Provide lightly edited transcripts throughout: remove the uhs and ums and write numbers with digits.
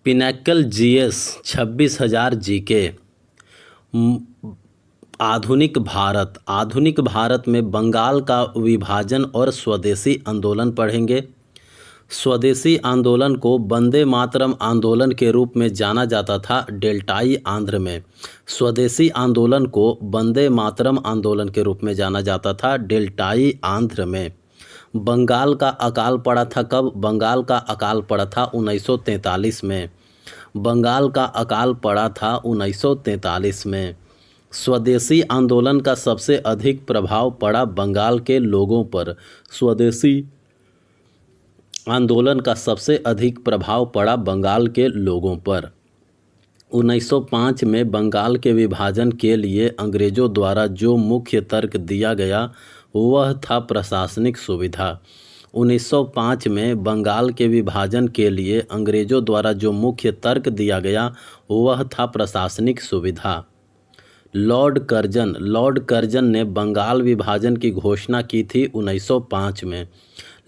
Pinnacle GS 26,000 GK. आधुनिक भारत में बंगाल का विभाजन और स्वदेशी आंदोलन पढ़ेंगे। स्वदेशी आंदोलन को वंदे मातरम आंदोलन के रूप में जाना जाता था डेल्टाई आंध्र में। स्वदेशी आंदोलन को वंदे मातरम आंदोलन के रूप में जाना जाता था डेल्टाई आंध्र में। बंगाल का अकाल पड़ा था कब? बंगाल का अकाल पड़ा था 1943 में। बंगाल का अकाल पड़ा था 1943 में। स्वदेशी आंदोलन का सबसे अधिक प्रभाव पड़ा बंगाल के लोगों पर। स्वदेशी आंदोलन का सबसे अधिक प्रभाव पड़ा बंगाल के लोगों पर। 1905 में बंगाल के विभाजन के लिए अंग्रेज़ों द्वारा जो मुख्य तर्क दिया गया वह था प्रशासनिक सुविधा। 1905 में बंगाल के विभाजन के लिए अंग्रेज़ों द्वारा जो मुख्य तर्क दिया गया वह था प्रशासनिक सुविधा। लॉर्ड कर्जन ने बंगाल विभाजन की घोषणा की थी 1905 में।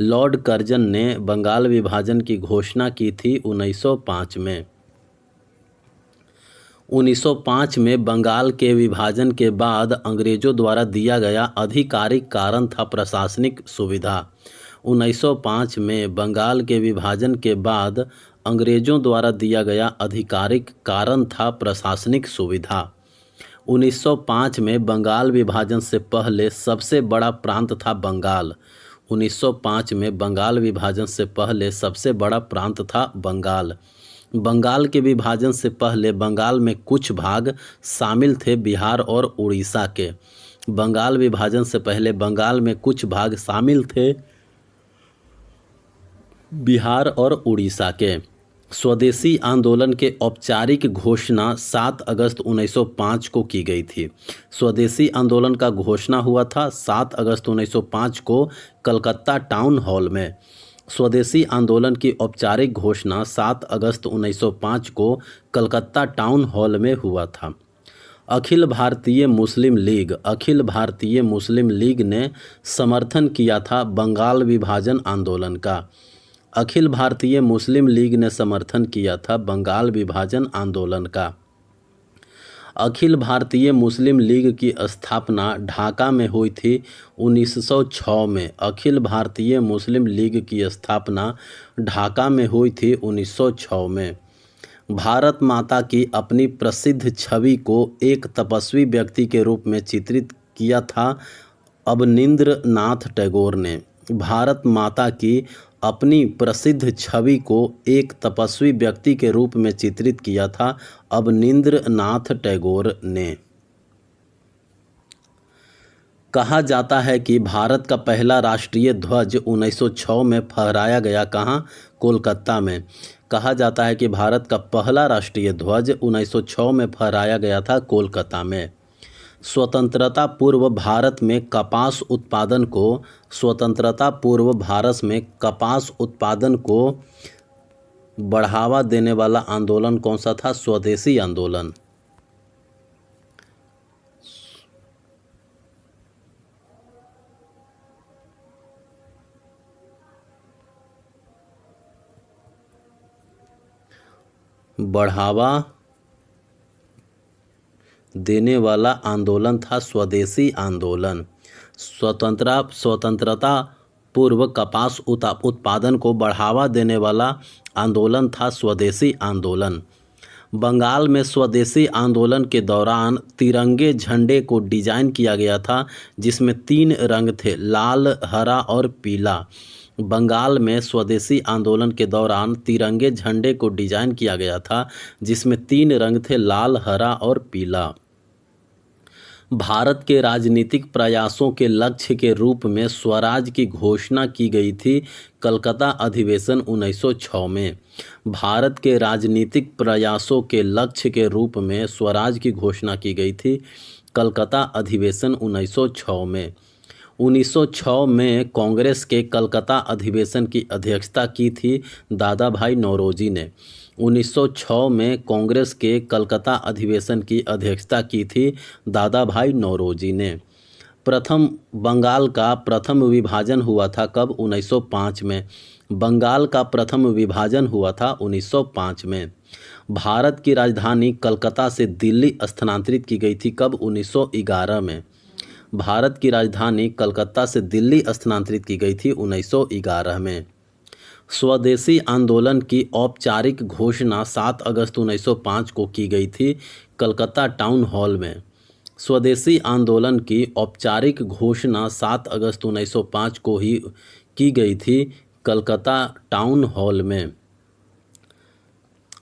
लॉर्ड कर्जन ने बंगाल विभाजन की घोषणा की थी 1905 में। 1905 में बंगाल के विभाजन के बाद अंग्रेज़ों द्वारा दिया गया आधिकारिक कारण था प्रशासनिक सुविधा। 1905 में बंगाल के विभाजन के बाद अंग्रेज़ों द्वारा दिया गया आधिकारिक कारण था प्रशासनिक सुविधा। 1905 में बंगाल विभाजन से पहले सबसे बड़ा प्रांत था बंगाल। 1905 में बंगाल विभाजन से पहले सबसे बड़ा प्रांत था बंगाल। बंगाल के विभाजन से पहले बंगाल में कुछ भाग शामिल थे बिहार और उड़ीसा के। बंगाल विभाजन से पहले बंगाल में कुछ भाग शामिल थे बिहार और उड़ीसा के। स्वदेशी आंदोलन के औपचारिक घोषणा 7 अगस्त 1905 को की गई थी। स्वदेशी आंदोलन का घोषणा हुआ था 7 अगस्त 1905 को कलकत्ता टाउन हॉल में। स्वदेशी आंदोलन की औपचारिक घोषणा 7 अगस्त 1905 को कलकत्ता टाउन हॉल में हुआ था। अखिल भारतीय मुस्लिम लीग ने समर्थन किया था बंगाल विभाजन आंदोलन का। अखिल भारतीय मुस्लिम लीग ने समर्थन किया था बंगाल विभाजन आंदोलन का। अखिल भारतीय मुस्लिम लीग की स्थापना ढाका में हुई थी 1906 में। अखिल भारतीय मुस्लिम लीग की स्थापना ढाका में हुई थी 1906 में। भारत माता की अपनी प्रसिद्ध छवि को एक तपस्वी व्यक्ति के रूप में चित्रित किया था अवनींद्रनाथ टैगोर ने। भारत माता की अपनी प्रसिद्ध छवि को एक तपस्वी व्यक्ति के रूप में चित्रित किया था अवनींद्रनाथ टैगोर ने। कहा जाता है कि भारत का पहला राष्ट्रीय ध्वज 1906 में फहराया गया कहाँ? कोलकाता में। कहा जाता है कि भारत का पहला राष्ट्रीय ध्वज 1906 में फहराया गया था कोलकाता में। स्वतंत्रता पूर्व भारत में कपास उत्पादन को बढ़ावा देने वाला आंदोलन कौन सा था? स्वदेशी आंदोलन। बढ़ावा देने वाला आंदोलन था स्वदेशी आंदोलन। स्वतंत्रता पूर्व कपास उत्पादन को बढ़ावा देने वाला आंदोलन था स्वदेशी आंदोलन। बंगाल में स्वदेशी आंदोलन के दौरान तिरंगे झंडे को डिजाइन किया गया था जिसमें 3 रंग थे, लाल, हरा और पीला। बंगाल में स्वदेशी आंदोलन के दौरान तिरंगे झंडे को डिजाइन किया गया था जिसमें 3 रंग थे, लाल, हरा और पीला। भारत के राजनीतिक प्रयासों के लक्ष्य के रूप में स्वराज की घोषणा की गई थी कलकत्ता अधिवेशन 1906 में। भारत के राजनीतिक प्रयासों के लक्ष्य के रूप में स्वराज की घोषणा की गई थी कलकत्ता अधिवेशन 1906 में। 1906 में कांग्रेस के कलकत्ता अधिवेशन की अध्यक्षता की थी दादा भाई नौरोजी ने। 1906 में कांग्रेस के कलकत्ता अधिवेशन की अध्यक्षता की थी दादा भाई नौरोजी ने। बंगाल का प्रथम विभाजन हुआ था कब? 1905 में। बंगाल का प्रथम विभाजन हुआ था 1905 में। भारत की राजधानी कलकत्ता से दिल्ली स्थानांतरित की गई थी कब? 1911 में। भारत की राजधानी कलकत्ता से दिल्ली स्थानांतरित की गई थी 1911 में। स्वदेशी आंदोलन की औपचारिक घोषणा 7 अगस्त 1905 को की गई थी कलकत्ता टाउन हॉल में। स्वदेशी आंदोलन की औपचारिक घोषणा 7 अगस्त 1905 को ही की गई थी कलकत्ता टाउन हॉल में।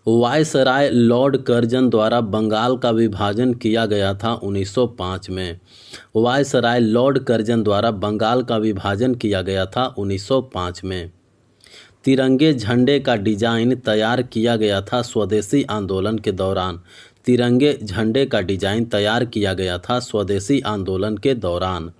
वायसराय लॉर्ड कर्जन द्वारा बंगाल का विभाजन किया गया था 1905 में। वायसराय लॉर्ड कर्जन द्वारा बंगाल का विभाजन किया गया था 1905 में। तिरंगे झंडे का डिजाइन तैयार किया गया था स्वदेशी आंदोलन के दौरान। तिरंगे झंडे का डिजाइन तैयार किया गया था स्वदेशी आंदोलन के दौरान।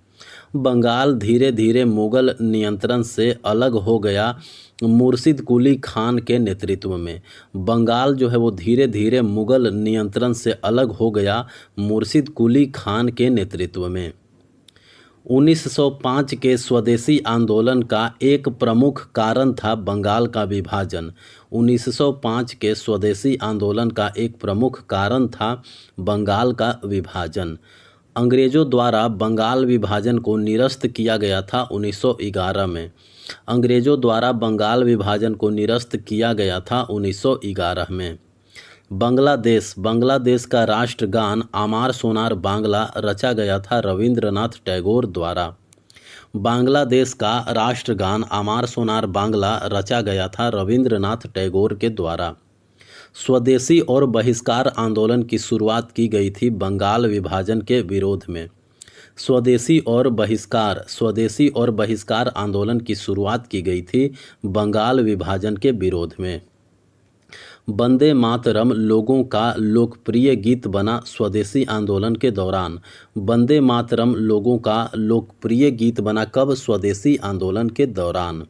बंगाल धीरे धीरे मुगल नियंत्रण से अलग हो गया मुर्शिद कुली खान के नेतृत्व में। बंगाल जो है वो धीरे धीरे मुगल नियंत्रण से अलग हो गया मुर्शिद कुली खान के नेतृत्व में। 1905 के स्वदेशी आंदोलन का एक प्रमुख कारण था बंगाल का विभाजन। 1905 के स्वदेशी आंदोलन का एक प्रमुख कारण था बंगाल का विभाजन। अंग्रेज़ों द्वारा बंगाल विभाजन को निरस्त किया गया था 1911 में। अंग्रेज़ों द्वारा बंगाल विभाजन को निरस्त किया गया था 1911 में। बांग्लादेश का राष्ट्रगान आमार सोनार बांग्ला रचा गया था रविंद्रनाथ टैगोर द्वारा। बांग्लादेश का राष्ट्रगान आमार सोनार बांग्ला रचा गया था रविंद्रनाथ टैगोर के द्वारा। स्वदेशी और बहिष्कार आंदोलन की शुरुआत की गई थी बंगाल विभाजन के विरोध में। स्वदेशी और बहिष्कार आंदोलन की शुरुआत की गई थी बंगाल विभाजन के विरोध में। वंदे मातरम लोगों का लोकप्रिय गीत बना स्वदेशी आंदोलन के दौरान। वंदे मातरम लोगों का लोकप्रिय गीत बना कब? स्वदेशी आंदोलन के दौरान।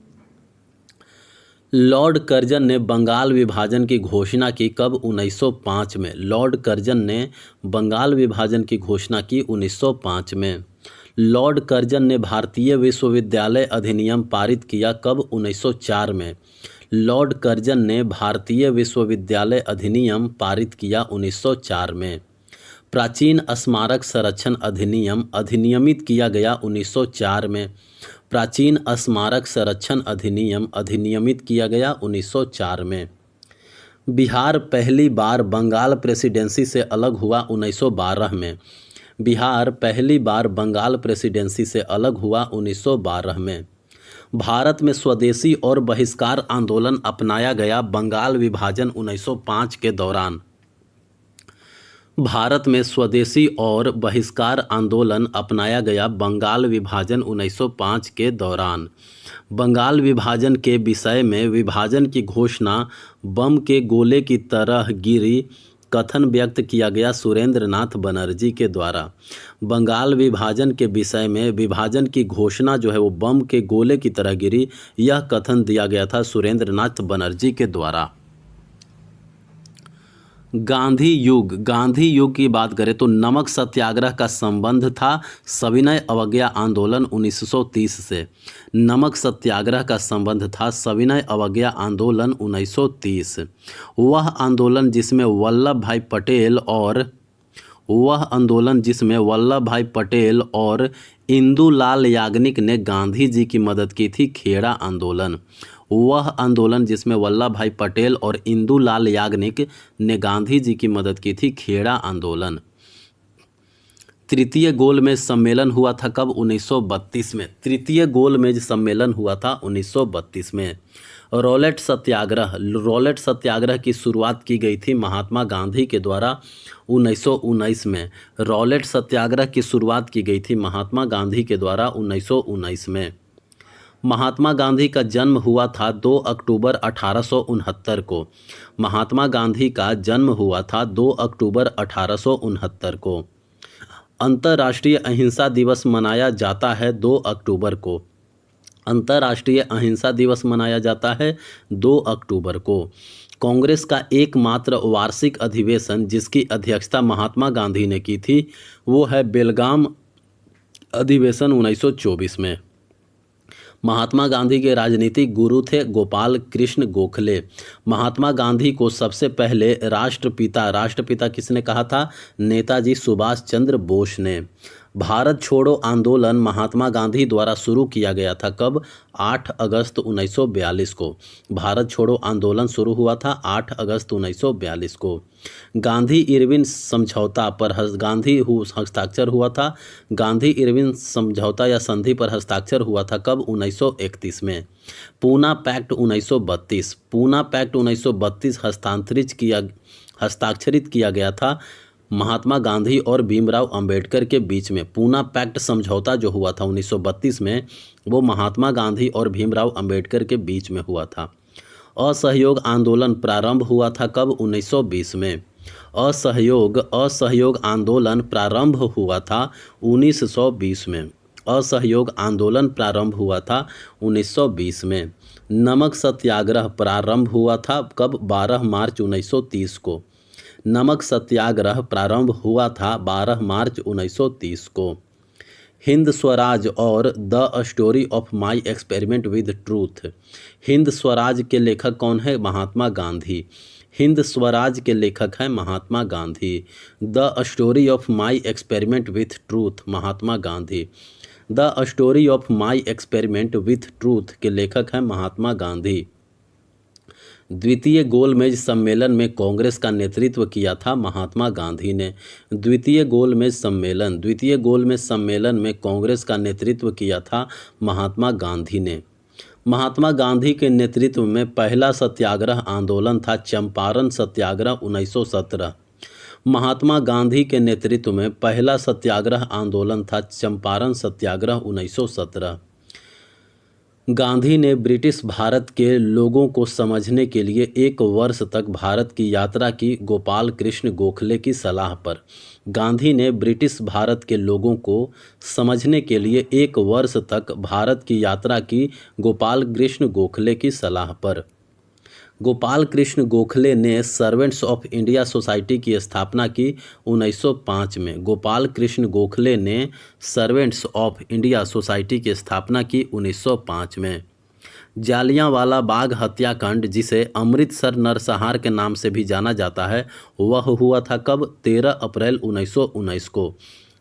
लॉर्ड कर्जन ने बंगाल विभाजन की घोषणा की कब? 1905 में। लॉर्ड कर्जन ने बंगाल विभाजन की घोषणा की 1905 में। लॉर्ड कर्जन ने भारतीय विश्वविद्यालय अधिनियम पारित किया कब? 1904 में। लॉर्ड कर्जन ने भारतीय विश्वविद्यालय अधिनियम पारित किया 1904 में। प्राचीन स्मारक संरक्षण अधिनियम अधिनियमित किया गया 1904 में। प्राचीन स्मारक संरक्षण अधिनियम अधिनियमित किया गया 1904 में। बिहार पहली बार बंगाल प्रेसिडेंसी से अलग हुआ 1912 में। बिहार पहली बार बंगाल प्रेसिडेंसी से अलग हुआ 1912 में। भारत में स्वदेशी और बहिष्कार आंदोलन अपनाया गया बंगाल विभाजन 1905 के दौरान। भारत में स्वदेशी और बहिष्कार आंदोलन अपनाया गया बंगाल विभाजन 1905 के दौरान। बंगाल विभाजन के विषय में विभाजन की घोषणा बम के गोले की तरह गिरी कथन व्यक्त किया गया सुरेंद्रनाथ बनर्जी के द्वारा। बंगाल विभाजन के विषय में विभाजन की घोषणा जो है वो बम के गोले की तरह गिरी, यह कथन दिया गया था सुरेंद्रनाथ बनर्जी के द्वारा। गांधी युग की बात करें तो नमक सत्याग्रह का संबंध था सविनय अवज्ञा आंदोलन 1930 से। नमक सत्याग्रह का संबंध था सविनय अवज्ञा आंदोलन 1930। वह आंदोलन जिसमें वल्लभ भाई पटेल और इंदुलाल याग्निक ने गांधी जी की मदद की थी, खेड़ा आंदोलन। वह आंदोलन जिसमें वल्लभ भाई पटेल और इंदुलाल याग्निक ने गांधी जी की मदद की थी, खेड़ा आंदोलन। तृतीय गोलमेज सम्मेलन हुआ था कब? 1932 में। तृतीय गोलमेज सम्मेलन हुआ था 1932 में। रॉलेट सत्याग्रह की शुरुआत की गई थी महात्मा गांधी के द्वारा 1919 में। रॉलेट सत्याग्रह की शुरुआत की गई थी महात्मा गांधी के द्वारा 1919 में। महात्मा गांधी का जन्म हुआ था 2 अक्टूबर 1869 को। महात्मा गांधी का जन्म हुआ था 2 अक्टूबर 1869 को। अंतर्राष्ट्रीय अहिंसा दिवस मनाया जाता है 2 अक्टूबर को। अंतर्राष्ट्रीय अहिंसा दिवस मनाया जाता है 2 अक्टूबर को। कांग्रेस का एकमात्र वार्षिक अधिवेशन जिसकी अध्यक्षता महात्मा गांधी ने की थी वो है बेलगाम अधिवेशन 1924 में। महात्मा गांधी के राजनीतिक गुरु थे गोपाल कृष्ण गोखले। महात्मा गांधी को सबसे पहले राष्ट्रपिता किसने कहा था? नेताजी सुभाष चंद्र बोस ने। भारत छोड़ो आंदोलन महात्मा गांधी द्वारा शुरू किया गया था कब? 8 अगस्त 1942 को। भारत छोड़ो आंदोलन शुरू हुआ था 8 अगस्त 1942 को। गांधी इरविन समझौता पर हस्ताक्षर हुआ था। गांधी इरविन समझौता या संधि पर हस्ताक्षर हुआ था कब? 1931 में। पूना पैक्ट 1932। पूना पैक्ट 1932 हस्ताक्षरित किया गया था महात्मा गांधी और भीमराव अंबेडकर के बीच में। पूना पैक्ट समझौता जो हुआ था 1932 में, वो महात्मा गांधी और भीमराव अंबेडकर के बीच में हुआ था। असहयोग आंदोलन प्रारंभ हुआ था कब? 1920 में। असहयोग आंदोलन प्रारंभ हुआ था 1920 में। असहयोग आंदोलन प्रारंभ हुआ था 1920 में। नमक सत्याग्रह प्रारंभ हुआ था कब? 12 मार्च 1930 को। नमक सत्याग्रह प्रारंभ हुआ था 12 मार्च 1930 को। हिंद स्वराज और the story of my experiment with truth. Hind Swaraj के लेखक कौन है? महात्मा गांधी। हिंद स्वराज के लेखक हैं Mahatma Gandhi. The story of my experiment with truth Mahatma Gandhi. The story of my experiment with truth के लेखक हैं महात्मा गांधी। द्वितीय गोलमेज सम्मेलन में कांग्रेस का नेतृत्व किया था महात्मा गांधी ने। द्वितीय गोलमेज सम्मेलन में कांग्रेस का नेतृत्व किया था महात्मा गांधी ने। महात्मा गांधी के नेतृत्व में पहला सत्याग्रह आंदोलन था चंपारण सत्याग्रह 1917। महात्मा गांधी के नेतृत्व में पहला सत्याग्रह आंदोलन था चंपारण सत्याग्रह 1917। गांधी ने ब्रिटिश भारत के लोगों को समझने के लिए 1 वर्ष तक भारत की यात्रा की गोपाल कृष्ण गोखले की सलाह पर। गांधी ने ब्रिटिश भारत के लोगों को समझने के लिए 1 वर्ष तक भारत की यात्रा की गोपाल कृष्ण गोखले की सलाह पर। गोपाल कृष्ण गोखले ने सर्वेंट्स ऑफ इंडिया सोसाइटी की स्थापना की 1905 में। गोपाल कृष्ण गोखले ने सर्वेंट्स ऑफ इंडिया सोसाइटी की स्थापना की 1905 में। जालियांवाला बाग हत्याकांड, जिसे अमृतसर नरसंहार के नाम से भी जाना जाता है, वह हुआ था कब? 13 अप्रैल 1919 को।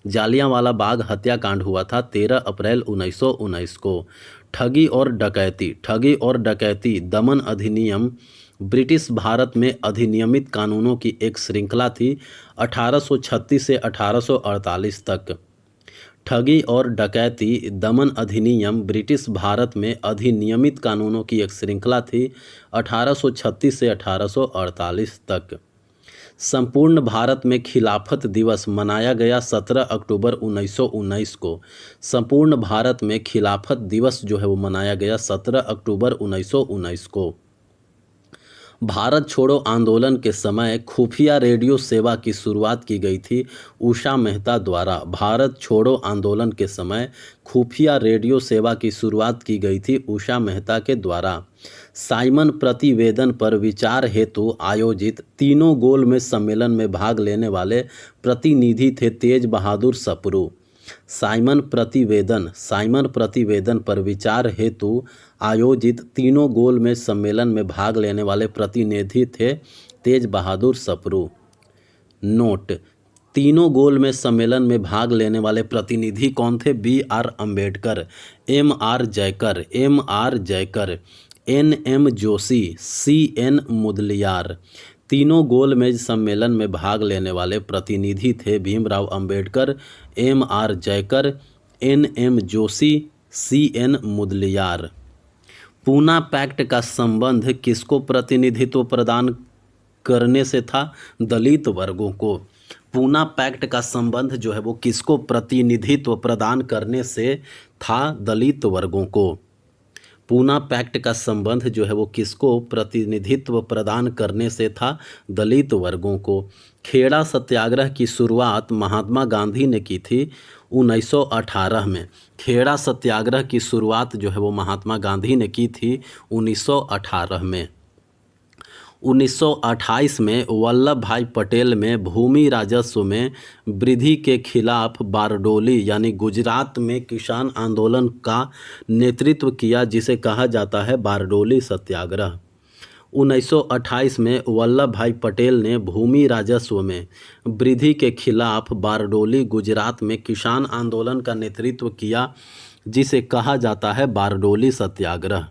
जालियांवाला बाग हत्याकांड हुआ था 13 अप्रैल 1919 को। ठगी और डकैती दमन अधिनियम ब्रिटिश भारत में अधिनियमित कानूनों की एक श्रृंखला थी 1836 से 1848 तक। ठगी और डकैती दमन अधिनियम ब्रिटिश भारत में अधिनियमित कानूनों की एक श्रृंखला थी 1836 से 1848 तक। संपूर्ण भारत में खिलाफत दिवस मनाया गया 17 अक्टूबर 1919 को। संपूर्ण भारत में खिलाफत दिवस जो है वो मनाया गया 17 अक्टूबर 1919 को। भारत छोड़ो आंदोलन के समय खुफिया रेडियो सेवा की शुरुआत की गई थी उषा मेहता द्वारा। भारत छोड़ो आंदोलन के समय खुफिया रेडियो सेवा की शुरुआत की गई थी उषा मेहता के द्वारा। साइमन प्रतिवेदन पर विचार हेतु आयोजित तीनों गोलमेज सम्मेलन में भाग लेने वाले प्रतिनिधि थे तेज बहादुर सप्रू। साइमन प्रतिवेदन पर विचार हेतु आयोजित तीनों गोलमेज सम्मेलन में भाग लेने वाले प्रतिनिधि थे तेज बहादुर सप्रू। नोट: तीनों गोलमेज सम्मेलन में भाग लेने वाले प्रतिनिधि कौन थे? B.R. Ambedkar, M.R. Jayakar, N.M. Joshi, C.N. Mudaliar. तीनों गोलमेज सम्मेलन में भाग लेने वाले प्रतिनिधि थे Bhimrao Ambedkar, M.R. Jayakar, N.M. Joshi, C.N. Mudaliar. Poona pact का संबंध किसको प्रतिनिधित्व प्रदान करने से था? दलित वर्गों को। पूना पैक्ट का संबंध जो है वो किसको प्रतिनिधित्व प्रदान करने से था? दलित वर्गों को। पूना पैक्ट का संबंध जो है वो किसको प्रतिनिधित्व प्रदान करने से था? दलित वर्गों को। खेड़ा सत्याग्रह की शुरुआत महात्मा गांधी ने की थी 1918 में। खेड़ा सत्याग्रह की शुरुआत जो है वो महात्मा गांधी ने की थी 1918 में। 1928 में वल्लभ भाई पटेल में भूमि राजस्व में वृद्धि के खिलाफ बारडोली यानी गुजरात में किसान आंदोलन का नेतृत्व किया, जिसे कहा जाता है बारडोली सत्याग्रह। 1928 में वल्लभ भाई पटेल ने भूमि राजस्व में वृद्धि के खिलाफ बारडोली गुजरात में किसान आंदोलन का नेतृत्व किया, जिसे कहा जाता है बारडोली सत्याग्रह।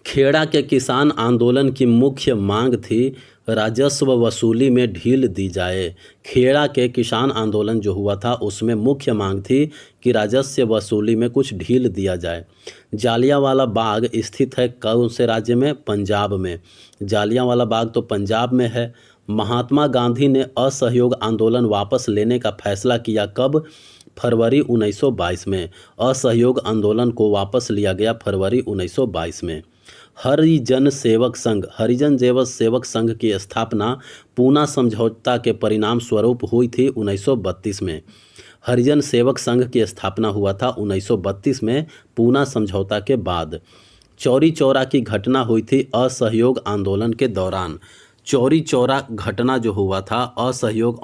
खेड़ा के किसान आंदोलन की मुख्य मांग थी राजस्व वसूली में ढील दी जाए। खेड़ा के किसान आंदोलन जो हुआ था उसमें मुख्य मांग थी कि राजस्व वसूली में कुछ ढील दिया जाए। जालियांवाला बाग स्थित है कौन से राज्य में? पंजाब में। जालियांवाला बाग तो पंजाब में है। महात्मा गांधी ने असहयोग आंदोलन वापस लेने का फैसला किया कब? फरवरी 1922 में। असहयोग आंदोलन को वापस लिया गया फरवरी 1922 में। हरिजन सेवक सेवक संघ की स्थापना पूना समझौता के परिणाम स्वरूप हुई थी 1932 में। हरिजन सेवक संघ की स्थापना हुआ था 1932 में पूना समझौता के बाद। चौरी चौरा की घटना हुई थी असहयोग आंदोलन के दौरान। चौरी चौरा घटना जो हुआ था असहयोग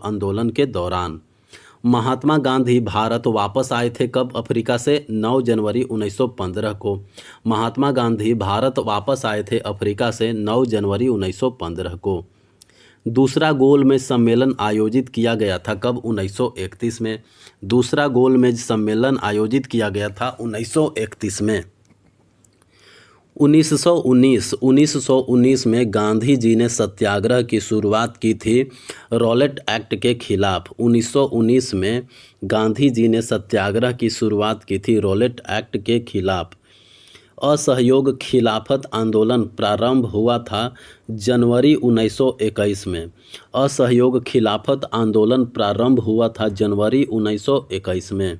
आंदोलन के दौरान। महात्मा गांधी भारत वापस आए थे कब अफ्रीका से? 9 जनवरी 1915 को। महात्मा गांधी भारत वापस आए थे अफ्रीका से 9 जनवरी 1915 को। दूसरा गोलमेज सम्मेलन आयोजित किया गया था कब? 1931 में। दूसरा गोलमेज सम्मेलन आयोजित किया गया था 1931 में। 1919 में गांधी जी ने सत्याग्रह की शुरुआत की थी रॉलेट एक्ट के खिलाफ। 1919 में गांधी जी ने सत्याग्रह की शुरुआत की थी रॉलेट एक्ट के खिलाफ। असहयोग खिलाफत आंदोलन प्रारंभ हुआ था जनवरी 1921 में। असहयोग खिलाफत आंदोलन प्रारंभ हुआ था जनवरी 1921 में।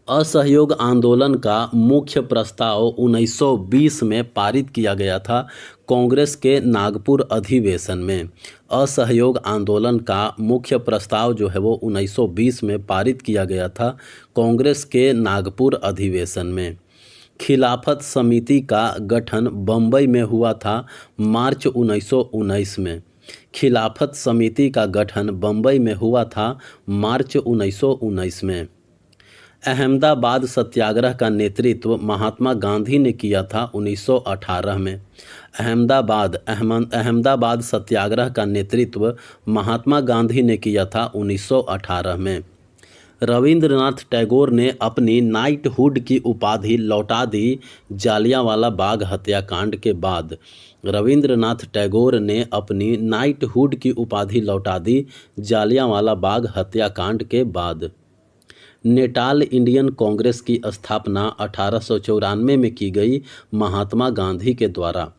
असहयोग आंदोलन का मुख्य प्रस्ताव 1920 में पारित किया गया था कांग्रेस के नागपुर अधिवेशन में। असहयोग आंदोलन का मुख्य प्रस्ताव जो है वो 1920 में पारित किया गया था कांग्रेस के नागपुर अधिवेशन में। खिलाफत समिति का गठन बम्बई में हुआ था मार्च 1919 में। खिलाफत समिति का गठन बम्बई में हुआ था मार्च 1919 में। अहमदाबाद सत्याग्रह का नेतृत्व महात्मा गांधी ने किया था 1918 में। अहमदाबाद सत्याग्रह का नेतृत्व महात्मा गांधी ने किया था 1918 में। रविंद्रनाथ टैगोर ने अपनी नाइटहुड की उपाधि लौटा दी जालियांवाला बाग हत्याकांड के बाद। रविंद्रनाथ टैगोर ने अपनी नाइटहुड की उपाधि लौटा दी जालियांवाला बाग हत्याकांड के बाद। नेटाल इंडियन कांग्रेस की स्थापना 1894 में की गई महात्मा गांधी के द्वारा।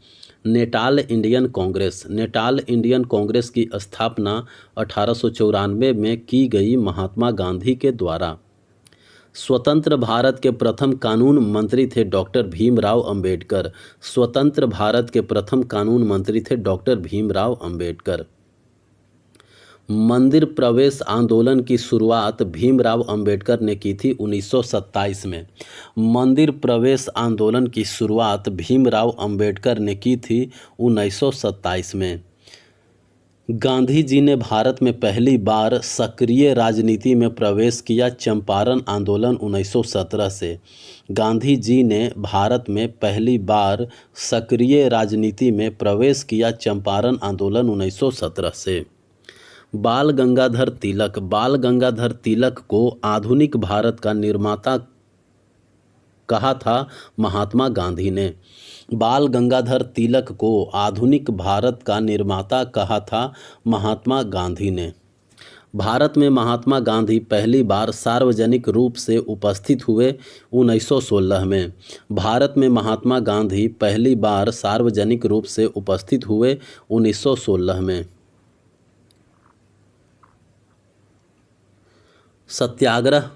नेटाल इंडियन कांग्रेस की स्थापना 1894 में की गई महात्मा गांधी के द्वारा। स्वतंत्र भारत के प्रथम कानून मंत्री थे डॉक्टर भीमराव अंबेडकर। स्वतंत्र भारत के प्रथम कानून मंत्री थे डॉक्टर भीमराव अंबेडकर। मंदिर प्रवेश आंदोलन की शुरुआत भीमराव अंबेडकर ने की थी 1927 में। मंदिर प्रवेश आंदोलन की शुरुआत भीमराव अंबेडकर ने की थी 1927 में। गांधी जी ने भारत में पहली बार सक्रिय राजनीति में प्रवेश किया चंपारण आंदोलन 1917 से। गांधी जी ने भारत में पहली बार सक्रिय राजनीति में प्रवेश किया चंपारण आंदोलन 1917 से। बाल गंगाधर तिलक को आधुनिक भारत का निर्माता कहा था महात्मा गांधी ने। बाल गंगाधर तिलक को आधुनिक भारत का निर्माता कहा था महात्मा गांधी ने। भारत में महात्मा गांधी पहली बार सार्वजनिक रूप से उपस्थित हुए 1916 में। भारत में महात्मा गांधी पहली बार सार्वजनिक रूप से उपस्थित हुए 1916 में। सत्याग्रह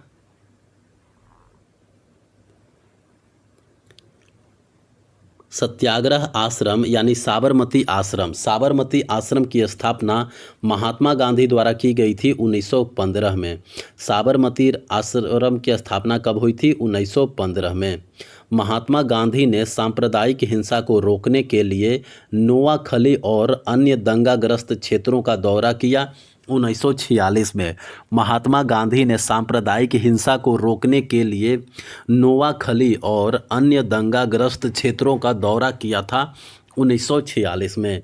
सत्याग्रह आश्रम यानी साबरमती आश्रम, साबरमती आश्रम की स्थापना महात्मा गांधी द्वारा की गई थी 1915 में। साबरमती आश्रम की स्थापना कब हुई थी? 1915 में। महात्मा गांधी ने सांप्रदायिक हिंसा को रोकने के लिए नोआखली और अन्य दंगाग्रस्त क्षेत्रों का दौरा किया। 1946 में महात्मा गांधी ने सांप्रदायिक हिंसा को रोकने के लिए नोआखली और अन्य दंगाग्रस्त क्षेत्रों का दौरा किया था 1946 में।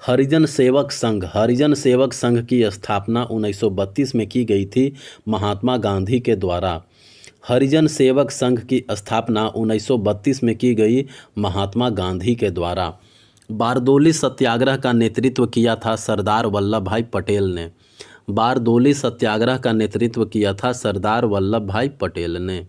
हरिजन सेवक संघ की स्थापना 1932 में की गई थी महात्मा गांधी के द्वारा। हरिजन सेवक संघ की स्थापना 1932 में की गई महात्मा गांधी के द्वारा। बारदोली सत्याग्रह का नेतृत्व किया था सरदार वल्लभ भाई पटेल ने। बारदोली सत्याग्रह का नेतृत्व किया था सरदार वल्लभ भाई पटेल ने।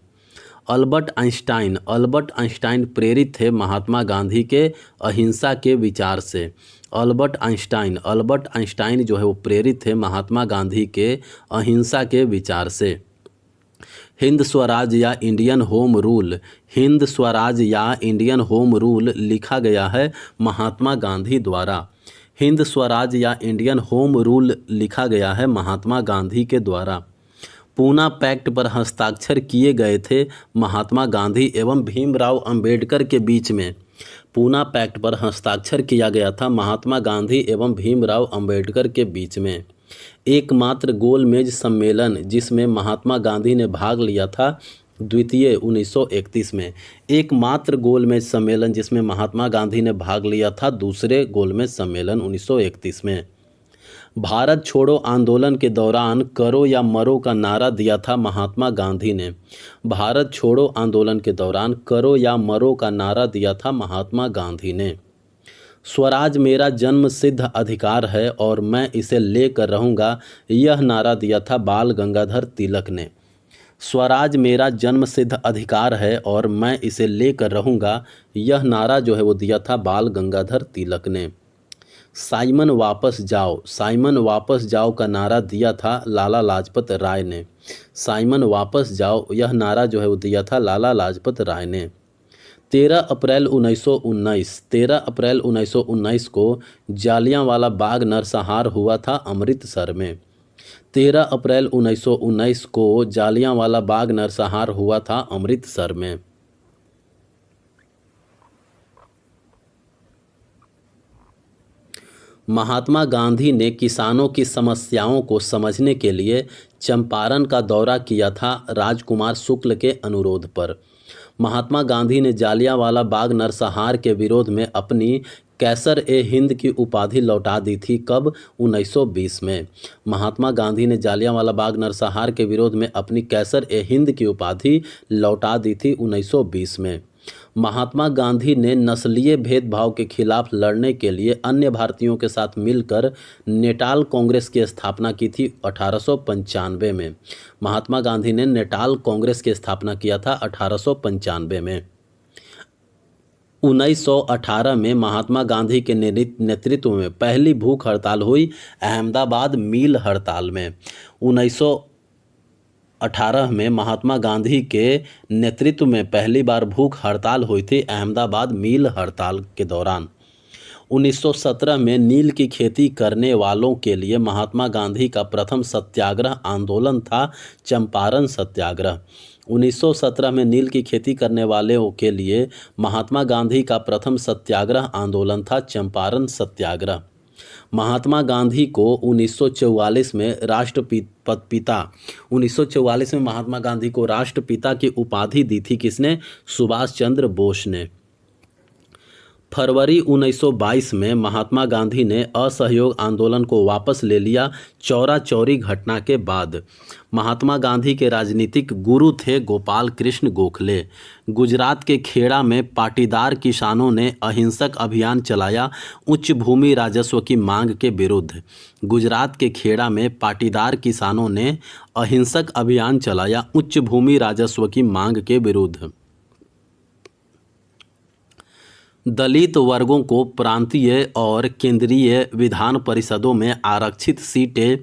अल्बर्ट आइंस्टाइन प्रेरित थे महात्मा गांधी के अहिंसा के विचार से। अल्बर्ट आइंस्टाइन जो है वो प्रेरित थे महात्मा गांधी के अहिंसा के विचार से। हिंद स्वराज या इंडियन होम रूल लिखा गया है महात्मा गांधी द्वारा। हिंद स्वराज या इंडियन होम रूल लिखा गया है महात्मा गांधी के द्वारा। पूना पैक्ट पर हस्ताक्षर किए गए थे महात्मा गांधी एवं भीमराव अंबेडकर के बीच में। पूना पैक्ट पर हस्ताक्षर किया गया था महात्मा गांधी एवं भीमराव अंबेडकर के बीच में। एकमात्र गोलमेज सम्मेलन जिसमें महात्मा गांधी ने भाग लिया था द्वितीय 1931 में। एकमात्र गोलमेज सम्मेलन जिसमें महात्मा गांधी ने भाग लिया था दूसरे गोलमेज सम्मेलन 1931 में। भारत छोड़ो आंदोलन के दौरान करो या मरो का नारा दिया था महात्मा गांधी ने। भारत छोड़ो आंदोलन के दौरान करो या मरो का नारा दिया था महात्मा गांधी ने। स्वराज मेरा जन्म सिद्ध अधिकार है और मैं इसे लेकर रहूँगा, यह नारा दिया था बाल गंगाधर तिलक ने। स्वराज मेरा जन्म सिद्ध अधिकार है और मैं इसे लेकर रहूँगा, यह नारा जो है वो दिया था बाल गंगाधर तिलक ने। साइमन वापस जाओ का नारा दिया था लाला लाजपत राय ने। साइमन वापस जाओ यह नारा जो है वो दिया था लाला लाजपत राय ने। 13 अप्रैल 1919 को जालियांवाला बाग नरसंहार हुआ था अमृतसर में। 13 अप्रैल 1919 को जालियांवाला बाग नरसंहार हुआ था अमृतसर में। महात्मा गांधी ने किसानों की समस्याओं को समझने के लिए चंपारण का दौरा किया था राजकुमार शुक्ल के अनुरोध पर। महात्मा गांधी ने जालियांवाला बाग नरसंहार के विरोध में अपनी कैसर-ए-हिंद की उपाधि लौटा दी थी। कब? 1920 में। महात्मा गांधी ने जालियांवाला बाग नरसंहार के विरोध में अपनी कैसर-ए-हिंद की उपाधि लौटा दी थी 1920 में। महात्मा गांधी ने नस्लीय भेदभाव के खिलाफ लड़ने के लिए अन्य भारतीयों के साथ मिलकर नेटाल कांग्रेस की स्थापना की थी 1895 में। महात्मा गांधी ने नेटाल कांग्रेस की स्थापना किया था 1895 में। 1918 में महात्मा गांधी के नेतृत्व में पहली भूख हड़ताल हुई अहमदाबाद मिल हड़ताल में। 1918 में महात्मा गांधी के नेतृत्व में पहली बार भूख हड़ताल हुई थी अहमदाबाद मिल हड़ताल के दौरान। 1917 में नील की खेती करने वालों के लिए महात्मा गांधी का प्रथम सत्याग्रह आंदोलन था चंपारण सत्याग्रह। 1917 में नील की खेती करने वालों के लिए महात्मा गांधी का प्रथम सत्याग्रह आंदोलन था चंपारण सत्याग्रह। महात्मा गांधी को 1944 में 1944 में महात्मा गांधी को राष्ट्रपिता की उपाधि दी थी किसने? सुभाष चंद्र बोस ने। फरवरी 1922 में महात्मा गांधी ने असहयोग आंदोलन को वापस ले लिया चौरा चौरी घटना के बाद। महात्मा गांधी के राजनीतिक गुरु थे गोपाल कृष्ण गोखले। गुजरात के खेड़ा में पाटीदार किसानों ने अहिंसक अभियान चलाया उच्च भूमि राजस्व की मांग के विरुद्ध। गुजरात के खेड़ा में पाटीदार किसानों ने अहिंसक अभियान चलाया उच्च भूमि राजस्व की मांग के विरुद्ध। दलित वर्गों को प्रांतीय और केंद्रीय विधान परिषदों में आरक्षित सीटें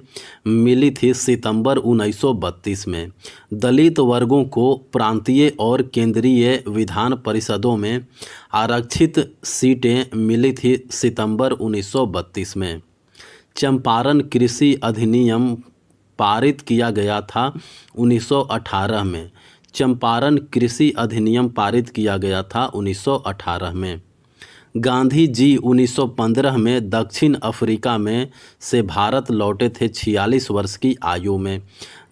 मिली थी सितंबर 1932 में। दलित वर्गों को प्रांतीय और केंद्रीय विधान परिषदों में आरक्षित सीटें मिली थी सितंबर 1932 में। चंपारण कृषि अधिनियम पारित किया गया था 1918 में। चंपारण कृषि अधिनियम पारित किया गया था 1918 में। गांधी जी 1915 में दक्षिण अफ्रीका में से भारत लौटे थे 46 वर्ष की आयु में।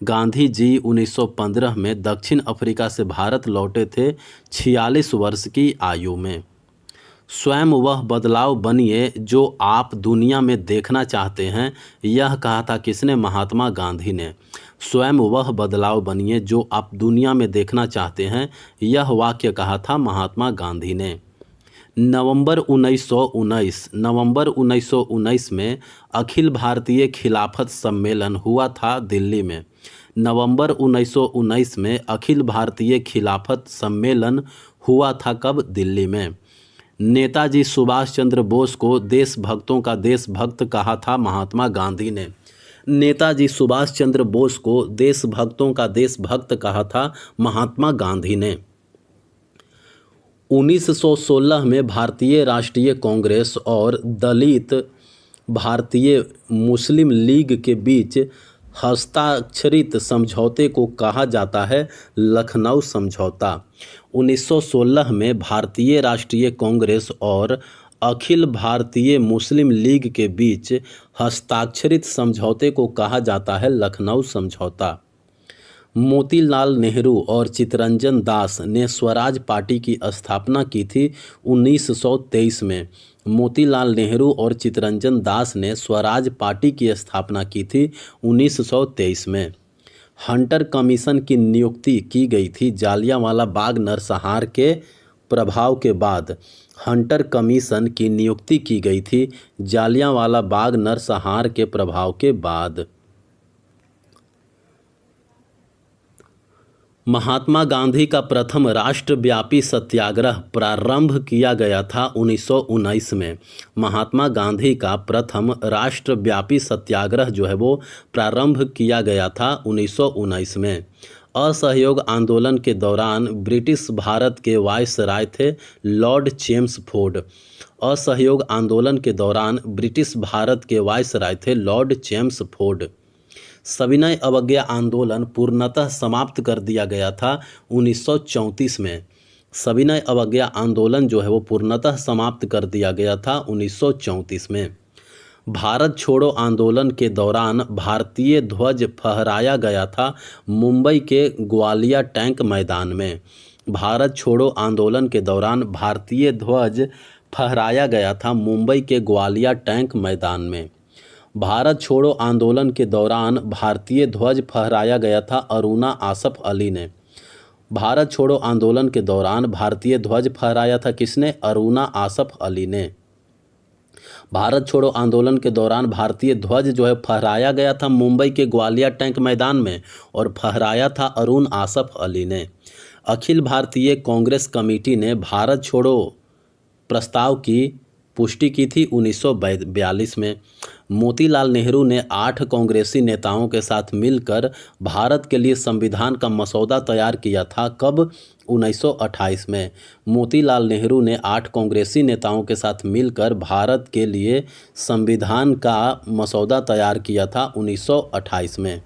गांधी जी 1915 में दक्षिण अफ्रीका से भारत लौटे थे 46 वर्ष की आयु में। स्वयं वह बदलाव बनिए जो आप दुनिया में देखना चाहते हैं, यह कहा था किसने? महात्मा गांधी ने। स्वयं वह बदलाव बनिए जो आप दुनिया में देखना चाहते हैं, यह वाक्य कहा था महात्मा गांधी ने। नवंबर 1919 में अखिल भारतीय खिलाफत सम्मेलन हुआ था दिल्ली में। नवंबर 1919 में अखिल भारतीय खिलाफत सम्मेलन हुआ था कब? दिल्ली में। नेताजी सुभाष चंद्र बोस को देशभक्तों का देशभक्त कहा था महात्मा गांधी ने। नेताजी सुभाष चंद्र बोस को देशभक्तों का देशभक्त कहा था महात्मा गांधी ने। 1916 में भारतीय राष्ट्रीय कांग्रेस और दलित भारतीय मुस्लिम लीग के बीच हस्ताक्षरित समझौते को कहा जाता है लखनऊ समझौता। 1916 में भारतीय राष्ट्रीय कांग्रेस और अखिल भारतीय मुस्लिम लीग के बीच हस्ताक्षरित समझौते को कहा जाता है लखनऊ समझौता। मोतीलाल नेहरू और चित्तरंजन दास ने स्वराज पार्टी की स्थापना की थी 1923 में। मोतीलाल नेहरू और चित्तरंजन दास ने स्वराज पार्टी की स्थापना की थी 1923 में। हंटर कमीशन की नियुक्ति की गई थी जालियांवाला बाग नरसंहार के प्रभाव के बाद। हंटर कमीशन की नियुक्ति की गई थी जालियांवाला बाग नरसंहार के प्रभाव के बाद। महात्मा गांधी का प्रथम राष्ट्रव्यापी सत्याग्रह प्रारंभ किया गया था 1919 में। महात्मा गांधी का प्रथम राष्ट्रव्यापी सत्याग्रह जो है वो प्रारंभ किया गया था 1919 में। असहयोग आंदोलन के दौरान ब्रिटिश भारत के वायसराय थे लॉर्ड चेम्सफोर्ड। असहयोग आंदोलन के दौरान ब्रिटिश भारत के वायसराय थे लॉर्ड चेम्सफोर्ड। सविनय अवज्ञा आंदोलन पूर्णतः समाप्त कर दिया गया था 1934 में। सविनय अवज्ञा आंदोलन जो है वो पूर्णतः समाप्त कर दिया गया था 1934 में। भारत छोड़ो आंदोलन के दौरान भारतीय ध्वज फहराया गया था मुंबई के ग्वालिया टैंक मैदान में। भारत छोड़ो आंदोलन के दौरान भारतीय ध्वज फहराया गया था मुंबई के ग्वालिया टैंक मैदान में। भारत छोड़ो आंदोलन के दौरान भारतीय ध्वज फहराया गया था अरुणा आसफ अली ने। भारत छोड़ो आंदोलन के दौरान भारतीय ध्वज फहराया था किसने? अरुणा आसफ अली ने। भारत छोड़ो आंदोलन के दौरान भारतीय ध्वज जो है फहराया गया था मुंबई के ग्वालिया टैंक मैदान में और फहराया था अरुण आसफ अली ने। अखिल भारतीय कांग्रेस कमेटी ने भारत छोड़ो प्रस्ताव की पुष्टि की थी 1942 में। मोतीलाल नेहरू ने 8 कांग्रेसी नेताओं के साथ मिलकर भारत के लिए संविधान का मसौदा तैयार किया था कब? 1928 में। मोतीलाल नेहरू ने 8 कांग्रेसी नेताओं के साथ मिलकर भारत के लिए संविधान का मसौदा तैयार किया था 1928 में।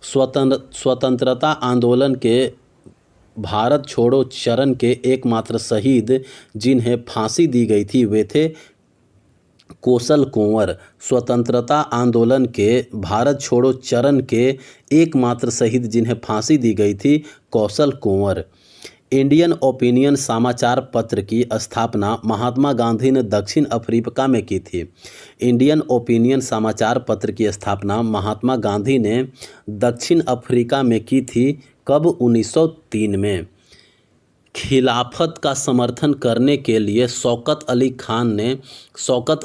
स्वतंत्रता आंदोलन के भारत छोड़ो चरण के एकमात्र शहीद जिन्हें फांसी दी गई थी वे थे कौशल कुंवर। स्वतंत्रता आंदोलन के भारत छोड़ो चरण के एकमात्र शहीद जिन्हें फांसी दी गई थी कौशल कुंवर। इंडियन ओपिनियन समाचार पत्र की स्थापना महात्मा गांधी ने दक्षिण अफ्रीका में की थी। इंडियन ओपिनियन समाचार पत्र की स्थापना महात्मा गांधी ने दक्षिण अफ्रीका में की थी कब? 1903 में। खिलाफत का समर्थन करने के लिए शौकत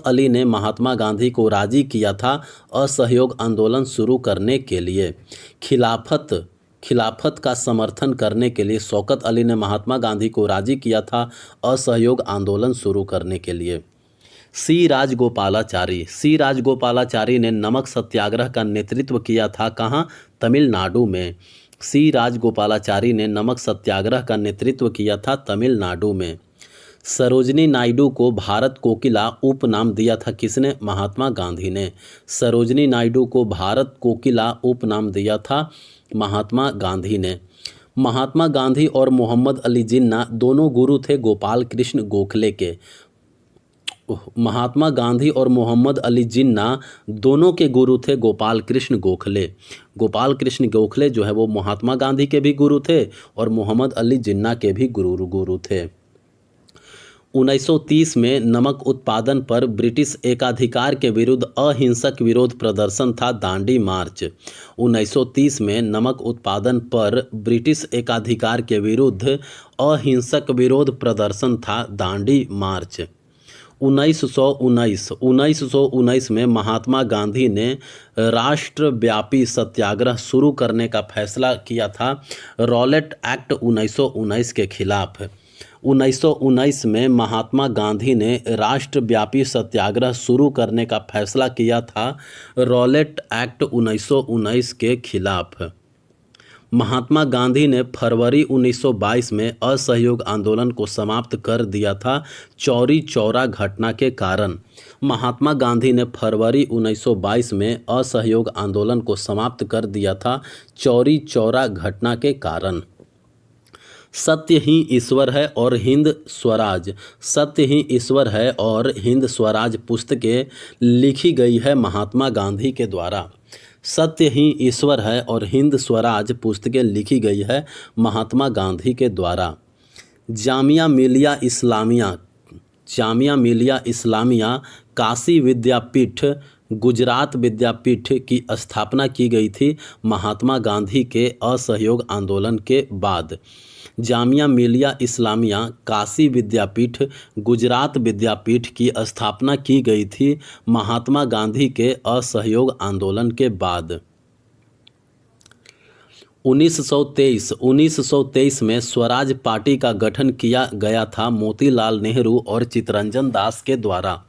अली ने महात्मा गांधी को राजी किया था असहयोग आंदोलन शुरू करने के लिए। खिलाफत खिलाफत का समर्थन करने के लिए शौकत अली ने महात्मा गांधी को राजी किया था असहयोग आंदोलन शुरू करने के लिए। सी राजगोपालाचारी ने नमक सत्याग्रह का नेतृत्व किया था कहाँ? तमिलनाडु में। सी राजगोपालाचारी ने नमक सत्याग्रह का नेतृत्व किया था तमिलनाडु में। सरोजनी नायडू को भारत कोकिला उपनाम दिया था किसने? महात्मा गांधी ने। सरोजनी नायडू को भारत कोकिला उपनाम दिया था महात्मा गांधी ने। महात्मा गांधी और मोहम्मद अली जिन्ना दोनों गुरु थे गोपाल कृष्ण गोखले के। महात्मा गांधी और मोहम्मद अली जिन्ना दोनों के गुरु थे गोपाल कृष्ण गोखले। गोपाल कृष्ण गोखले जो है वो महात्मा गांधी के भी गुरु थे और मोहम्मद अली जिन्ना के भी गुरु थे। 1930 में नमक उत्पादन पर ब्रिटिश एकाधिकार के विरुद्ध अहिंसक विरोध प्रदर्शन था दांडी मार्च। 1930 में नमक उत्पादन पर ब्रिटिश एकाधिकार के विरुद्ध अहिंसक विरोध प्रदर्शन था दांडी मार्च। 1919 में महात्मा गांधी ने राष्ट्रव्यापी सत्याग्रह शुरू करने का फैसला किया था रॉलेट एक्ट 1919 के खिलाफ। 1919 में महात्मा गांधी ने राष्ट्रव्यापी सत्याग्रह शुरू करने का फैसला किया था रॉलेट एक्ट 1919 के खिलाफ। महात्मा गांधी ने फरवरी 1922 में असहयोग आंदोलन को समाप्त कर दिया था चौरी चौरा घटना के कारण। महात्मा गांधी ने फरवरी 1922 में असहयोग आंदोलन को समाप्त कर दिया था चौरी चौरा घटना के कारण। सत्य ही ईश्वर है और हिंद स्वराज, सत्य ही ईश्वर है और हिंद स्वराज पुस्तकें लिखी गई है महात्मा गांधी के द्वारा। सत्य ही ईश्वर है और हिंद स्वराज पुस्तकें लिखी गई है महात्मा गांधी के द्वारा। जामिया मिलिया इस्लामिया काशी विद्यापीठ गुजरात विद्यापीठ की स्थापना की गई थी महात्मा गांधी के असहयोग आंदोलन के बाद। जामिया मिलिया इस्लामिया काशी विद्यापीठ गुजरात विद्यापीठ की स्थापना की गई थी महात्मा गांधी के असहयोग आंदोलन के बाद। 1923 में स्वराज पार्टी का गठन किया गया था मोतीलाल नेहरू और चित्तरंजन दास के द्वारा।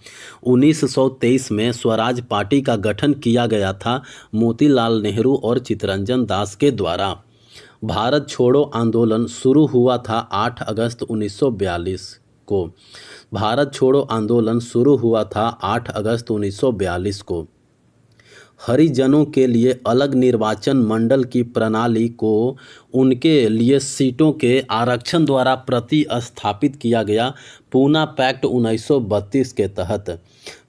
1923 में स्वराज पार्टी का गठन किया गया था मोतीलाल नेहरू और चित्तरंजन दास के द्वारा। भारत छोड़ो आंदोलन शुरू हुआ था 8 अगस्त 1942 को। भारत छोड़ो आंदोलन शुरू हुआ था 8 अगस्त 1942 को। हरिजनों के लिए अलग निर्वाचन मंडल की प्रणाली को उनके लिए सीटों के आरक्षण द्वारा प्रतिस्थापित किया गया पूना पैक्ट 1932 के तहत।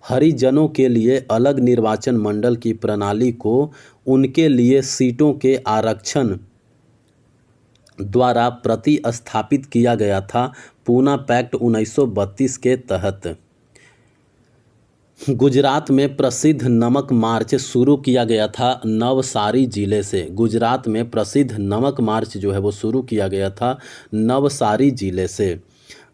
हरिजनों के लिए अलग निर्वाचन मंडल की प्रणाली को उनके लिए सीटों के आरक्षण द्वारा प्रतिस्थापित किया गया था पूना पैक्ट 1932 के तहत। गुजरात में प्रसिद्ध नमक मार्च शुरू किया गया था नवसारी जिले से। गुजरात में प्रसिद्ध नमक मार्च जो है वो शुरू किया गया था नवसारी जिले से।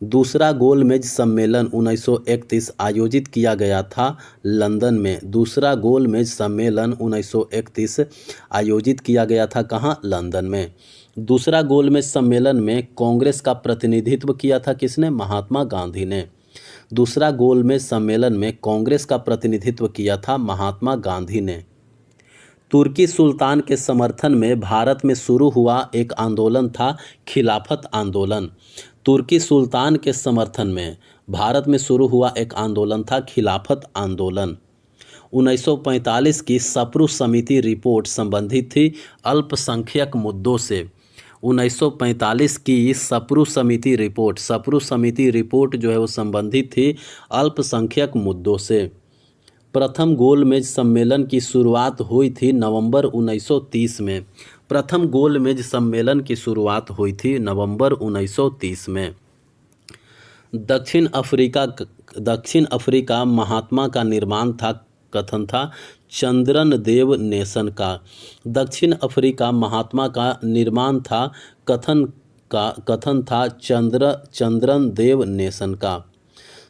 दूसरा गोलमेज सम्मेलन 1931 आयोजित किया गया था लंदन में। दूसरा गोलमेज सम्मेलन 1931 आयोजित किया गया था कहाँ? लंदन में। दूसरा गोलमेज सम्मेलन में कांग्रेस का प्रतिनिधित्व किया था किसने? महात्मा गांधी ने। दूसरा गोलमेज सम्मेलन में कांग्रेस का प्रतिनिधित्व किया था महात्मा गांधी ने। तुर्की सुल्तान के समर्थन में भारत में शुरू हुआ एक आंदोलन था खिलाफत आंदोलन। तुर्की सुल्तान के समर्थन में भारत में शुरू हुआ एक आंदोलन था खिलाफत आंदोलन। 1945 की सप्रू समिति रिपोर्ट संबंधित थी अल्पसंख्यक मुद्दों से। 1945 की सप्रू समिति रिपोर्ट जो है वो संबंधित थी अल्पसंख्यक मुद्दों से। प्रथम गोलमेज सम्मेलन की शुरुआत हुई थी नवंबर 1930 में। प्रथम गोलमेज सम्मेलन की शुरुआत हुई थी नवंबर 1930 में। दक्षिण अफ्रीका महात्मा का निर्माण था कथन था चंद्रन देव नेशन का। दक्षिण अफ्रीका महात्मा का निर्माण था कथन था चंद्रन देव नेशन का।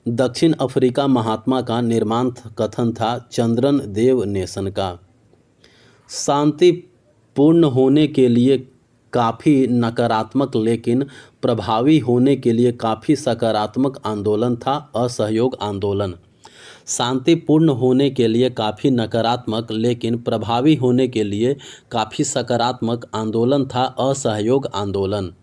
दक्षिण अफ्रीका महात्मा का निर्माण कथन था चंद्रन देव नेशन का। शांतिपूर्ण होने के लिए काफ़ी नकारात्मक लेकिन प्रभावी होने के लिए काफ़ी सकारात्मक आंदोलन था असहयोग आंदोलन। शांतिपूर्ण होने के लिए काफ़ी नकारात्मक लेकिन प्रभावी होने के लिए काफ़ी सकारात्मक आंदोलन था असहयोग आंदोलन।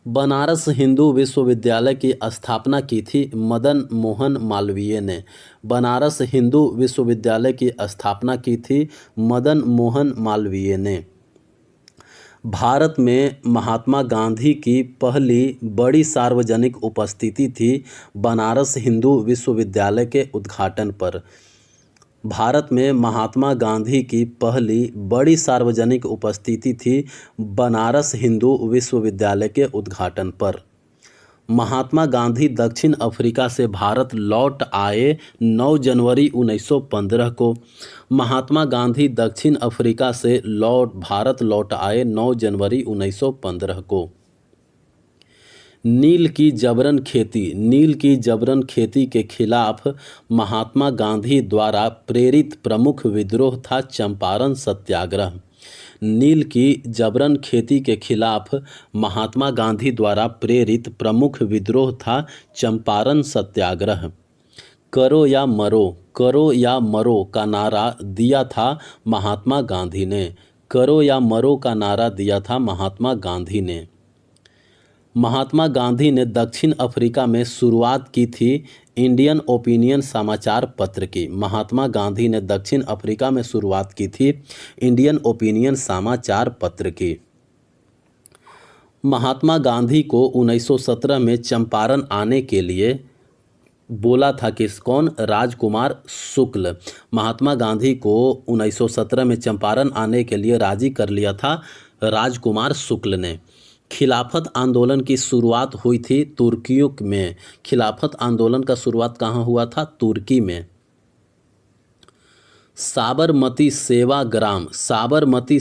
बनारस हिंदू विश्वविद्यालय की स्थापना की थी मदन मोहन मालवीय ने। बनारस हिंदू विश्वविद्यालय की स्थापना की थी मदन मोहन मालवीय ने। भारत में महात्मा गांधी की पहली बड़ी सार्वजनिक उपस्थिति थी बनारस हिंदू विश्वविद्यालय के उद्घाटन पर। भारत में महात्मा गांधी की पहली बड़ी सार्वजनिक उपस्थिति थी बनारस हिंदू विश्वविद्यालय के उद्घाटन पर। महात्मा गांधी दक्षिण अफ्रीका से भारत लौट आए 9 जनवरी 1915 को। महात्मा गांधी दक्षिण अफ्रीका से भारत लौट आए 9 जनवरी 1915 को। नील की जबरन खेती के खिलाफ महात्मा गांधी द्वारा प्रेरित प्रमुख विद्रोह था चंपारण सत्याग्रह। नील की जबरन खेती के खिलाफ महात्मा गांधी द्वारा प्रेरित प्रमुख विद्रोह था चंपारण सत्याग्रह। करो या मरो का नारा दिया था महात्मा गांधी ने। करो या मरो का नारा दिया था महात्मा गांधी ने। महात्मा गांधी ने दक्षिण अफ्रीका में शुरुआत की थी इंडियन ओपिनियन समाचार पत्र की। महात्मा गांधी ने दक्षिण अफ्रीका में शुरुआत की थी इंडियन ओपिनियन समाचार पत्र की। महात्मा गांधी को 1917 में चंपारण आने के लिए बोला था कौन? राजकुमार शुक्ल। महात्मा गांधी को 1917 में चंपारण आने के लिए राजी कर लिया था राजकुमार शुक्ल ने। खिलाफत आंदोलन की शुरुआत हुई थी तुर्कियों में। खिलाफत आंदोलन का शुरुआत कहाँ हुआ था? तुर्की में। साबरमती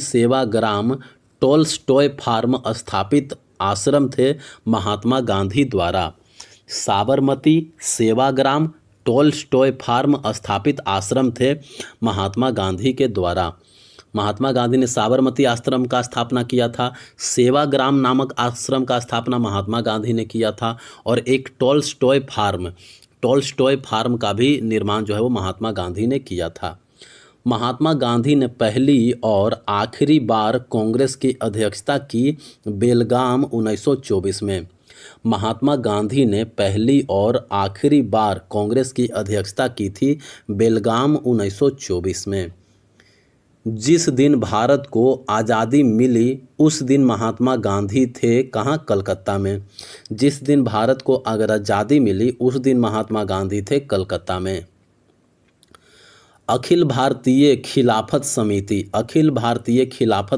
सेवाग्राम टोल्स्टॉय फार्म स्थापित आश्रम थे महात्मा गांधी द्वारा। साबरमती सेवाग्राम टोल्स्टॉय फार्म स्थापित आश्रम थे महात्मा गांधी के द्वारा। महात्मा गांधी ने साबरमती आश्रम का स्थापना किया था। सेवाग्राम नामक आश्रम का स्थापना महात्मा गांधी ने किया था और एक टोल्स्टॉय फार्म का भी निर्माण जो है वो महात्मा गांधी ने किया था। महात्मा गांधी ने पहली और आखिरी बार कांग्रेस की अध्यक्षता की बेलगाम 1924 में। महात्मा गांधी ने पहली और आखिरी बार कांग्रेस की अध्यक्षता की थी बेलगाम 1924 में। जिस दिन भारत को आज़ादी मिली उस दिन महात्मा गांधी थे कहाँ? कलकत्ता में। जिस दिन भारत को अगर आज़ादी मिली उस दिन महात्मा गांधी थे कलकत्ता में। अखिल भारतीय खिलाफत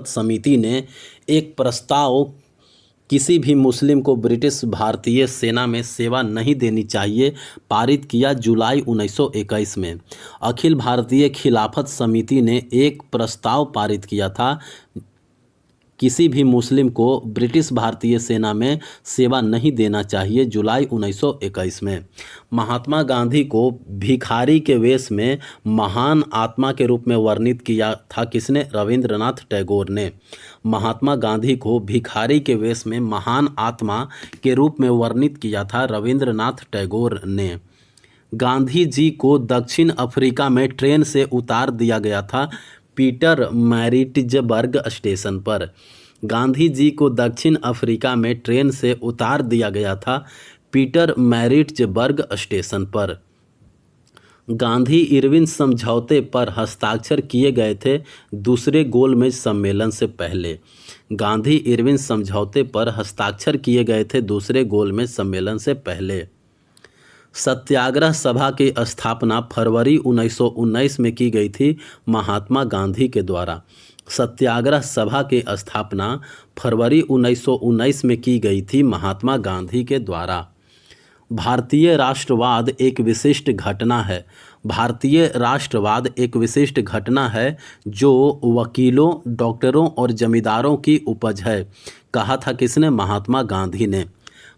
समिति ने एक प्रस्ताव किसी भी मुस्लिम को ब्रिटिश भारतीय सेना में सेवा नहीं देनी चाहिए पारित किया जुलाई 1921 में। अखिल भारतीय खिलाफत समिति ने एक प्रस्ताव पारित किया था किसी भी मुस्लिम को ब्रिटिश भारतीय सेना में सेवा नहीं देना चाहिए जुलाई 1921 में। महात्मा गांधी को भिखारी के वेश में महान आत्मा के रूप में वर्णित किया था किसने? रविंद्रनाथ टैगोर ने। महात्मा गांधी को भिखारी के वेश में महान आत्मा के रूप में वर्णित किया था रविंद्रनाथ टैगोर ने। गांधी जी को दक्षिण अफ्रीका में ट्रेन से उतार दिया गया था पीटरमैरिट्जबर्ग स्टेशन पर। गांधी जी को दक्षिण अफ्रीका में ट्रेन से उतार दिया गया था पीटरमैरिट्जबर्ग स्टेशन पर। गांधी इरविन समझौते पर हस्ताक्षर किए गए थे दूसरे गोलमेज सम्मेलन से पहले। गांधी इरविन समझौते पर हस्ताक्षर किए गए थे दूसरे गोलमेज सम्मेलन से पहले। सत्याग्रह सभा की स्थापना फरवरी 1919 में की गई थी महात्मा गांधी के द्वारा। सत्याग्रह सभा की स्थापना फरवरी 1919 में की गई थी महात्मा गांधी के द्वारा। भारतीय राष्ट्रवाद एक विशिष्ट घटना है। भारतीय राष्ट्रवाद एक विशिष्ट घटना है जो वकीलों, डॉक्टरों और जमींदारों की उपज है, कहा था किसने? महात्मा गांधी ने।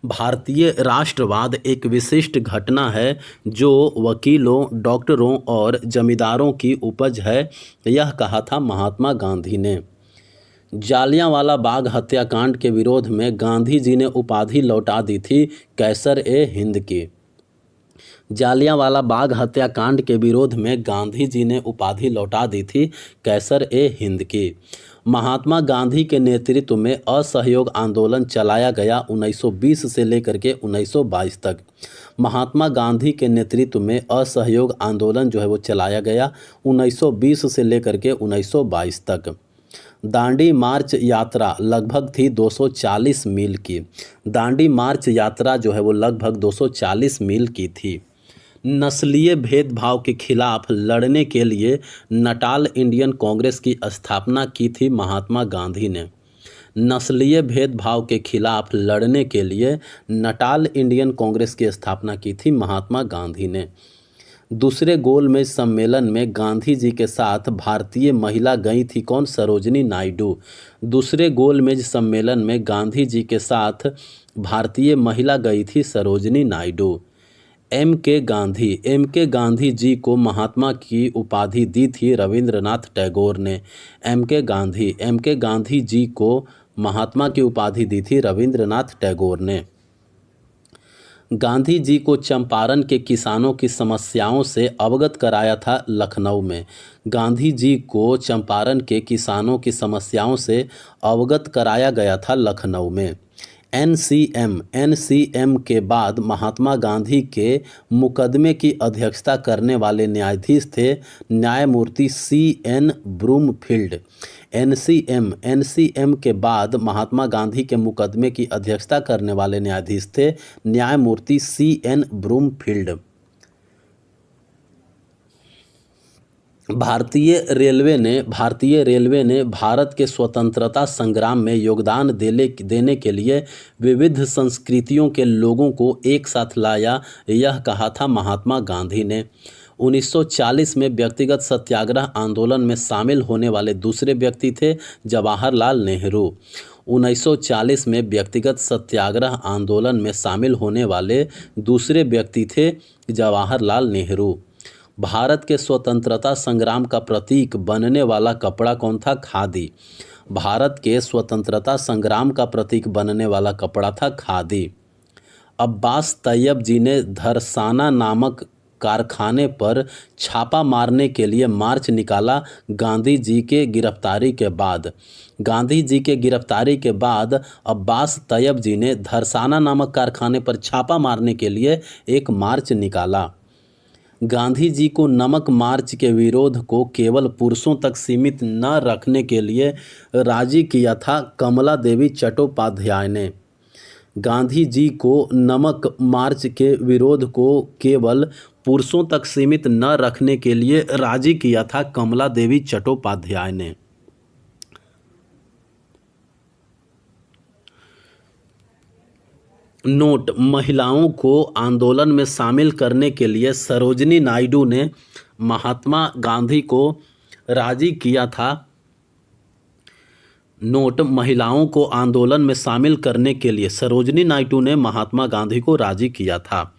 भारतीय राष्ट्रवाद एक विशिष्ट घटना है जो वकीलों, डॉक्टरों और जमींदारों की उपज है, यह कहा था महात्मा गांधी ने। जालियांवाला बाग हत्याकांड के विरोध में गांधी जी ने उपाधि लौटा दी थी कैसर ए हिंद की। जालियांवाला बाग हत्याकांड के विरोध में गांधी जी ने उपाधि लौटा दी थी कैसर ए हिंद की। महात्मा गांधी के नेतृत्व में असहयोग आंदोलन चलाया गया 1920 से लेकर के 1922 तक। महात्मा गांधी के नेतृत्व में असहयोग आंदोलन जो है वो चलाया गया 1920 से लेकर के 1922 तक। दांडी मार्च यात्रा लगभग थी 240 मील की। दांडी मार्च यात्रा जो है वो लगभग 240 मील की थी। नस्लीय भेदभाव के खिलाफ लड़ने के लिए नटाल इंडियन कांग्रेस की स्थापना की थी महात्मा गांधी ने। नस्लीय भेदभाव के खिलाफ लड़ने के लिए नटाल इंडियन कांग्रेस की स्थापना की थी महात्मा गांधी ने। दूसरे गोलमेज सम्मेलन में गांधी जी के साथ भारतीय महिला गई थी कौन? सरोजिनी नायडू। दूसरे गोलमेज सम्मेलन में गांधी जी के साथ भारतीय महिला गई थी सरोजिनी नायडू। एम के गांधी जी को महात्मा की उपाधि दी थी रविंद्रनाथ टैगोर ने। एम के गांधी जी को महात्मा की उपाधि दी थी रविंद्रनाथ टैगोर ने। गांधी जी को चंपारण के किसानों की समस्याओं से अवगत कराया था लखनऊ में। गांधी जी को चंपारण के किसानों की समस्याओं से अवगत कराया गया था लखनऊ में। एनसीएम के बाद महात्मा गांधी के मुकदमे की अध्यक्षता करने वाले न्यायाधीश थे न्यायमूर्ति CN ब्रूमफील्ड। एनसीएम के बाद महात्मा गांधी के मुकदमे की अध्यक्षता करने वाले न्यायाधीश थे न्यायमूर्ति CN ब्रूमफील्ड। भारतीय रेलवे ने भारत के स्वतंत्रता संग्राम में योगदान देने के लिए विविध संस्कृतियों के लोगों को एक साथ लाया, यह कहा था महात्मा गांधी ने। 1940 में व्यक्तिगत सत्याग्रह आंदोलन में शामिल होने वाले दूसरे व्यक्ति थे जवाहरलाल नेहरू। 1940 में व्यक्तिगत सत्याग्रह आंदोलन में शामिल होने वाले दूसरे व्यक्ति थे जवाहरलाल नेहरू। भारत के स्वतंत्रता संग्राम का प्रतीक बनने वाला कपड़ा कौन था? खादी। भारत के स्वतंत्रता संग्राम का प्रतीक बनने वाला कपड़ा था खादी। अब्बास तैयब जी ने धरसाना नामक कारखाने पर छापा मारने के लिए मार्च निकाला गांधी जी के गिरफ्तारी के बाद अब्बास तैयब जी ने धरसाना नामक कारखाने पर छापा मारने के लिए एक मार्च निकाला। गांधी जी को नमक मार्च के विरोध को केवल पुरुषों तक सीमित न रखने के लिए राजी किया था कमला देवी चट्टोपाध्याय ने। गांधी जी को नमक मार्च के विरोध को केवल पुरुषों तक सीमित न रखने के लिए राजी किया था कमला देवी चट्टोपाध्याय ने। नोट: महिलाओं को आंदोलन में शामिल करने के लिए सरोजिनी नायडू ने महात्मा गांधी को राजी किया था। नोट: महिलाओं को आंदोलन में शामिल करने के लिए सरोजिनी नायडू ने महात्मा गांधी को राजी किया था।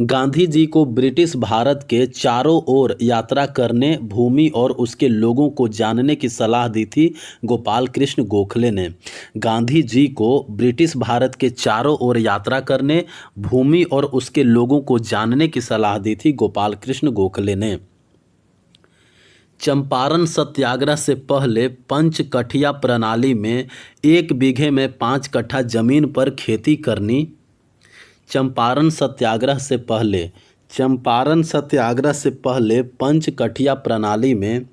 गांधी जी को ब्रिटिश भारत के चारों ओर यात्रा करने, भूमि और उसके लोगों को जानने की सलाह दी थी गोपाल कृष्ण गोखले ने। गांधी जी को ब्रिटिश भारत के चारों ओर यात्रा करने, भूमि और उसके लोगों को जानने की सलाह दी थी गोपाल कृष्ण गोखले ने। चंपारण सत्याग्रह से पहले पंचकठिया प्रणाली में 1 बीघे में 5 कट्ठा जमीन पर खेती करनी। चंपारण सत्याग्रह से पहले पंचकठिया प्रणाली में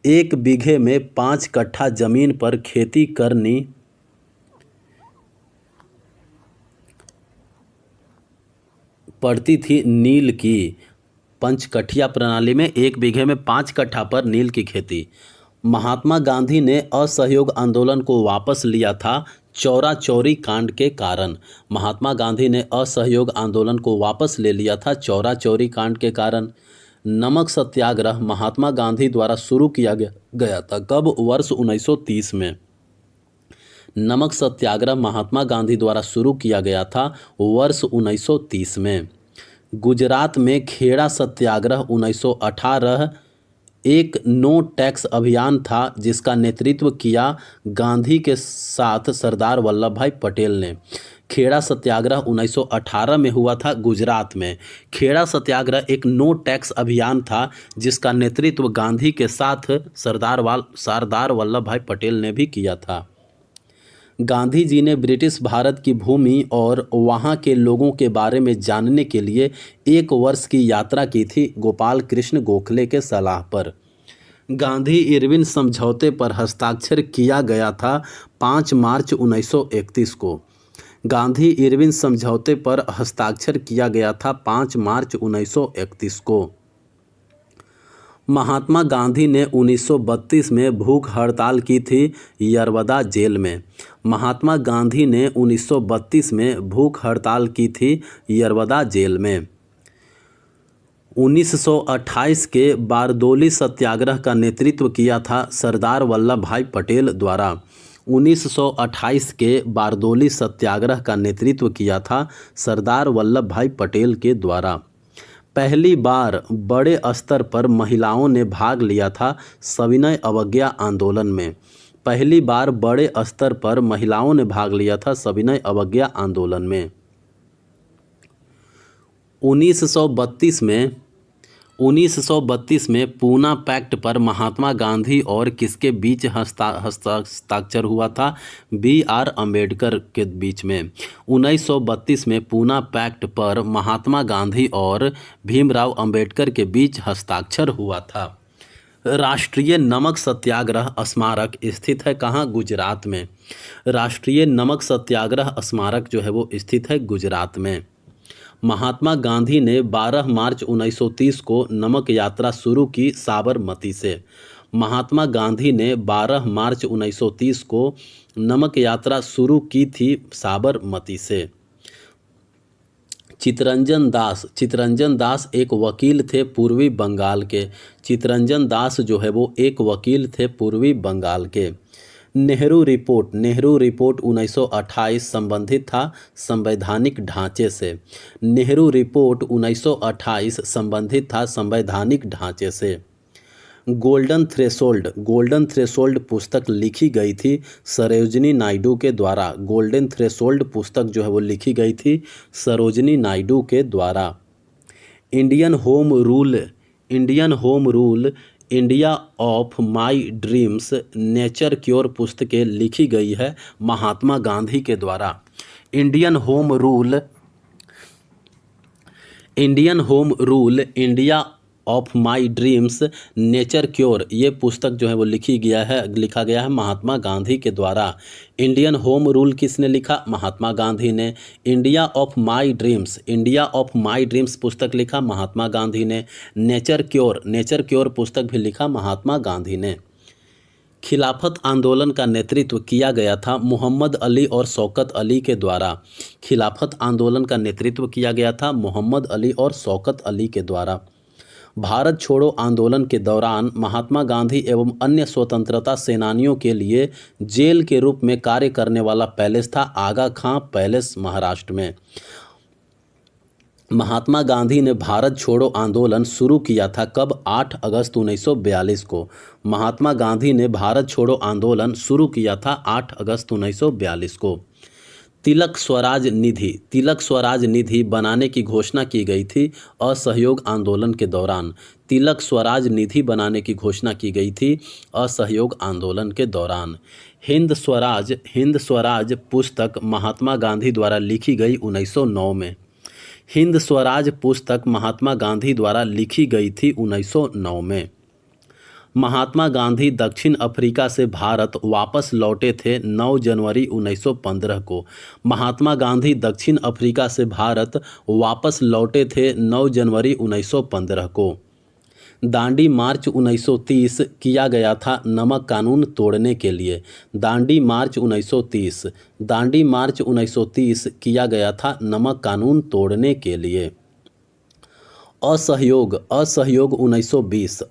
1 बीघे में 5 कट्ठा जमीन पर खेती करनी पड़ती थी नील की। पंचकठिया प्रणाली में 1 बीघे में 5 कट्ठा पर नील की खेती। महात्मा गांधी ने असहयोग आंदोलन को वापस लिया था चौरा चौरी कांड के कारण। महात्मा गांधी ने असहयोग आंदोलन को वापस ले लिया था चौरा चौरी कांड के कारण। नमक सत्याग्रह महात्मा गांधी द्वारा शुरू किया गया था कब? वर्ष 1930 में। नमक सत्याग्रह महात्मा गांधी द्वारा शुरू किया गया था वर्ष 1930 में। गुजरात में खेड़ा सत्याग्रह 1918 एक नो टैक्स अभियान था जिसका नेतृत्व किया गांधी के साथ सरदार वल्लभ भाई पटेल ने। खेड़ा सत्याग्रह 1918 में हुआ था गुजरात में। खेड़ा सत्याग्रह एक नो टैक्स अभियान था जिसका नेतृत्व गांधी के साथ सरदार वल्लभ भाई पटेल ने भी किया था। गांधी जी ने ब्रिटिश भारत की भूमि और वहाँ के लोगों के बारे में जानने के लिए 1 वर्ष की यात्रा की थी गोपाल कृष्ण गोखले के सलाह पर। गांधी इरविन समझौते पर हस्ताक्षर किया गया था 5 मार्च 1931 को। गांधी इरविन समझौते पर हस्ताक्षर किया गया था 5 मार्च 1931 को। महात्मा गांधी ने 1932 में भूख हड़ताल की थी यरवदा जेल में। महात्मा गांधी ने 1932 में भूख हड़ताल की थी यरवदा जेल में। 1928 के बारदोली सत्याग्रह का नेतृत्व किया था सरदार वल्लभ भाई पटेल द्वारा। 1928 के बारदोली सत्याग्रह का नेतृत्व किया था सरदार वल्लभ भाई पटेल के द्वारा। पहली बार बड़े स्तर पर महिलाओं ने भाग लिया था सविनय अवज्ञा आंदोलन में। पहली बार बड़े स्तर पर महिलाओं ने भाग लिया था सविनय अवज्ञा आंदोलन में। 1932 में पूना पैक्ट पर महात्मा गांधी और किसके बीच हस्ताक्षर हुआ था? B.R. अम्बेडकर के बीच में। 1932 में पूना पैक्ट पर महात्मा गांधी और भीमराव अम्बेडकर के बीच हस्ताक्षर हुआ था। राष्ट्रीय नमक सत्याग्रह स्मारक स्थित है कहाँ? गुजरात में। राष्ट्रीय नमक सत्याग्रह स्मारक जो है वो स्थित है गुजरात में। महात्मा गांधी ने 12 मार्च 1930 को नमक यात्रा शुरू की साबरमती से। महात्मा गांधी ने 12 मार्च 1930 को नमक यात्रा शुरू की थी साबरमती से। चितरंजन दास एक वकील थे पूर्वी बंगाल के। चितरंजन दास जो है वो एक वकील थे पूर्वी बंगाल के। नेहरू रिपोर्ट 1928 संबंधित था संवैधानिक ढांचे से। नेहरू रिपोर्ट 1928 संबंधित था संवैधानिक ढांचे से। गोल्डन थ्रेशोल्ड पुस्तक लिखी गई थी सरोजिनी नायडू के द्वारा। गोल्डन थ्रेशोल्ड पुस्तक जो है वो लिखी गई थी सरोजिनी नायडू के द्वारा। Indian home rule India of my dreams nature cure पुस्तकें लिखी गई है महात्मा गांधी के द्वारा। Indian home rule India of my dreams nature cure ये पुस्तक जो है वो लिखा गया है महात्मा गांधी के द्वारा। इंडियन होम रूल किसने लिखा? महात्मा गांधी ने। इंडिया ऑफ माई ड्रीम्स पुस्तक लिखा महात्मा गांधी ने। नेचर क्योर पुस्तक भी लिखा महात्मा गांधी ने। खिलाफत आंदोलन का नेतृत्व किया गया था मोहम्मद अली और शौकत अली के द्वारा। खिलाफत आंदोलन का नेतृत्व किया गया था मोहम्मद अली और शौकत अली के द्वारा। भारत छोड़ो आंदोलन के दौरान महात्मा गांधी एवं अन्य स्वतंत्रता सेनानियों के लिए जेल के रूप में कार्य करने वाला पैलेस था आगा खां पैलेस महाराष्ट्र में। महात्मा गांधी ने भारत छोड़ो आंदोलन शुरू किया था कब? 8 अगस्त 1942 को। महात्मा गांधी ने भारत छोड़ो आंदोलन शुरू किया था 8 अगस्त 1942 को। तिलक स्वराज निधि बनाने की घोषणा की गई थी असहयोग आंदोलन के दौरान। तिलक स्वराज निधि बनाने की घोषणा की गई थी असहयोग आंदोलन के दौरान। हिंद स्वराज पुस्तक महात्मा गांधी द्वारा लिखी गई 1909 में। हिंद स्वराज पुस्तक महात्मा गांधी द्वारा लिखी गई थी 1909 में। महात्मा गांधी दक्षिण अफ्रीका से भारत वापस लौटे थे 9 जनवरी 1915 को। महात्मा गांधी दक्षिण अफ्रीका से भारत वापस लौटे थे 9 जनवरी 1915 को। दांडी मार्च 1930 किया गया था नमक कानून तोड़ने के लिए। दांडी मार्च 1930 किया गया था नमक कानून तोड़ने के लिए। असहयोग 1920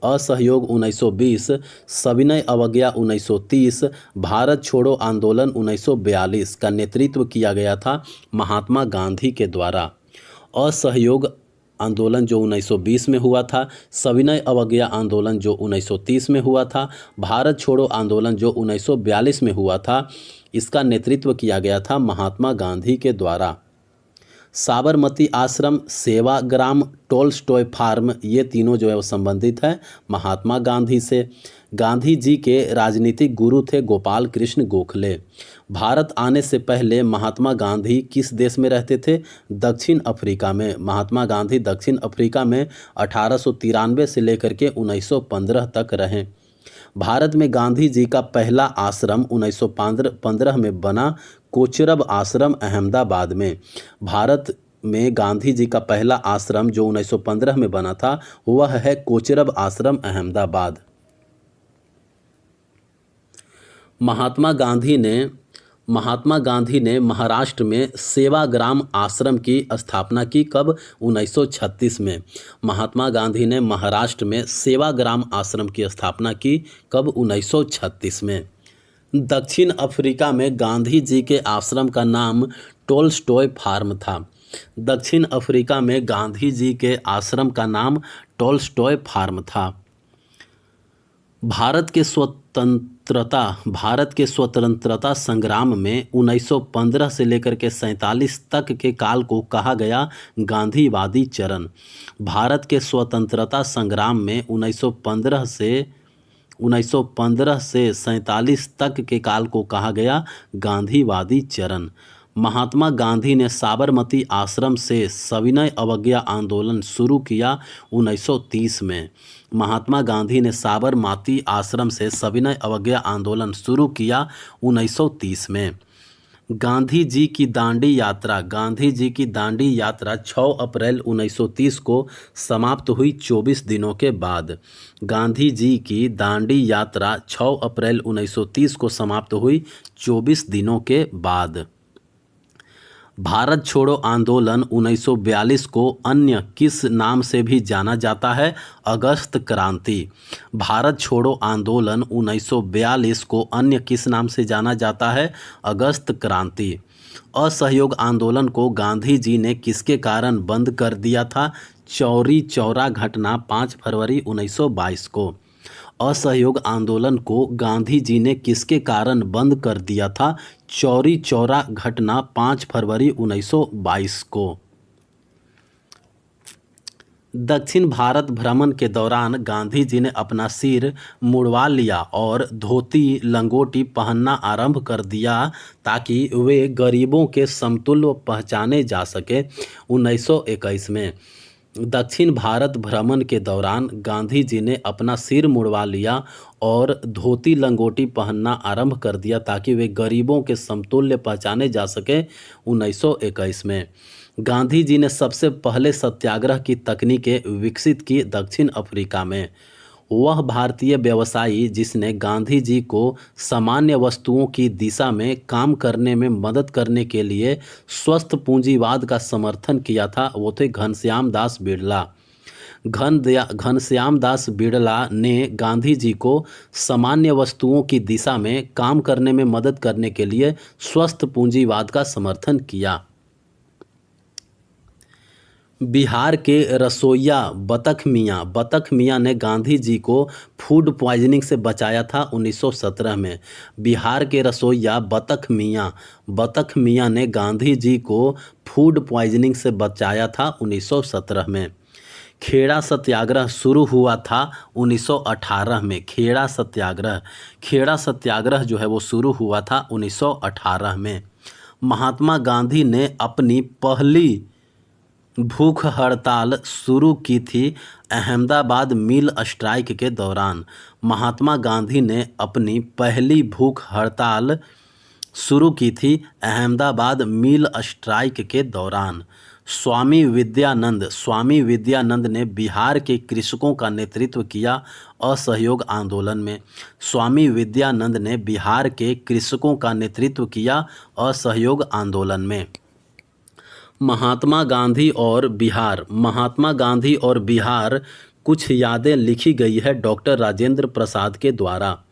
सविनय अवज्ञा 1930 भारत छोड़ो आंदोलन 1942 का नेतृत्व किया गया था महात्मा गांधी के द्वारा। असहयोग आंदोलन जो 1920 में हुआ था, सविनय अवज्ञा आंदोलन जो 1930 में हुआ था, भारत छोड़ो आंदोलन जो 1942 में हुआ था, इसका नेतृत्व किया गया था महात्मा गांधी के द्वारा। साबरमती आश्रम, सेवाग्राम, टोल्स्टॉय फार्म, ये तीनों जो है वो संबंधित है महात्मा गांधी से। गांधी जी के राजनीतिक गुरु थे गोपाल कृष्ण गोखले। भारत आने से पहले महात्मा गांधी किस देश में रहते थे? दक्षिण अफ्रीका में। महात्मा गांधी दक्षिण अफ्रीका में 1893 से लेकर के 1915 तक रहे। भारत में गांधी जी का पहला आश्रम 1915 में बना, कोचरब आश्रम अहमदाबाद में। भारत में गांधी जी का पहला आश्रम जो 1915 में बना था वह है कोचरब आश्रम अहमदाबाद। महात्मा गांधी ने महाराष्ट्र में सेवाग्राम आश्रम की स्थापना की। कब? 1936 में। महात्मा गांधी ने महाराष्ट्र में सेवाग्राम आश्रम की स्थापना की। कब? 1936 में। दक्षिण अफ्रीका में गांधी जी के आश्रम का नाम टोल्स्टॉय फार्म था। दक्षिण अफ्रीका में गांधी जी के आश्रम का नाम टोल्स्टॉय फार्म था। भारत के स्वतंत्रता संग्राम में 1915 से लेकर के 47 तक के काल को कहा गया गांधीवादी चरण। भारत के स्वतंत्रता संग्राम में 1915 से 47 तक के काल को कहा गया गांधीवादी चरण। महात्मा गांधी ने साबरमती आश्रम से सविनय अवज्ञा आंदोलन शुरू किया 1930 में। महात्मा गांधी ने साबरमती आश्रम से सविनय अवज्ञा आंदोलन शुरू किया 1930 में। गांधी जी की दांडी यात्रा 6 अप्रैल 1930 को समाप्त हुई 24 दिनों के बाद। गांधी जी की दांडी यात्रा 6 अप्रैल 1930 को समाप्त हुई 24 दिनों के बाद। भारत छोड़ो आंदोलन 1942 को अन्य किस नाम से भी जाना जाता है? अगस्त क्रांति। भारत छोड़ो आंदोलन 1942 को अन्य किस नाम से जाना जाता है? अगस्त क्रांति। असहयोग आंदोलन को गांधी जी ने किसके कारण बंद कर दिया था? चौरी चौरा घटना 5 फरवरी 1922 को। असहयोग आंदोलन को गांधी जी ने किसके कारण बंद कर दिया था? चौरी चौरा घटना 5 फरवरी 1922 को। दक्षिण भारत भ्रमण के दौरान गांधी जी ने अपना सिर मुड़वा लिया और धोती लंगोटी पहनना आरंभ कर दिया ताकि वे गरीबों के समतुल्य पहचाने जा सके। 1921 में दक्षिण भारत भ्रमण के दौरान गांधी जी ने अपना सिर मुड़वा लिया और धोती लंगोटी पहनना आरंभ कर दिया ताकि वे गरीबों के समतुल्य पहचाने जा सके। 1921 में गांधी जी ने सबसे पहले सत्याग्रह की तकनीकें विकसित की दक्षिण अफ्रीका में। वह भारतीय व्यवसायी जिसने गांधी जी को सामान्य वस्तुओं की दिशा में काम करने में मदद करने के लिए स्वस्थ पूंजीवाद का समर्थन किया था वो थे घनश्याम दास बिड़ला। घनश्याम दास बिड़ला ने गांधी जी को सामान्य वस्तुओं की दिशा में काम करने में मदद करने के लिए स्वस्थ पूंजीवाद का समर्थन किया। बिहार के रसोइया बतख मियाँ ने गांधी जी को फूड पॉइजनिंग से बचाया था 1917 में। बिहार के रसोइया बतख मियाँ ने गांधी जी को फूड पॉइजनिंग से बचाया था 1917 में। खेड़ा सत्याग्रह शुरू हुआ था 1918 में। खेड़ा सत्याग्रह जो है वो शुरू हुआ था 1918 में। महात्मा गांधी ने अपनी पहली भूख हड़ताल शुरू की थी अहमदाबाद मिल स्ट्राइक के दौरान। महात्मा गांधी ने अपनी पहली भूख हड़ताल शुरू की थी अहमदाबाद मिल स्ट्राइक के दौरान। स्वामी विद्यानंद ने बिहार के कृषकों का नेतृत्व किया असहयोग आंदोलन में। स्वामी विद्यानंद ने बिहार के कृषकों का नेतृत्व किया असहयोग आंदोलन में। महात्मा गांधी और बिहार कुछ यादें लिखी गई है डॉक्टर राजेंद्र प्रसाद के द्वारा।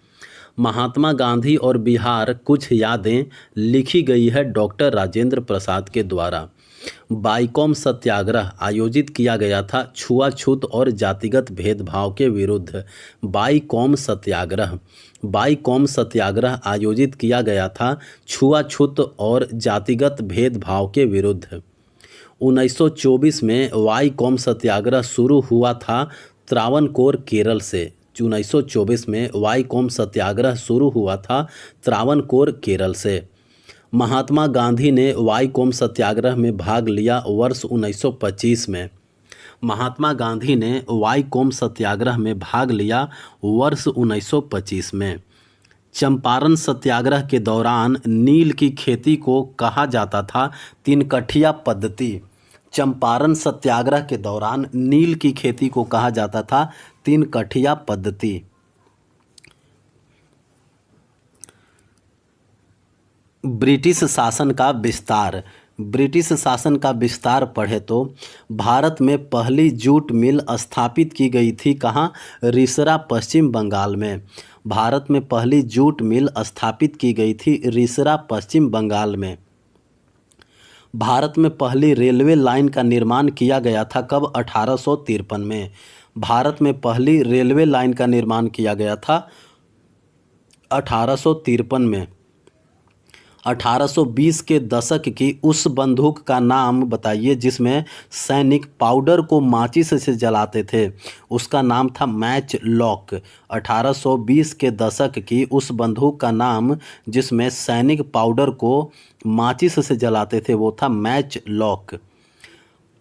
महात्मा गांधी और बिहार कुछ यादें लिखी गई है डॉक्टर राजेंद्र प्रसाद के द्वारा। बाईकॉम सत्याग्रह आयोजित किया गया था छुआछूत और जातिगत भेदभाव के विरुद्ध। बाईकॉम सत्याग्रह आयोजित किया गया था छुआछूत और जातिगत भेदभाव के विरुद्ध। 1924 में वाईकॉम सत्याग्रह शुरू हुआ था त्रावणकोर केरल से। 1924 में वाईकॉम सत्याग्रह शुरू हुआ था त्रावणकोर केरल से। महात्मा गांधी ने वाईकॉम सत्याग्रह में भाग लिया वर्ष 1925 में। महात्मा गांधी ने वाईकॉम सत्याग्रह में भाग लिया वर्ष 1925 में। चंपारण सत्याग्रह के दौरान नील की खेती को कहा जाता था तीनकठिया पद्धति। चंपारण सत्याग्रह के दौरान नील की खेती को कहा जाता था तीनकठिया पद्धति। ब्रिटिश शासन का विस्तार। ब्रिटिश शासन का विस्तार पढ़े तो भारत में पहली जूट मिल स्थापित की गई थी कहाँ? रिसरा, पश्चिम बंगाल में। भारत में पहली जूट मिल स्थापित की गई थी रिसरा, पश्चिम बंगाल में। भारत में पहली रेलवे लाइन का निर्माण किया गया था कब? 1853 में। भारत में पहली रेलवे लाइन का निर्माण किया गया था 1853 में। 1820 के दशक की उस बंदूक का नाम बताइए जिसमें सैनिक पाउडर को माचिस से जलाते थे। उसका नाम था मैच लॉक। 1820 के दशक की उस बंदूक का नाम जिसमें सैनिक पाउडर को माचिस से जलाते थे वो था मैच लॉक।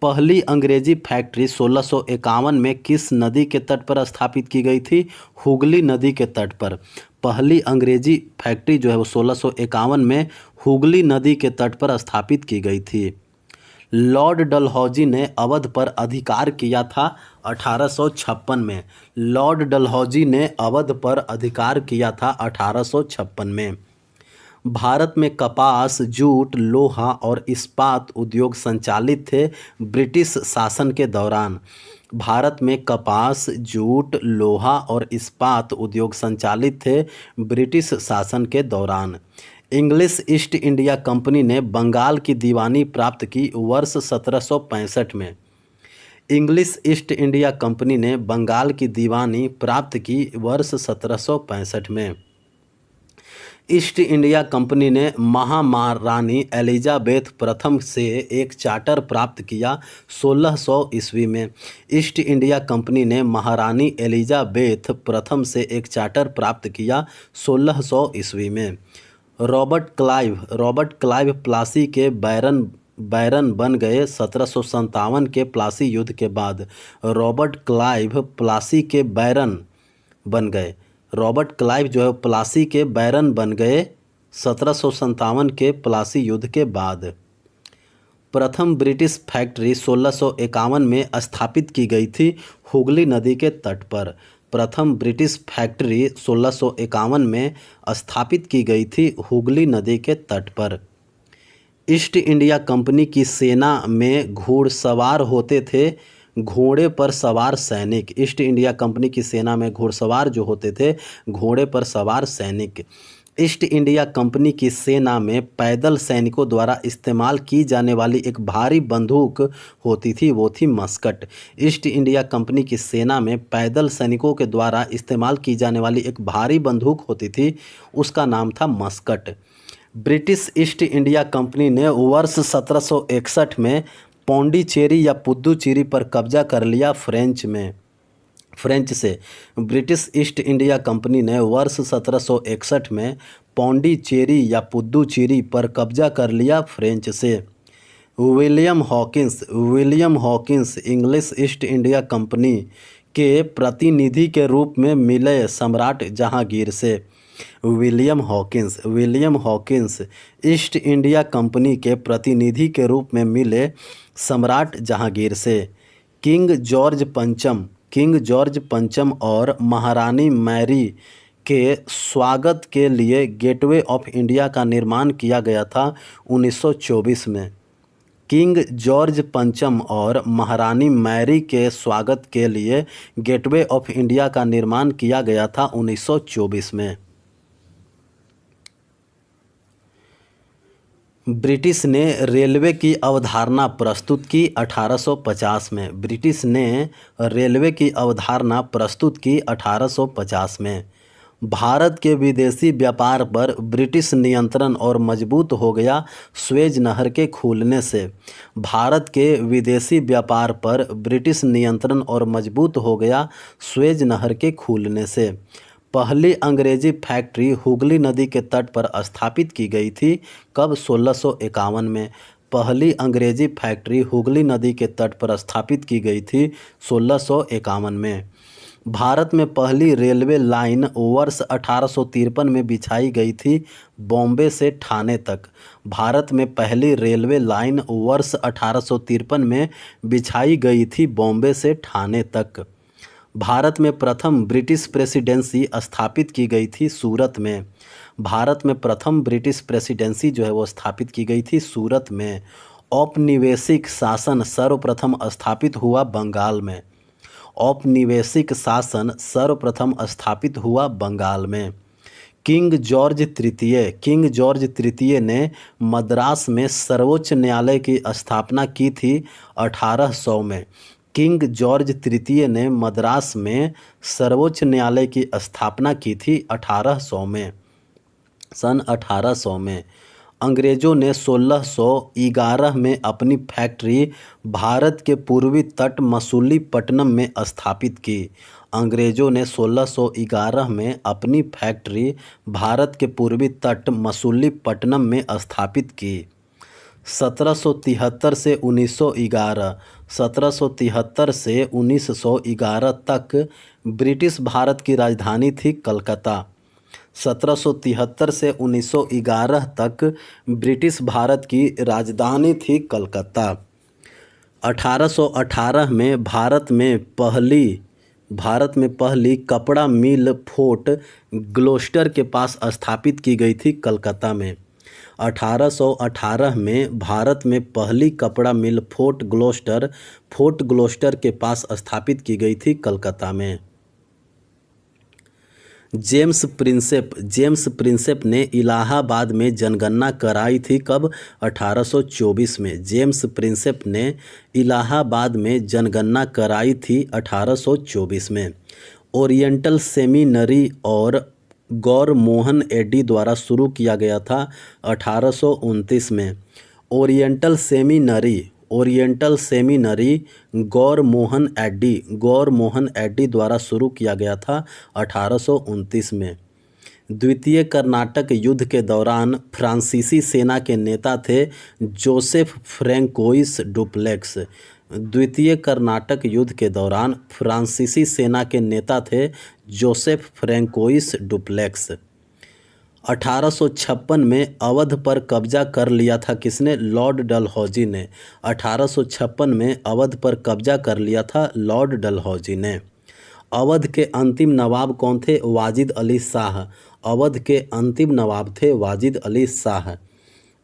पहली अंग्रेजी फैक्ट्री 1651 में किस नदी के तट पर स्थापित की गई थी? हुगली नदी के तट पर। पहली अंग्रेजी फैक्ट्री जो है वो 1651 में हुगली नदी के तट पर स्थापित की गई थी। लॉर्ड डलहौजी ने अवध पर अधिकार किया था 1856 में। लॉर्ड डलहौजी ने अवध पर अधिकार किया था 1856 में। भारत में कपास, जूट, लोहा और इस्पात उद्योग संचालित थे ब्रिटिश शासन के दौरान। भारत में कपास, जूट, लोहा और इस्पात उद्योग संचालित थे ब्रिटिश शासन के दौरान। इंग्लिश ईस्ट इंडिया कंपनी ने बंगाल की दीवानी प्राप्त की वर्ष 1765 में। इंग्लिश ईस्ट इंडिया कंपनी ने बंगाल की दीवानी प्राप्त की वर्ष 1765 में। ईस्ट इंडिया कंपनी ने महारानी एलिजाबेथ प्रथम से एक चार्टर प्राप्त किया 1600 ईस्वी में। ईस्ट इंडिया कंपनी ने महारानी एलिजाबेथ प्रथम से एक चार्टर प्राप्त किया 1600 ईस्वी में। रॉबर्ट क्लाइव प्लासी के बैरन बन गए 1757 के प्लासी युद्ध के बाद। रॉबर्ट क्लाइव प्लासी के बैरन बन गए। रॉबर्ट क्लाइव जो है प्लासी के बैरन बन गए 1757 के प्लासी युद्ध के बाद। प्रथम ब्रिटिश फैक्ट्री 1651 में स्थापित की गई थी हुगली नदी के तट पर। प्रथम ब्रिटिश फैक्ट्री 1651 में स्थापित की गई थी हुगली नदी के तट पर। ईस्ट इंडिया कंपनी की सेना में घुड़सवार होते थे घोड़े पर सवार सैनिक। ईस्ट इंडिया कंपनी की सेना में घुड़सवार जो होते थे घोड़े पर सवार सैनिक। ईस्ट इंडिया कंपनी की सेना में पैदल सैनिकों द्वारा इस्तेमाल की जाने वाली एक भारी बंदूक होती थी वो थी मस्कट। ईस्ट इंडिया कंपनी की सेना में पैदल सैनिकों के द्वारा इस्तेमाल की जाने वाली एक भारी बंदूक होती थी उसका नाम था Muscat. British east India company ने वर्ष 1761 में पौंडीचेरी या पुद्दुचेरी पर कब्जा कर लिया फ्रेंच से। ब्रिटिश ईस्ट इंडिया कंपनी ने वर्ष 1761 में पौंडीचेरी या पुद्दुचेरी पर कब्जा कर लिया फ्रेंच से। William Hawkins English east India company के प्रतिनिधि के रूप में मिले सम्राट जहांगीर से। William Hawkins east India company के प्रतिनिधि के रूप में मिले सम्राट जहांगीर से। किंग जॉर्ज पंचम और महारानी मैरी के स्वागत के लिए गेटवे ऑफ इंडिया का निर्माण किया गया था 1924 में। किंग जॉर्ज पंचम और महारानी मैरी के स्वागत के लिए गेटवे ऑफ इंडिया का निर्माण किया गया था 1924 में। ब्रिटिश ने रेलवे की अवधारणा प्रस्तुत की 1850 में। ब्रिटिश ने रेलवे की अवधारणा प्रस्तुत की 1850 में। भारत के विदेशी व्यापार पर ब्रिटिश नियंत्रण और मजबूत हो गया स्वेज नहर के खुलने से। भारत के विदेशी व्यापार पर ब्रिटिश नियंत्रण और मजबूत हो गया स्वेज नहर के खुलने से। पहली अंग्रेजी फैक्ट्री हुगली नदी के तट पर स्थापित की गई थी। कब? 1651 में। पहली अंग्रेजी फैक्ट्री हुगली नदी के तट पर स्थापित की गई थी 1651 में। भारत में पहली रेलवे लाइन वर्ष 1853 में बिछाई गई थी बॉम्बे से ठाणे तक। भारत में पहली रेलवे लाइन वर्ष 1853 में बिछाई गई थी बॉम्बे से ठाणे तक। भारत में प्रथम ब्रिटिश प्रेसिडेंसी स्थापित की गई थी सूरत में। भारत में प्रथम ब्रिटिश प्रेसिडेंसी जो है वो स्थापित की गई थी सूरत में। औपनिवेशिक शासन सर्वप्रथम स्थापित हुआ बंगाल में। औपनिवेशिक शासन सर्वप्रथम स्थापित हुआ बंगाल में। किंग जॉर्ज तृतीय ने मद्रास में सर्वोच्च न्यायालय की स्थापना की थी 1800 में। किंग जॉर्ज तृतीय ने मद्रास में सर्वोच्च न्यायालय की स्थापना की थी 1800 में। सन 1800 में अंग्रेज़ों ने 1611 में अपनी फैक्ट्री भारत के पूर्वी तट मसूलीपट्टनम में स्थापित की। अंग्रेज़ों ने 1611 में अपनी फैक्ट्री भारत के पूर्वी तट मसूलीपट्टनम में स्थापित की। 1773 से 1911 तक ब्रिटिश भारत की राजधानी थी कलकत्ता। 1773 से 1911 तक ब्रिटिश भारत की राजधानी थी कलकत्ता। 1818 में भारत में पहली कपड़ा मिल फोर्ट ग्लोस्टर के पास स्थापित की गई थी कलकत्ता में। 1818 में भारत में पहली कपड़ा मिल फोर्ट ग्लोस्टर के पास स्थापित की गई थी कलकत्ता में। जेम्स प्रिंसेप ने इलाहाबाद में जनगणना कराई थी। कब? 1824 में। जेम्स प्रिंसेप ने इलाहाबाद में जनगणना कराई थी 1824 में। ओरिएंटल सेमिनरी और गौर मोहन एडी द्वारा शुरू किया गया था 1829 में। ओरिएंटल सेमिनरी गौर मोहन एडी द्वारा शुरू किया गया था 1829 में। द्वितीय कर्नाटक युद्ध के दौरान फ्रांसीसी सेना के नेता थे जोसेफ फ्रैंकोइस डुप्लेक्स। द्वितीय कर्नाटक युद्ध के दौरान फ्रांसीसी सेना के नेता थे जोसेफ फ्रैंकोइस डुप्लेक्स। 1856 में अवध पर कब्जा कर लिया था किसने? लॉर्ड डलहौजी ने। 1856 में अवध पर कब्जा कर लिया था लॉर्ड डलहौजी ने। अवध के अंतिम नवाब कौन थे? वाजिद अली शाह। अवध के अंतिम नवाब थे वाजिद अली शाह।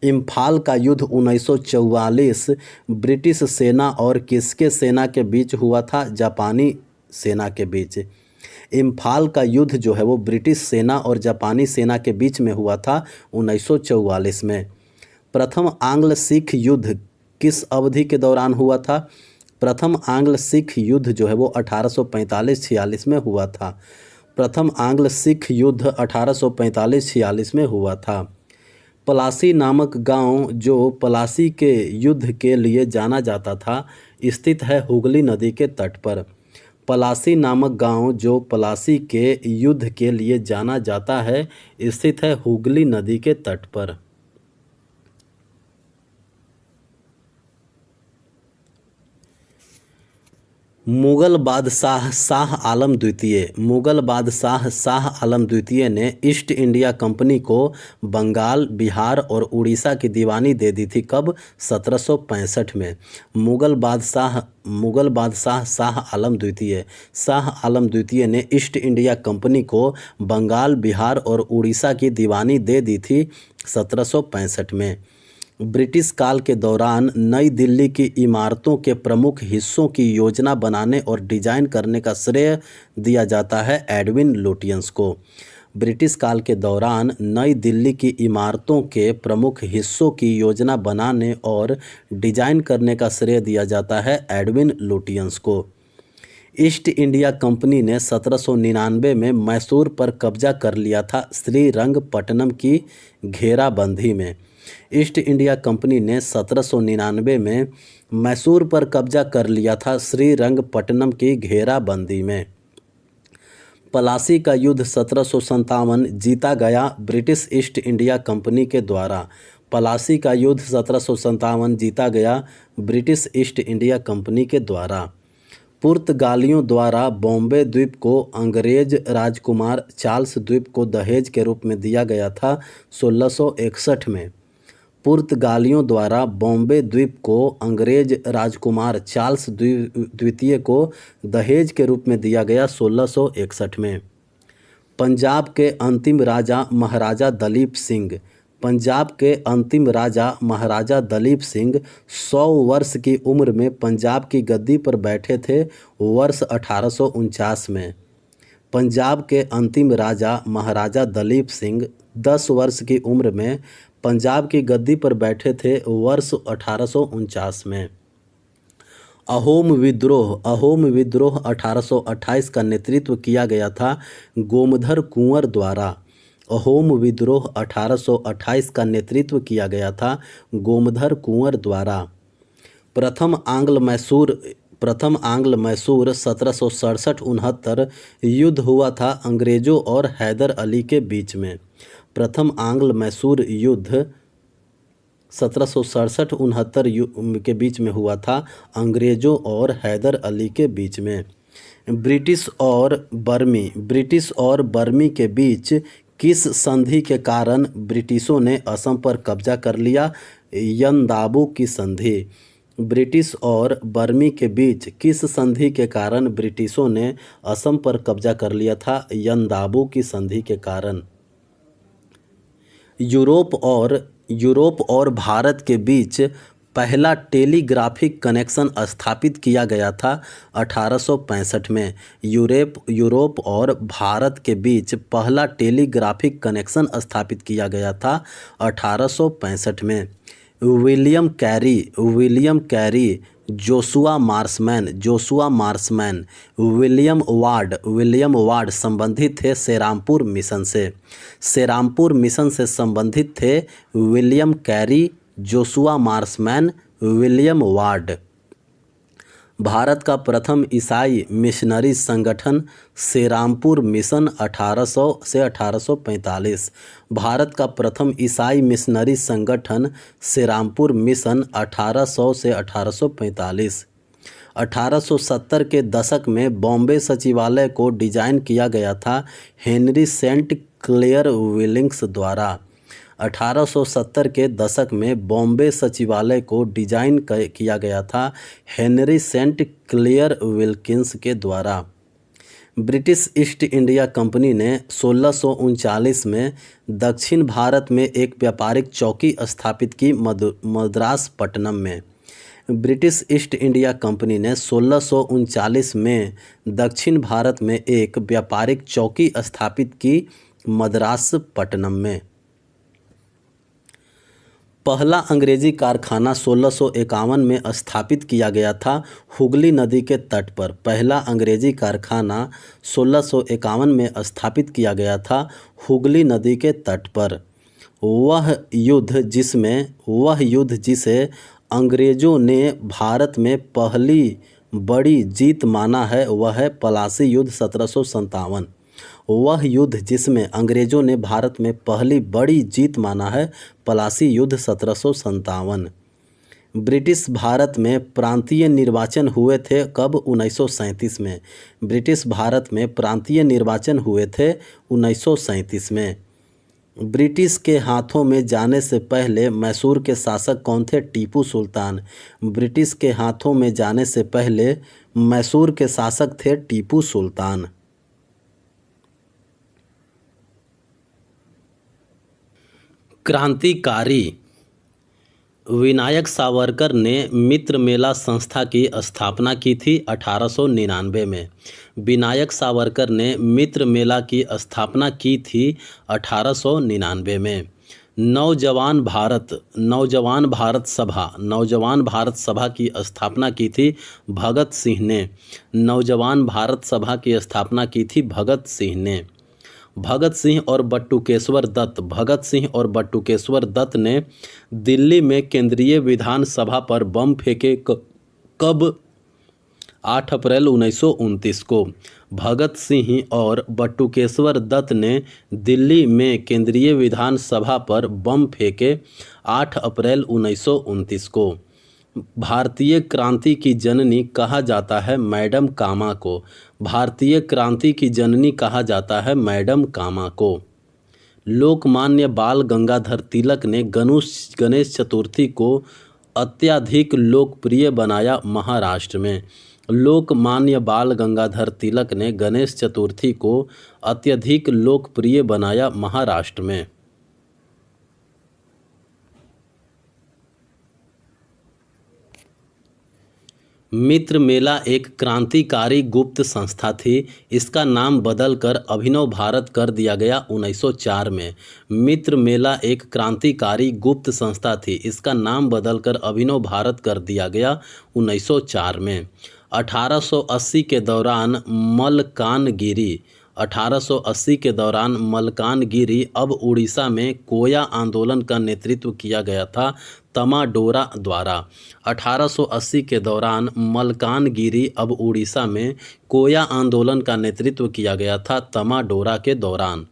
इम्फाल का युद्ध 1944 ब्रिटिश सेना और किसके सेना के बीच हुआ था? जापानी सेना के बीच। इम्फाल का युद्ध जो है वो ब्रिटिश सेना और जापानी सेना के बीच में हुआ था 1944 में। प्रथम आंग्ल सिख युद्ध किस अवधि के दौरान हुआ था? प्रथम आंग्ल सिख युद्ध जो है वो 1845-46 में हुआ था। प्रथम आंग्ल सिख युद्ध 1845-46 में हुआ था। पलासी नामक गांव जो पलासी के युद्ध के लिए जाना जाता था स्थित है हुगली नदी के तट पर। पलासी नामक गांव जो पलासी के युद्ध के लिए जाना जाता है स्थित है हुगली नदी के तट पर। मुगल बादशाह शाह आलम द्वितीय ने ईस्ट इंडिया कंपनी को बंगाल, बिहार और उड़ीसा की दीवानी दे दी थी। कब? 1765 में। मुगल बादशाह शाह आलम द्वितीय ने ईस्ट इंडिया कंपनी को बंगाल, बिहार और उड़ीसा की दीवानी दे दी थी 1765 में। ब्रिटिश काल के दौरान नई दिल्ली की इमारतों के प्रमुख हिस्सों की योजना बनाने और डिजाइन करने का श्रेय दिया जाता है एडविन लुटियंस को। ब्रिटिश काल के दौरान नई दिल्ली की इमारतों के प्रमुख हिस्सों की योजना बनाने और डिजाइन करने का श्रेय दिया जाता है एडविन लुटियंस को। ईस्ट इंडिया कंपनी ने 1799 में मैसूर पर कब्जा कर लिया था श्रीरंगपट्टनम की घेराबंदी में। ईस्ट इंडिया कंपनी ने 1799 में मैसूर पर कब्जा कर लिया था श्रीरंगपट्टनम की घेराबंदी में। पलासी का युद्ध 1757 जीता गया ब्रिटिश ईस्ट इंडिया कंपनी के द्वारा। पलासी का युद्ध 1757 जीता गया ब्रिटिश ईस्ट इंडिया कंपनी के द्वारा। पुर्तगालियों द्वारा बॉम्बे द्वीप को अंग्रेज राजकुमार चार्ल्स द्वीप को दहेज के रूप में दिया गया था 1661 में। पुर्तगालियों द्वारा बॉम्बे द्वीप को अंग्रेज राजकुमार चार्ल्स द्वितीय को दहेज के रूप में दिया गया 1661 में। पंजाब के अंतिम राजा महाराजा दलीप सिंह। पंजाब के अंतिम राजा महाराजा दलीप सिंह 100 वर्ष की उम्र में पंजाब की गद्दी पर बैठे थे वर्ष 1849 में। पंजाब के अंतिम राजा महाराजा दलीप सिंह 10 वर्ष की उम्र में पंजाब की गद्दी पर बैठे थे वर्ष 1849 में। अहोम विद्रोह 1828 का नेतृत्व किया गया था गोमधर कुंवर द्वारा। अहोम विद्रोह 1828 का नेतृत्व किया गया था गोमधर कुंवर द्वारा। प्रथम आंग्ल मैसूर 1767-69 युद्ध हुआ था अंग्रेज़ों और हैदर अली के बीच में। प्रथम आंग्ल मैसूर युद्ध 1767-69 के बीच में हुआ था अंग्रेज़ों और हैदर अली के बीच में। ब्रिटिश और बर्मी के बीच किस संधि के कारण ब्रिटिशों ने असम पर कब्जा कर लिया? यंदाबू की संधि। ब्रिटिश और बर्मी के बीच किस संधि के कारण ब्रिटिशों ने असम पर कब्जा कर लिया था? यंदाबू की संधि के कारण। यूरोप और भारत के बीच पहला टेलीग्राफिक कनेक्शन स्थापित किया गया था 1865 में। यूरोप और भारत के बीच पहला टेलीग्राफिक कनेक्शन स्थापित किया गया था 1865 में। William Carey, Joshua मार्समैन, William ward संबंधित थे सेरामपुर मिशन से संबंधित थे William Carey, Joshua मार्समैन, William ward. Bharat का प्रथम ईसाई मिशनरी संगठन सेरामपुर मिशन 1800 से 1845। भारत का प्रथम ईसाई मिशनरी संगठन सेरामपुर मिशन 1800 से 1845। 1870 के दशक में बॉम्बे सचिवालय को डिजाइन किया गया था हेनरी सेंट क्लेयर विलिंग्स द्वारा। 1870 के दशक में बॉम्बे सचिवालय को डिजाइन किया गया था हेनरी सेंट क्लेयर विल्किंस के द्वारा। ब्रिटिश ईस्ट इंडिया कंपनी ने 1639 में दक्षिण भारत में एक व्यापारिक चौकी स्थापित की मद्रास पट्टनम में। ब्रिटिश ईस्ट इंडिया कंपनी ने 1639 में दक्षिण भारत में एक व्यापारिक चौकी स्थापित की मद्रास पट्टनम में। पहला अंग्रेजी कारखाना 1651 में स्थापित किया गया था हुगली नदी के तट पर। पहला अंग्रेजी कारखाना 1651 में स्थापित किया गया था हुगली नदी के तट पर। वह युद्ध जिसे अंग्रेज़ों ने भारत में पहली बड़ी जीत माना है वह है पलासी युद्ध 1757। वह युद्ध जिसमें अंग्रेज़ों ने भारत में पहली बड़ी जीत माना है पलासी युद्ध 1757। ब्रिटिश भारत में प्रांतीय निर्वाचन हुए थे कब? 1937 में। ब्रिटिश भारत में प्रांतीय निर्वाचन हुए थे 1937 में। ब्रिटिश के हाथों में जाने से पहले मैसूर के शासक कौन थे? टीपू सुल्तान। ब्रिटिश के हाथों में जाने से पहले मैसूर के शासक थे टीपू सुल्तान। क्रांतिकारी विनायक सावरकर ने मित्र मेला संस्था की स्थापना की थी 1899 में। विनायक सावरकर ने मित्र मेला की स्थापना की थी 1899 में। नौजवान भारत सभा की स्थापना की थी भगत सिंह ने। नौजवान भारत सभा की स्थापना की थी भगत सिंह ने। भगत सिंह और बटुकेश्वर दत्त ने दिल्ली में केंद्रीय विधानसभा पर बम फेंके कब? 8 अप्रैल 1929 को। भगत सिंह और बटुकेश्वर दत्त ने दिल्ली में केंद्रीय विधानसभा पर बम फेंके 8 अप्रैल 1929 को। भारतीय क्रांति की जननी कहा जाता है मैडम कामा को। भारतीय क्रांति की जननी कहा जाता है मैडम कामा को। लोकमान्य बाल गंगाधर तिलक ने गणेश चतुर्थी को अत्यधिक लोकप्रिय बनाया महाराष्ट्र में। लोकमान्य बाल गंगाधर तिलक ने गणेश चतुर्थी को अत्यधिक लोकप्रिय बनाया महाराष्ट्र में। मित्र मेला एक क्रांतिकारी गुप्त संस्था थी। इसका नाम बदलकर अभिनव भारत कर दिया गया 1904 में। मित्र मेला एक क्रांतिकारी गुप्त संस्था थी। इसका नाम बदलकर अभिनव भारत कर दिया गया 1904 में। 1880 के दौरान मलकानगिरी अब उड़ीसा में कोया आंदोलन का नेतृत्व किया गया था तमाडोरा द्वारा। 1880 के दौरान मलकानगिरी अब उड़ीसा में कोया आंदोलन का नेतृत्व किया गया था तमाडोरा के दौरान।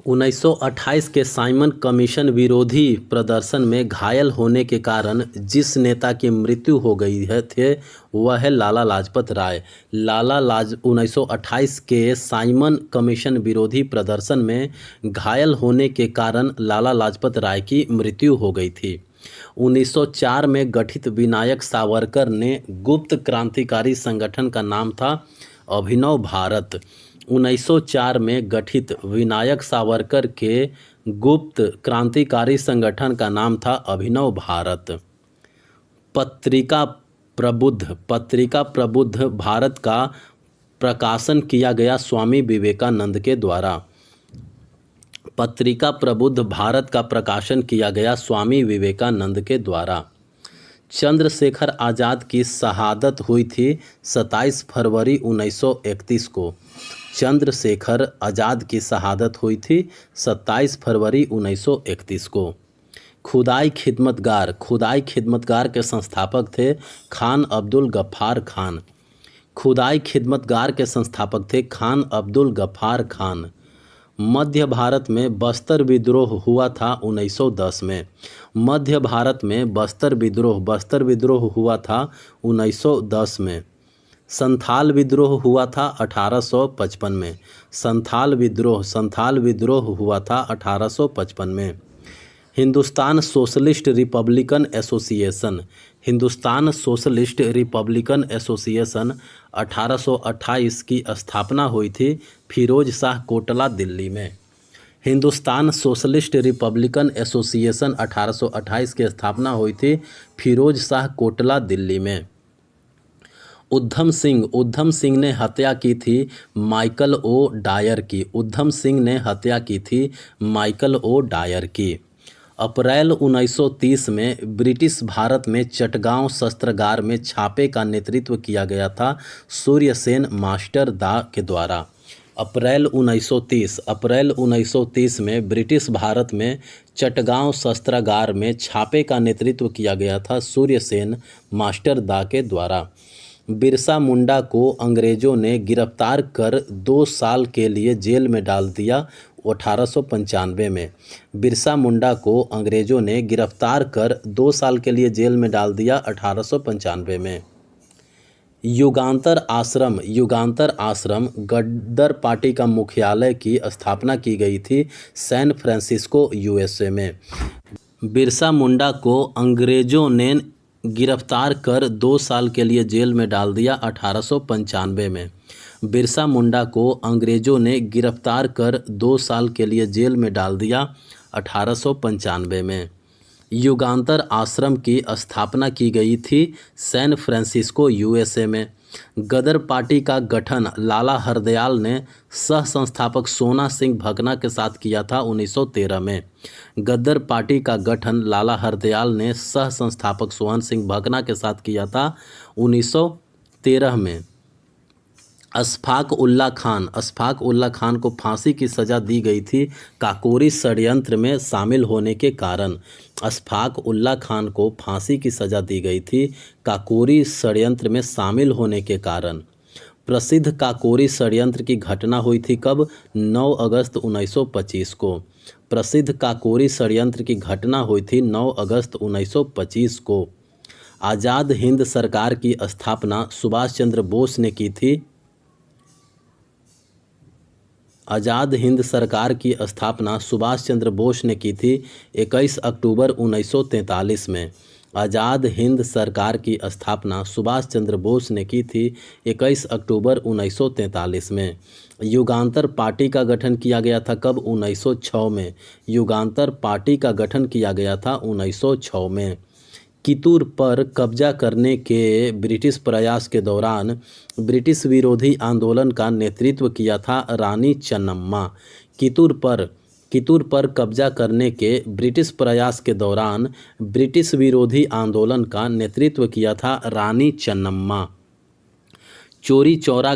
1928 के साइमन कमीशन विरोधी प्रदर्शन में घायल होने के कारण जिस नेता की मृत्यु हो गई थे वह है लाला लाजपत राय। 1928 के साइमन कमीशन विरोधी प्रदर्शन में घायल होने के कारण लाला लाजपत राय की मृत्यु हो गई थी। 1904 में गठित विनायक सावरकर ने गुप्त क्रांतिकारी संगठन का नाम था अभिनव भारत। 1904 में गठित विनायक सावरकर के गुप्त क्रांतिकारी संगठन का नाम था अभिनव भारत। पत्रिका प्रबुद्ध भारत का प्रकाशन किया गया स्वामी विवेकानंद के द्वारा। पत्रिका प्रबुद्ध भारत का प्रकाशन किया गया स्वामी विवेकानंद के द्वारा। चंद्रशेखर आज़ाद की शहादत हुई थी 27 फरवरी 1931 को। चंद्रशेखर आज़ाद की शहादत हुई थी 27 फरवरी 1931 को। खुदाई खिदमतगार के संस्थापक थे खान अब्दुल गफ्फार खान। खुदाई खिदमतगार के संस्थापक थे खान अब्दुल गफ्फार खान। मध्य भारत में बस्तर विद्रोह हुआ था 1910 में। मध्य भारत में बस्तर विद्रोह हुआ था 1910 में। संथाल विद्रोह हुआ था 1855 में। संथाल विद्रोह हुआ था 1855 में। हिंदुस्तान सोशलिस्ट रिपब्लिकन एसोसिएशन 1828 की स्थापना हुई थी फिरोज शाह कोटला दिल्ली में। हिंदुस्तान सोशलिस्ट रिपब्लिकन एसोसिएशन 1828 की स्थापना हुई थी फिरोज शाह कोटला दिल्ली में। उधम सिंह ने हत्या की थी माइकल ओ डायर की। अप्रैल 1930 में ब्रिटिश भारत में चटगांव शस्त्रागार में छापे का नेतृत्व किया गया था सूर्यसेन मास्टर दा के द्वारा। अप्रैल 1930 में ब्रिटिश भारत में चटगांव शस्त्रागार में छापे का नेतृत्व किया गया था सूर्यसेन मास्टर दा के द्वारा। बिरसा मुंडा को अंग्रेज़ों ने गिरफ्तार कर 2 साल के लिए जेल में डाल दिया 1895 में। बिरसा मुंडा को अंग्रेज़ों ने गिरफ्तार कर 2 साल के लिए जेल में डाल दिया 1895 में। युगांतर आश्रम गद्दर पार्टी का मुख्यालय की स्थापना की गई थी सैन फ्रांसिस्को यूएसए में। बिरसा मुंडा को अंग्रेज़ों ने गिरफ्तार कर 2 साल के लिए जेल में डाल दिया 1895 में। बिरसा मुंडा को अंग्रेज़ों ने गिरफ्तार कर 2 साल के लिए जेल में डाल दिया 1895 में। युगांतर आश्रम की स्थापना की गई थी सैन फ्रांसिस्को यूएसए में। गदर पार्टी का गठन लाला हरदयाल ने सह संस्थापक सोना सिंह भकना के साथ किया था 1913 में। गदर पार्टी का गठन लाला हरदयाल ने सह संस्थापक सोहन सिंह भकना के साथ किया था 1913 में। अशफाक उल्ला खान को फांसी की सज़ा दी गई थी काकोरी षड्यंत्र में शामिल होने के कारण। अशफाक उल्ला खान को फांसी की सज़ा दी गई थी काकोरी षड्यंत्र में शामिल होने के कारण। प्रसिद्ध काकोरी षड्यंत्र की घटना हुई थी कब? 9 अगस्त 1925 को। प्रसिद्ध काकोरी षड्यंत्र की घटना हुई थी 9 अगस्त 1925 को। आज़ाद हिंद सरकार की स्थापना सुभाष चंद्र बोस ने की थी। आज़ाद हिंद सरकार की स्थापना सुभाष चंद्र बोस ने की थी 21 अक्टूबर 1943 में। आज़ाद हिंद सरकार की स्थापना सुभाष चंद्र बोस ने की थी 21 अक्टूबर 1943 में। युगांतर पार्टी का गठन किया गया था कब? 1906 में। युगांतर पार्टी का गठन किया गया था 1906 में। कितूर पर कब्जा करने के ब्रिटिश प्रयास के दौरान ब्रिटिश विरोधी आंदोलन का नेतृत्व किया था रानी चन्नम्मा। कितूर पर कब्जा करने के ब्रिटिश प्रयास के दौरान ब्रिटिश विरोधी आंदोलन का नेतृत्व किया था रानी चन्नम्मा। चोरी चौरा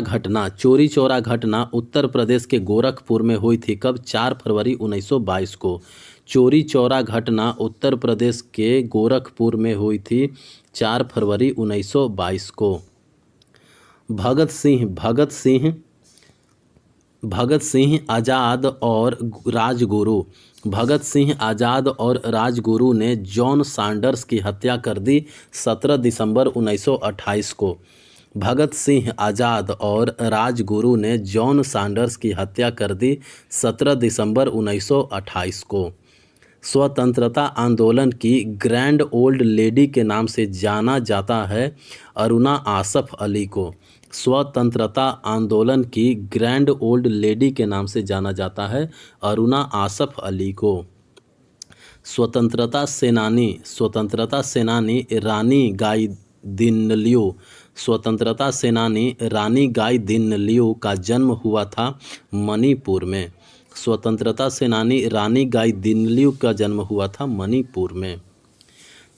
घटना उत्तर प्रदेश के गोरखपुर में हुई थी कब? 4 फरवरी 1922 को। चोरी चौरा घटना उत्तर प्रदेश के गोरखपुर में हुई थी 4 फरवरी 1922 को। भगत सिंह आज़ाद और राजगुरु ने जॉन सैंडर्स की हत्या कर दी 17 दिसंबर 1928 को। भगत सिंह आज़ाद और राजगुरु ने जॉन सैंडर्स की हत्या कर दी 17 दिसंबर 1928 को। स्वतंत्रता आंदोलन की ग्रैंड ओल्ड लेडी के नाम से जाना जाता है अरुणा आसफ अली को। स्वतंत्रता आंदोलन की ग्रैंड ओल्ड लेडी के नाम से जाना जाता है अरुणा आसफ अली को। स्वतंत्रता सेनानी रानी गाइदिन्ल्यू का जन्म हुआ था मणिपुर में। स्वतंत्रता सेनानी रानी गाइदिन्ल्यू का जन्म हुआ था मणिपुर में।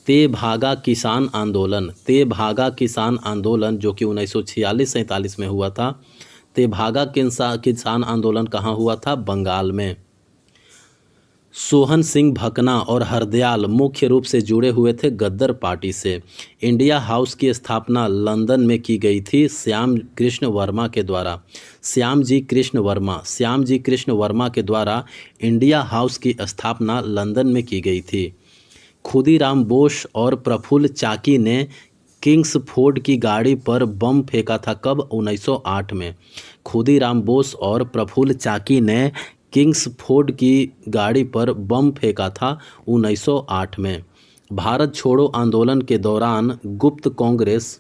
तेभागा किसान आंदोलन जो कि 1946-47 में हुआ था। तेभागा किसान आंदोलन कहाँ हुआ था? बंगाल में। सोहन सिंह भकना और हरदयाल मुख्य रूप से जुड़े हुए थे गद्दर पार्टी से। इंडिया हाउस की स्थापना लंदन में की गई थी श्याम जी कृष्ण वर्मा के द्वारा इंडिया हाउस की स्थापना लंदन में की गई थी। खुदीराम बोस और प्रफुल्ल चाकी ने किंग्सफोर्ड की गाड़ी पर बम फेंका था कब? 1908 में। खुदीराम बोस और प्रफुल्ल चाकी ने किंग्सफोर्ड की गाड़ी पर बम फेंका था 1908 में। भारत छोड़ो आंदोलन के दौरान गुप्त कांग्रेस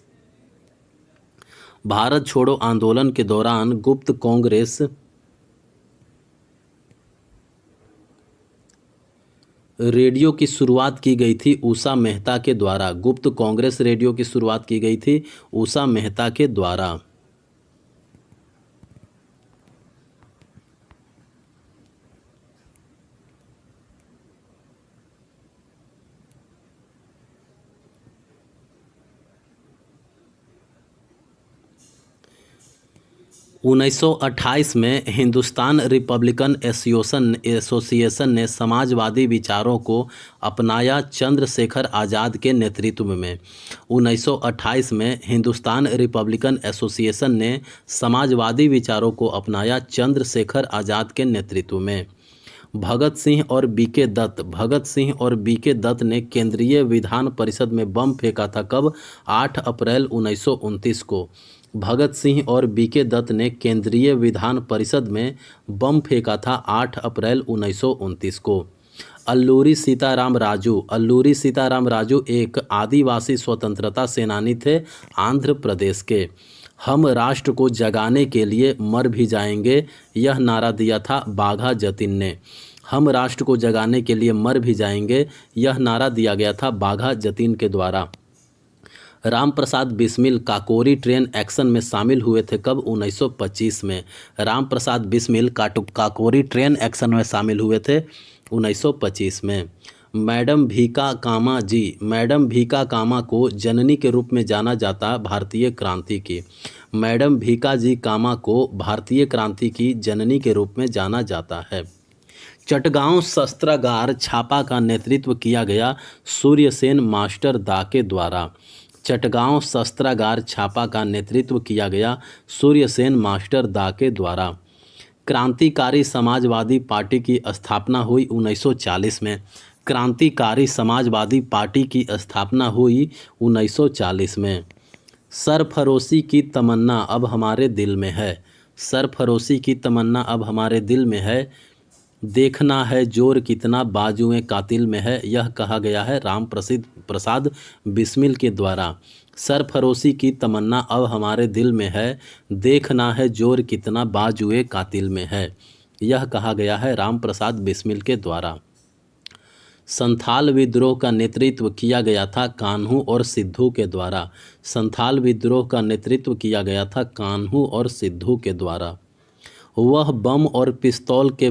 रेडियो की शुरुआत की गई थी उषा मेहता के द्वारा। गुप्त कांग्रेस रेडियो की शुरुआत की गई थी उषा मेहता के द्वारा। 1928 में हिंदुस्तान रिपब्लिकन एसोसिएशन ने समाजवादी विचारों को अपनाया चंद्रशेखर आज़ाद के नेतृत्व में। 1928 में हिंदुस्तान रिपब्लिकन एसोसिएशन ने समाजवादी विचारों को अपनाया चंद्रशेखर आज़ाद के नेतृत्व में। भगत सिंह और बीके दत्त ने केंद्रीय विधान परिषद में बम फेंका था कब? 8 अप्रैल 1929 को। भगत सिंह और बीके दत्त ने केंद्रीय विधान परिषद में बम फेंका था 8 अप्रैल 1929 को। अल्लूरी सीताराम राजू एक आदिवासी स्वतंत्रता सेनानी थे आंध्र प्रदेश के। हम राष्ट्र को जगाने के लिए मर भी जाएंगे, यह नारा दिया था बाघा जतिन ने। हम राष्ट्र को जगाने के लिए मर भी जाएंगे, यह नारा दिया गया था बाघा जतीन के द्वारा। रामप्रसाद बिस्मिल काकोरी ट्रेन एक्शन में शामिल हुए थे कब? 1925 में। रामप्रसाद बिस्मिल काकोरी ट्रेन एक्शन में शामिल हुए थे 1925 में। मैडम भीका कामा जी, मैडम भीका कामा को जननी के रूप में जाना जाता भारतीय क्रांति की। मैडम भीका जी कामा को भारतीय क्रांति की जननी के रूप में जाना जाता है। चटगांव शस्त्रागार छापा का नेतृत्व किया गया सूर्यसेन मास्टर दा के द्वारा। चटगांव शस्त्रागार छापा का नेतृत्व किया गया सूर्यसेन मास्टर दा के द्वारा। क्रांतिकारी समाजवादी पार्टी की स्थापना हुई 1940 में। क्रांतिकारी समाजवादी पार्टी की स्थापना हुई 1940 में। सरफरोशी की तमन्ना अब हमारे दिल में है। सरफरोशी की तमन्ना अब हमारे दिल में है। देखना है जोर कितना बाजुए कातिल में है, यह कहा गया है राम प्रसाद बिस्मिल के द्वारा। सरफरोशी की तमन्ना अब हमारे दिल में है, देखना है जोर कितना बाजुए कातिल में है, यह कहा गया है राम प्रसाद बिस्मिल के द्वारा। संथाल विद्रोह का नेतृत्व किया गया था कान्हू और सिद्धू के द्वारा। संथाल विद्रोह का नेतृत्व किया गया था कान्हू और सिद्धू के द्वारा। वह बम और पिस्तौल के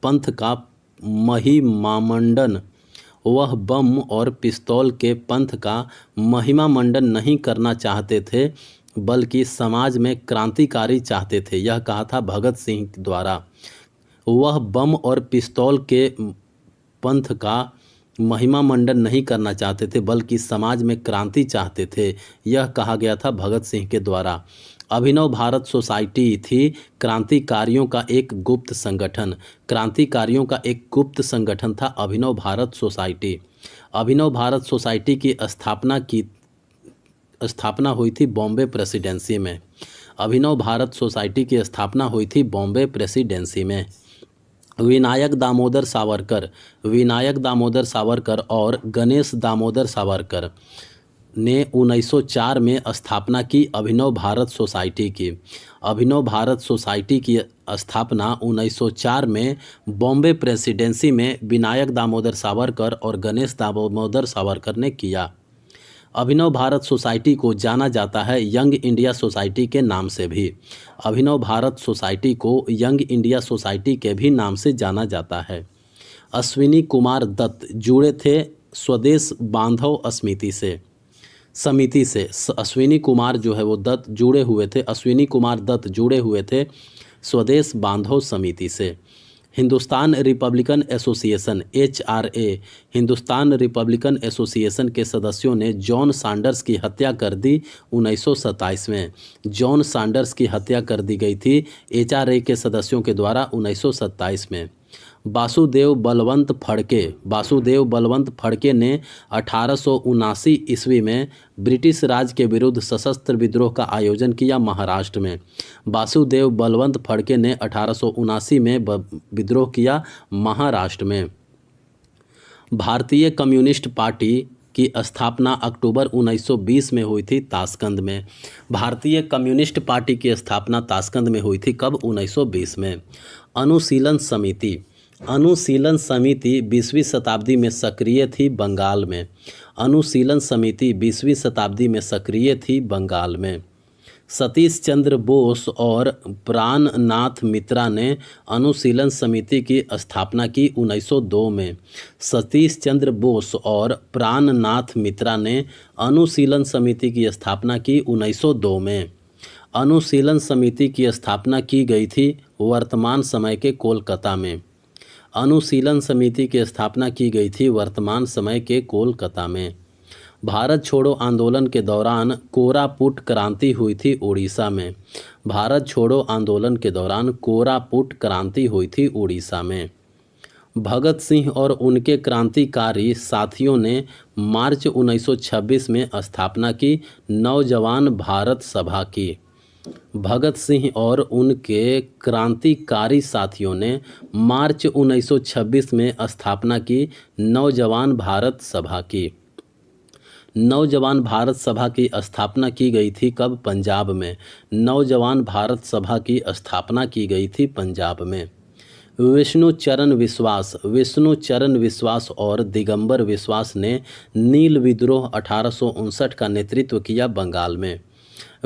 पंथ का महिमामंडन, वह बम और पिस्तौल के पंथ का महिमामंडन नहीं करना चाहते थे, बल्कि समाज में क्रांतिकारी चाहते थे, यह कहा था भगत सिंह द्वारा। वह बम और पिस्तौल के पंथ का महिमामंडन नहीं करना चाहते थे, बल्कि समाज में क्रांति चाहते थे, यह कहा गया था भगत सिंह के द्वारा। अभिनव भारत सोसाइटी थी क्रांतिकारियों का एक गुप्त संगठन। क्रांतिकारियों का एक गुप्त संगठन था अभिनव भारत सोसाइटी। अभिनव भारत सोसाइटी की स्थापना हुई थी बॉम्बे प्रेसिडेंसी में। अभिनव भारत सोसाइटी की स्थापना हुई थी बॉम्बे प्रेसिडेंसी में। विनायक दामोदर सावरकर और गणेश दामोदर सावरकर ने 1904 में स्थापना की अभिनव भारत सोसाइटी की। अभिनव भारत सोसाइटी की स्थापना 1904 में बॉम्बे प्रेसिडेंसी में विनायक दामोदर सावरकर और गणेश दामोदर सावरकर ने किया। अभिनव भारत सोसाइटी को जाना जाता है यंग इंडिया सोसाइटी के नाम से भी। अभिनव भारत सोसाइटी को यंग इंडिया सोसाइटी के भी नाम से जाना जाता है। अश्विनी कुमार दत्त जुड़े थे स्वदेश बांधव समिति से। अश्विनी कुमार जो है वो दत्त जुड़े हुए थे, अश्विनी कुमार दत्त जुड़े हुए थे स्वदेश बांधव समिति से। Hindustan Republican association HRA, Hindustan Republican association के सदस्यों ने जॉन सैंडर्स की हत्या कर दी 1927 में। जॉन सैंडर्स की हत्या कर दी गई थी HRA के सदस्यों के द्वारा 1927 में। वासुदेव बलवंत फड़के ने 1879 ईस्वी में ब्रिटिश राज के विरुद्ध सशस्त्र विद्रोह का आयोजन किया महाराष्ट्र में। वासुदेव बलवंत फड़के ने 1879 में विद्रोह किया महाराष्ट्र में। भारतीय कम्युनिस्ट पार्टी की स्थापना अक्टूबर 1920 में हुई थी ताशकंद में। भारतीय कम्युनिस्ट पार्टी की स्थापना ताशकंद में हुई थी कब? 1920 में। अनुशीलन समिति 20वीं शताब्दी में सक्रिय थी बंगाल में। अनुशीलन समिति 20वीं शताब्दी में सक्रिय थी बंगाल में। सतीश चंद्र बोस और प्राणनाथ मित्रा ने अनुशीलन समिति की स्थापना की 1902 में। सतीश चंद्र बोस और प्राणनाथ मित्रा ने अनुशीलन समिति की स्थापना की 1902 में। अनुशीलन समिति की स्थापना की गई थी वर्तमान समय के कोलकाता में। अनुशीलन समिति की स्थापना की गई थी वर्तमान समय के कोलकाता में। भारत छोड़ो आंदोलन के दौरान कोरापुट क्रांति हुई थी उड़ीसा में। भारत छोड़ो आंदोलन के दौरान कोरापुट क्रांति हुई थी उड़ीसा में। भगत सिंह और उनके क्रांतिकारी साथियों ने मार्च 1926 में स्थापना की नौजवान भारत सभा की। भगत सिंह और उनके क्रांतिकारी साथियों ने मार्च 1926 में स्थापना की नौजवान भारत सभा की। नौजवान भारत सभा की स्थापना की गई थी कब? पंजाब में। नौजवान भारत सभा की स्थापना की गई थी पंजाब में। विष्णु चरण विश्वास और दिगंबर विश्वास ने नील विद्रोह 1859 का नेतृत्व किया बंगाल में।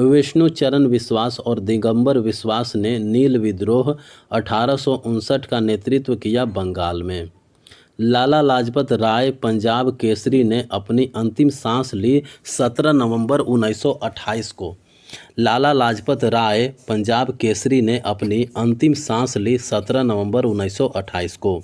विष्णु चरण विश्वास और दिगंबर विश्वास ने नील विद्रोह 1859 का नेतृत्व किया बंगाल में। लाला लाजपत राय पंजाब केसरी ने अपनी अंतिम सांस ली 17 नवंबर 1928 को। लाला लाजपत राय पंजाब केसरी ने अपनी अंतिम सांस ली 17 नवंबर 1928 को।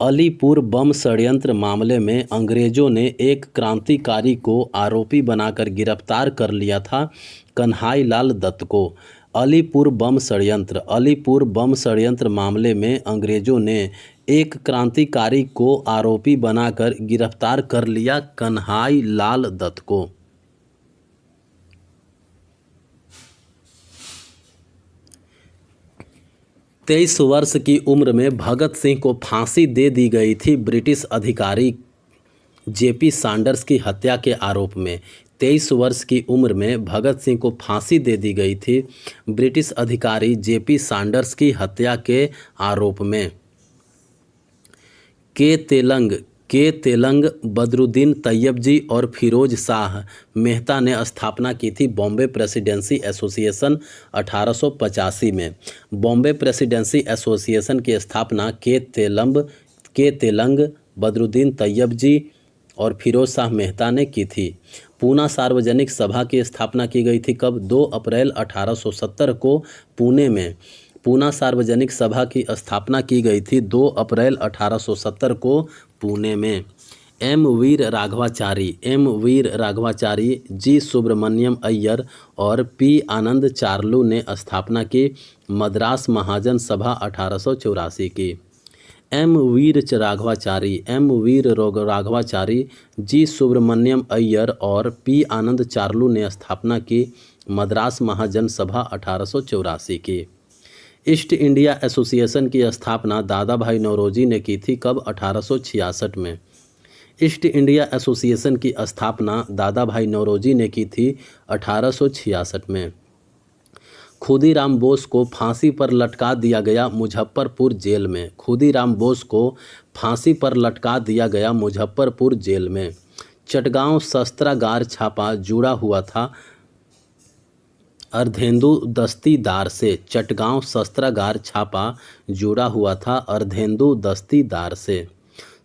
अलीपुर बम षड्यंत्र मामले में अंग्रेजों ने एक क्रांतिकारी को आरोपी बनाकर गिरफ्तार कर लिया था, कन्हैया लाल दत्त को। अलीपुर बम षड्यंत्र मामले में अंग्रेजों ने एक क्रांतिकारी को आरोपी बनाकर गिरफ्तार कर लिया, कन्हैया लाल दत्त को। तेईस वर्ष की उम्र में भगत सिंह को फांसी दे दी गई थी ब्रिटिश अधिकारी जेपी सैंडर्स की हत्या के आरोप में। 23 वर्ष की उम्र में भगत सिंह को फांसी दे दी गई थी ब्रिटिश अधिकारी जेपी सैंडर्स की हत्या के आरोप में। के तेलंग बदरुद्दीन तैयबजी और फिरोज शाह मेहता ने स्थापना की थी बॉम्बे प्रेसिडेंसी एसोसिएशन 1885 में। बॉम्बे प्रेसिडेंसी एसोसिएशन की स्थापना के तेलंग बदरुद्दीन तैयबजी और फिरोज शाह मेहता ने की थी। पूना सार्वजनिक सभा की स्थापना की गई थी कब? 2 अप्रैल 1870 को पुणे में पूना सार्वजनिक सभा की स्थापना की गई थी 2 अप्रैल 1870 को पुणे में। एम वीर राघवाचारी, जी सुब्रमण्यम अय्यर और पी आनंद चार्लू ने स्थापना की मद्रास महाजन सभा 1884 की। एम वीर राघवाचारी, जी सुब्रमण्यम अय्यर और पी आनंद चार्लू ने स्थापना की मद्रास महाजन सभा 1884 की। ईस्ट इंडिया एसोसिएशन की स्थापना दादा भाई नौरोजी ने की थी कब? 1866 में। ईस्ट इंडिया एसोसिएशन की स्थापना दादा भाई नौरोजी ने की थी 1866 में। खुदीराम बोस को फांसी पर लटका दिया गया मुजफ्फरपुर जेल में। खुदीराम बोस को फांसी पर लटका दिया गया मुजफ्फरपुर जेल में। चटगांव शस्त्रागार छापा जुड़ा हुआ था अर्धेंदु दस्तीदार से। चटगांव शस्त्रागार छापा जुड़ा हुआ था अर्धेंदु दस्तीदार से।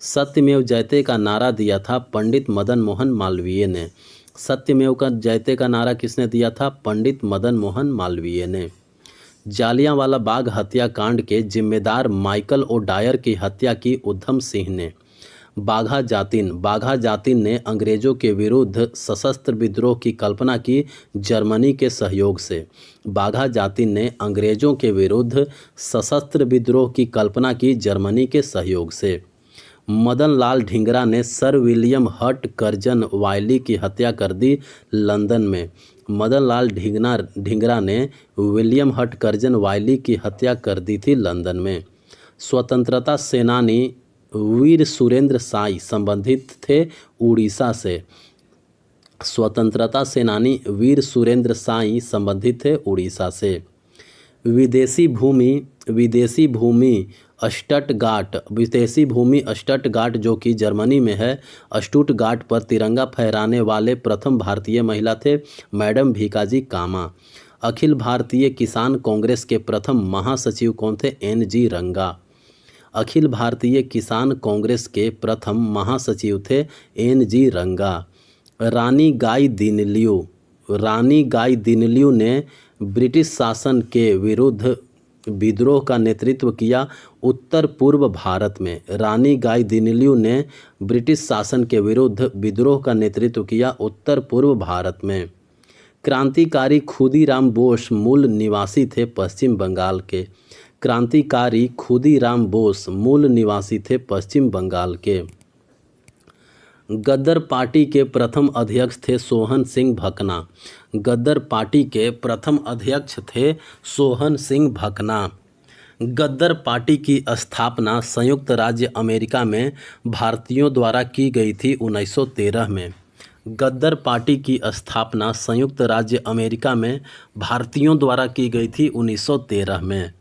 सत्यमेव जयते का नारा दिया था पंडित मदन मोहन मालवीय ने। सत्यमेव का जयते का नारा किसने दिया था? पंडित मदन मोहन मालवीय ने। जालियांवाला बाग हत्याकांड के जिम्मेदार माइकल ओडायर की हत्या की उधम सिंह ने। बाघा जातिन ने अंग्रेजों के विरुद्ध सशस्त्र विद्रोह की कल्पना की जर्मनी के सहयोग से। बाघा जातिन ने अंग्रेजों के विरुद्ध सशस्त्र विद्रोह की कल्पना की जर्मनी के सहयोग से। मदन लाल ढींगरा ने सर विलियम हट कर्जन वायली की हत्या कर दी लंदन में। मदन लाल ढींगरा ने विलियम हट कर्जन वायली की हत्या कर दी थी लंदन में। स्वतंत्रता सेनानी वीर सुरेंद्र साई संबंधित थे उड़ीसा से। स्वतंत्रता सेनानी वीर सुरेंद्र साई संबंधित थे उड़ीसा से। विदेशी भूमि स्टटगार्ट जो कि जर्मनी में है, स्टुटगार्ट पर तिरंगा फहराने वाले प्रथम भारतीय महिला थे मैडम भीकाजी कामा। अखिल भारतीय किसान कांग्रेस के प्रथम महासचिव कौन थे? NG रंगा। अखिल भारतीय किसान कांग्रेस के प्रथम महासचिव थे NG रंगा। रानी गाई दिनलियू ने ब्रिटिश शासन के विरुद्ध विद्रोह का नेतृत्व किया उत्तर पूर्व भारत में। रानी गाई दिनलियू ने ब्रिटिश शासन के विरुद्ध विद्रोह का नेतृत्व किया उत्तर पूर्व भारत में। क्रांतिकारी खुदीराम बोस मूल निवासी थे पश्चिम बंगाल के। क्रांतिकारी खुदीराम बोस मूल निवासी थे पश्चिम बंगाल के। गद्दर पार्टी के प्रथम अध्यक्ष थे सोहन सिंह भकना। गद्दर पार्टी के प्रथम अध्यक्ष थे सोहन सिंह भकना। गद्दर पार्टी की स्थापना संयुक्त राज्य अमेरिका में भारतीयों द्वारा की गई थी 1913 में। गद्दर पार्टी की स्थापना संयुक्त राज्य अमेरिका में भारतीयों द्वारा की गई थी 1913 में।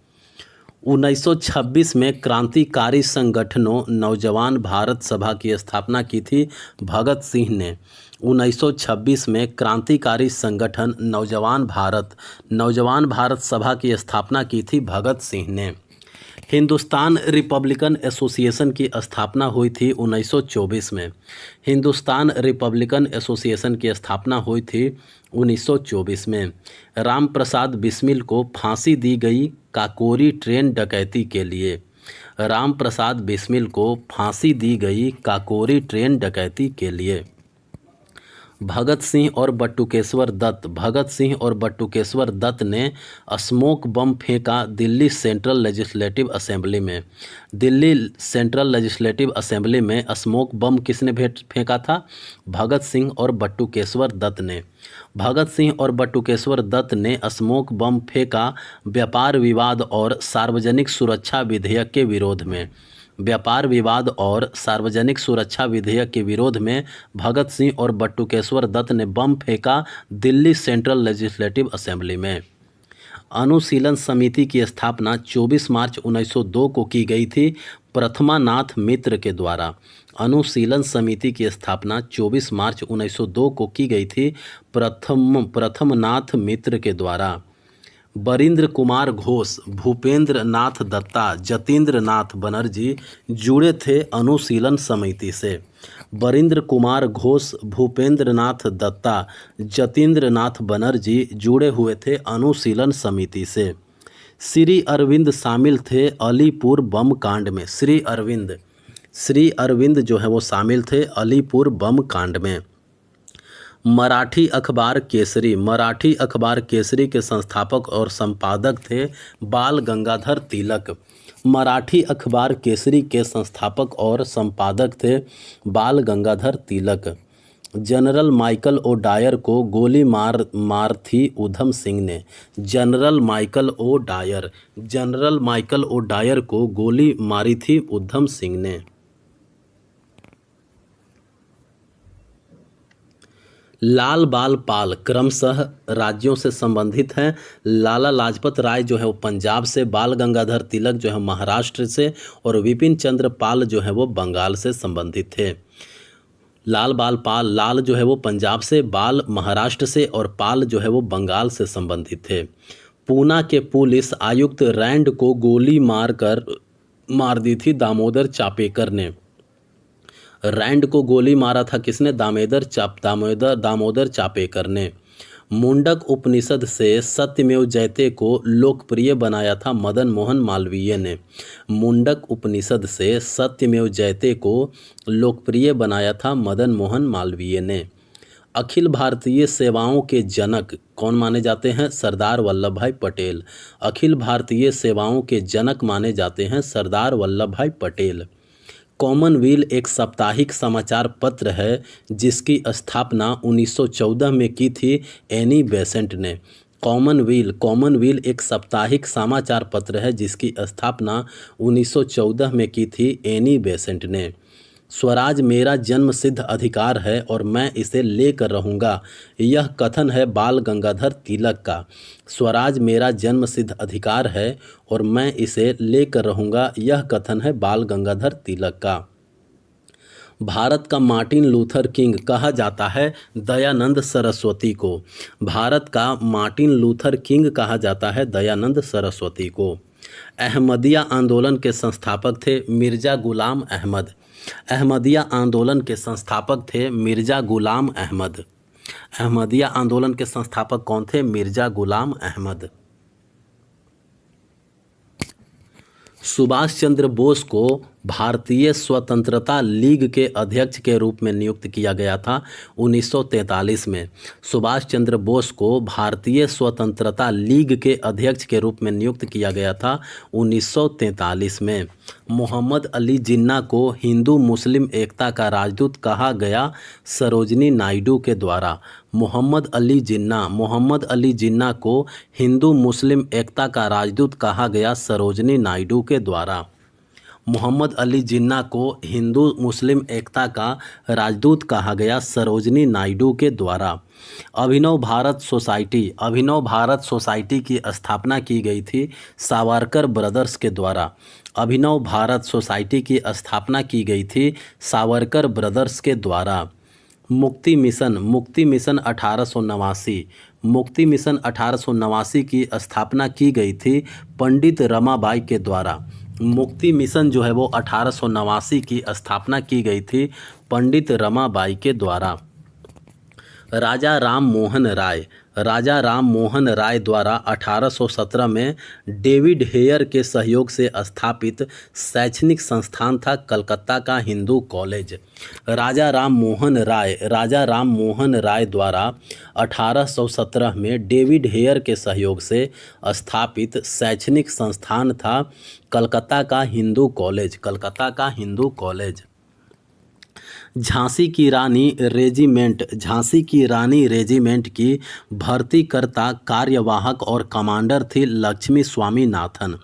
1926 में क्रांतिकारी संगठनों नौजवान भारत सभा की स्थापना की थी भगत सिंह ने। 1926 में क्रांतिकारी संगठन नौजवान भारत सभा की स्थापना की थी भगत सिंह ने। हिंदुस्तान रिपब्लिकन एसोसिएशन की स्थापना हुई थी 1924 में। हिंदुस्तान रिपब्लिकन एसोसिएशन की स्थापना हुई थी 1924 में। राम प्रसाद बिस्मिल को फांसी दी गई काकोरी ट्रेन डकैती के लिए। राम प्रसाद बिस्मिल को फांसी दी गई काकोरी ट्रेन डकैती के लिए। भगत सिंह और बटुकेश्वर दत्त ने स्मोक बम फेंका दिल्ली सेंट्रल लेजिस्लेटिव असेंबली में। दिल्ली सेंट्रल लेजिस्लेटिव असेंबली में स्मोक बम किसने फेंका था? भगत सिंह और बटुकेश्वर दत्त ने। भगत सिंह और बटुकेश्वर दत्त ने स्मोक बम फेंका व्यापार विवाद और सार्वजनिक सुरक्षा विधेयक के विरोध में। व्यापार विवाद और सार्वजनिक सुरक्षा विधेयक के विरोध में भगत सिंह और बटुकेश्वर दत्त ने बम फेंका दिल्ली सेंट्रल लेजिस्लेटिव असेंबली में। अनुशीलन समिति की स्थापना 24 मार्च 1902 को की गई थी प्रथमानाथ मित्र के द्वारा। अनुशीलन समिति की स्थापना 24 मार्च 1902 को की गई थी प्रथमनाथ मित्र के द्वारा। बरिंद्र कुमार घोष, भूपेंद्र नाथ दत्ता, जतीन्द्र नाथ बनर्जी जुड़े थे अनुशीलन समिति से। बरिंद्र कुमार घोष, भूपेंद्र नाथ दत्ता, जतीन्द्र नाथ बनर्जी जुड़े हुए थे अनुशीलन समिति से। श्री अरविंद शामिल थे अलीपुर बम कांड में। श्री अरविंद जो है वो शामिल थे अलीपुर बम कांड में। मराठी अखबार केसरी के संस्थापक और संपादक थे बाल गंगाधर तिलक। मराठी अखबार केसरी के संस्थापक और संपादक थे बाल Gangadhar Tilak. General Michael O'Dwyer को गोली मार थी उधम सिंह ने। जनरल माइकल ओडायर को गोली मारी थी उधम सिंह ने। लाल बाल पाल क्रमशः राज्यों से संबंधित हैं। लाला लाजपत राय जो है वो पंजाब से, बाल गंगाधर तिलक जो है महाराष्ट्र से और विपिन चंद्र पाल जो है वो बंगाल से संबंधित थे। लाल जो है वो पंजाब से, बाल महाराष्ट्र से और पाल जो है वो बंगाल से संबंधित थे। पूना के पुलिस आयुक्त रैंड को गोली मार दी थी दामोदर चापेकर ने। रैंड को गोली मारा था किसने? दामोदर चापेकर ने। मुंडक उपनिषद से सत्यमेव जयते को लोकप्रिय बनाया था मदन मोहन मालवीय ने। मुंडक उपनिषद से सत्यमेव जयते को लोकप्रिय बनाया था मदन मोहन मालवीय ने। अखिल भारतीय सेवाओं के जनक कौन माने जाते हैं? सरदार वल्लभ भाई पटेल। अखिल भारतीय सेवाओं के जनक माने जाते हैं सरदार वल्लभ भाई पटेल। कॉमनवेल्थ एक साप्ताहिक समाचार पत्र है जिसकी स्थापना 1914 में की थी एनी बेसेंट ने। कॉमनवेल्थ एक साप्ताहिक समाचार पत्र है जिसकी स्थापना 1914 में की थी एनी बेसेंट ने। स्वराज मेरा जन्मसिद्ध अधिकार है और मैं इसे लेकर रहूँगा, यह कथन है बाल गंगाधर तिलक का। स्वराज मेरा जन्मसिद्ध अधिकार है और मैं इसे लेकर रहूँगा, यह कथन है बाल गंगाधर तिलक का। भारत का मार्टिन लूथर किंग कहा जाता है दयानंद सरस्वती को। भारत का मार्टिन लूथर किंग कहा जाता है दयानंद सरस्वती को। अहमदिया आंदोलन के संस्थापक थे मिर्ज़ा गुलाम अहमद। अहमदिया आंदोलन के संस्थापक थे मिर्ज़ा गुलाम अहमद। अहमदिया आंदोलन के संस्थापक कौन थे? मिर्ज़ा गुलाम अहमद। सुभाष चंद्र बोस को भारतीय स्वतंत्रता लीग के अध्यक्ष के रूप में नियुक्त किया गया था 1943 में। सुभाष चंद्र बोस को भारतीय स्वतंत्रता लीग के अध्यक्ष के रूप में नियुक्त किया गया था 1943 में। मोहम्मद अली जिन्ना को हिंदू मुस्लिम एकता का राजदूत कहा गया सरोजिनी नायडू के द्वारा। मोहम्मद अली जिन्ना को हिंदू मुस्लिम एकता का राजदूत कहा गया सरोजिनी नायडू के द्वारा। मोहम्मद अली जिन्ना को हिंदू मुस्लिम एकता का राजदूत कहा गया सरोजनी नायडू के द्वारा। अभिनव भारत सोसाइटी की स्थापना की गई थी सावरकर ब्रदर्स के द्वारा। अभिनव भारत सोसाइटी की स्थापना की गई थी सावरकर ब्रदर्स के द्वारा। मुक्ति मिशन 1889 की स्थापना की गई थी पंडित रमाबाई के द्वारा। मुक्ति मिशन जो है वो 1889 की स्थापना की गई थी पंडित रमाबाई के द्वारा। राजा राम मोहन राय द्वारा 1817 में डेविड हेयर के सहयोग से स्थापित शैक्षणिक संस्थान था कलकत्ता का हिंदू कॉलेज। राजा राम मोहन राय द्वारा 1817 में डेविड हेयर के सहयोग से स्थापित शैक्षणिक संस्थान था कलकत्ता का हिंदू कॉलेज। झांसी की रानी रेजिमेंट की भर्तीकर्ता कार्यवाहक और कमांडर थी लक्ष्मी स्वामीनाथन।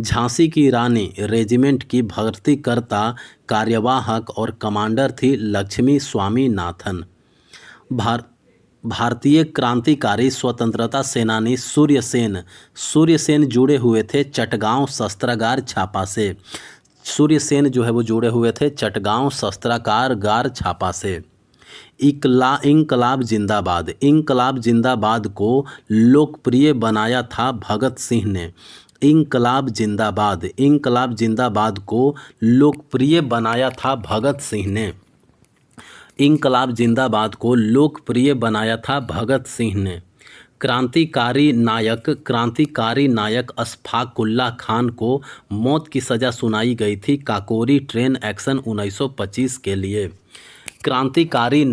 झांसी की रानी रेजिमेंट की भर्तीकर्ता कार्यवाहक और कमांडर थी लक्ष्मी स्वामीनाथन। भारतीय क्रांतिकारी स्वतंत्रता सेनानी सूर्यसेन जुड़े हुए थे चटगांव शस्त्रागार छापा से। सूर्यसेन जो है वो जुड़े हुए थे चटगांव शस्त्रागार छापा से। इंकलाब जिंदाबाद को लोकप्रिय बनाया था भगत सिंह ने। इंकलाब जिंदाबाद को लोकप्रिय बनाया था भगत सिंह ने। क्रांतिकारी नायक अशफाक उल्लाह खान को मौत की सज़ा सुनाई गई थी काकोरी ट्रेन एक्शन 1925 के लिए। क्रांतिकारी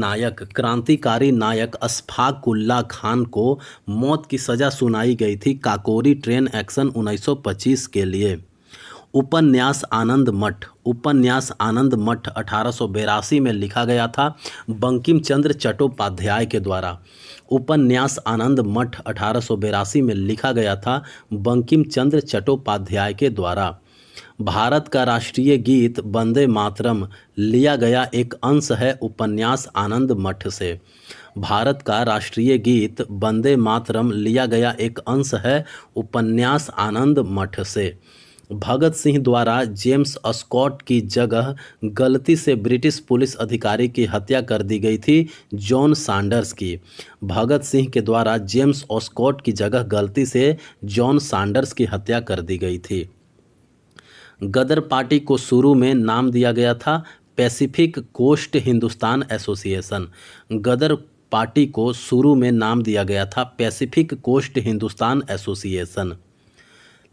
नायक अशफाक उल्लाह खान को मौत की सज़ा सुनाई गई थी काकोरी ट्रेन एक्शन 1925 के लिए। उपन्यास आनंद मठ 1882 में लिखा गया था बंकिम चंद्र चट्टोपाध्याय के द्वारा। उपन्यास आनंद मठ 1882 में लिखा गया था बंकिम चंद्र चट्टोपाध्याय के द्वारा। भारत का राष्ट्रीय गीत वंदे मातरम लिया गया एक अंश है उपन्यास आनंद मठ से। भारत का राष्ट्रीय गीत वंदे मातरम लिया गया एक अंश है उपन्यास आनंद मठ से। भगत सिंह द्वारा जेम्स स्कॉट की जगह गलती से ब्रिटिश पुलिस अधिकारी की हत्या कर दी गई थी जॉन सैंडर्स की। भगत सिंह के द्वारा जेम्स स्कॉट की जगह गलती से जॉन सैंडर्स की हत्या कर दी गई थी। गदर पार्टी को शुरू में नाम दिया गया था पैसिफिक कोस्ट हिंदुस्तान एसोसिएशन। गदर पार्टी को शुरू में नाम दिया गया था पैसिफिक कोस्ट हिंदुस्तान एसोसिएशन।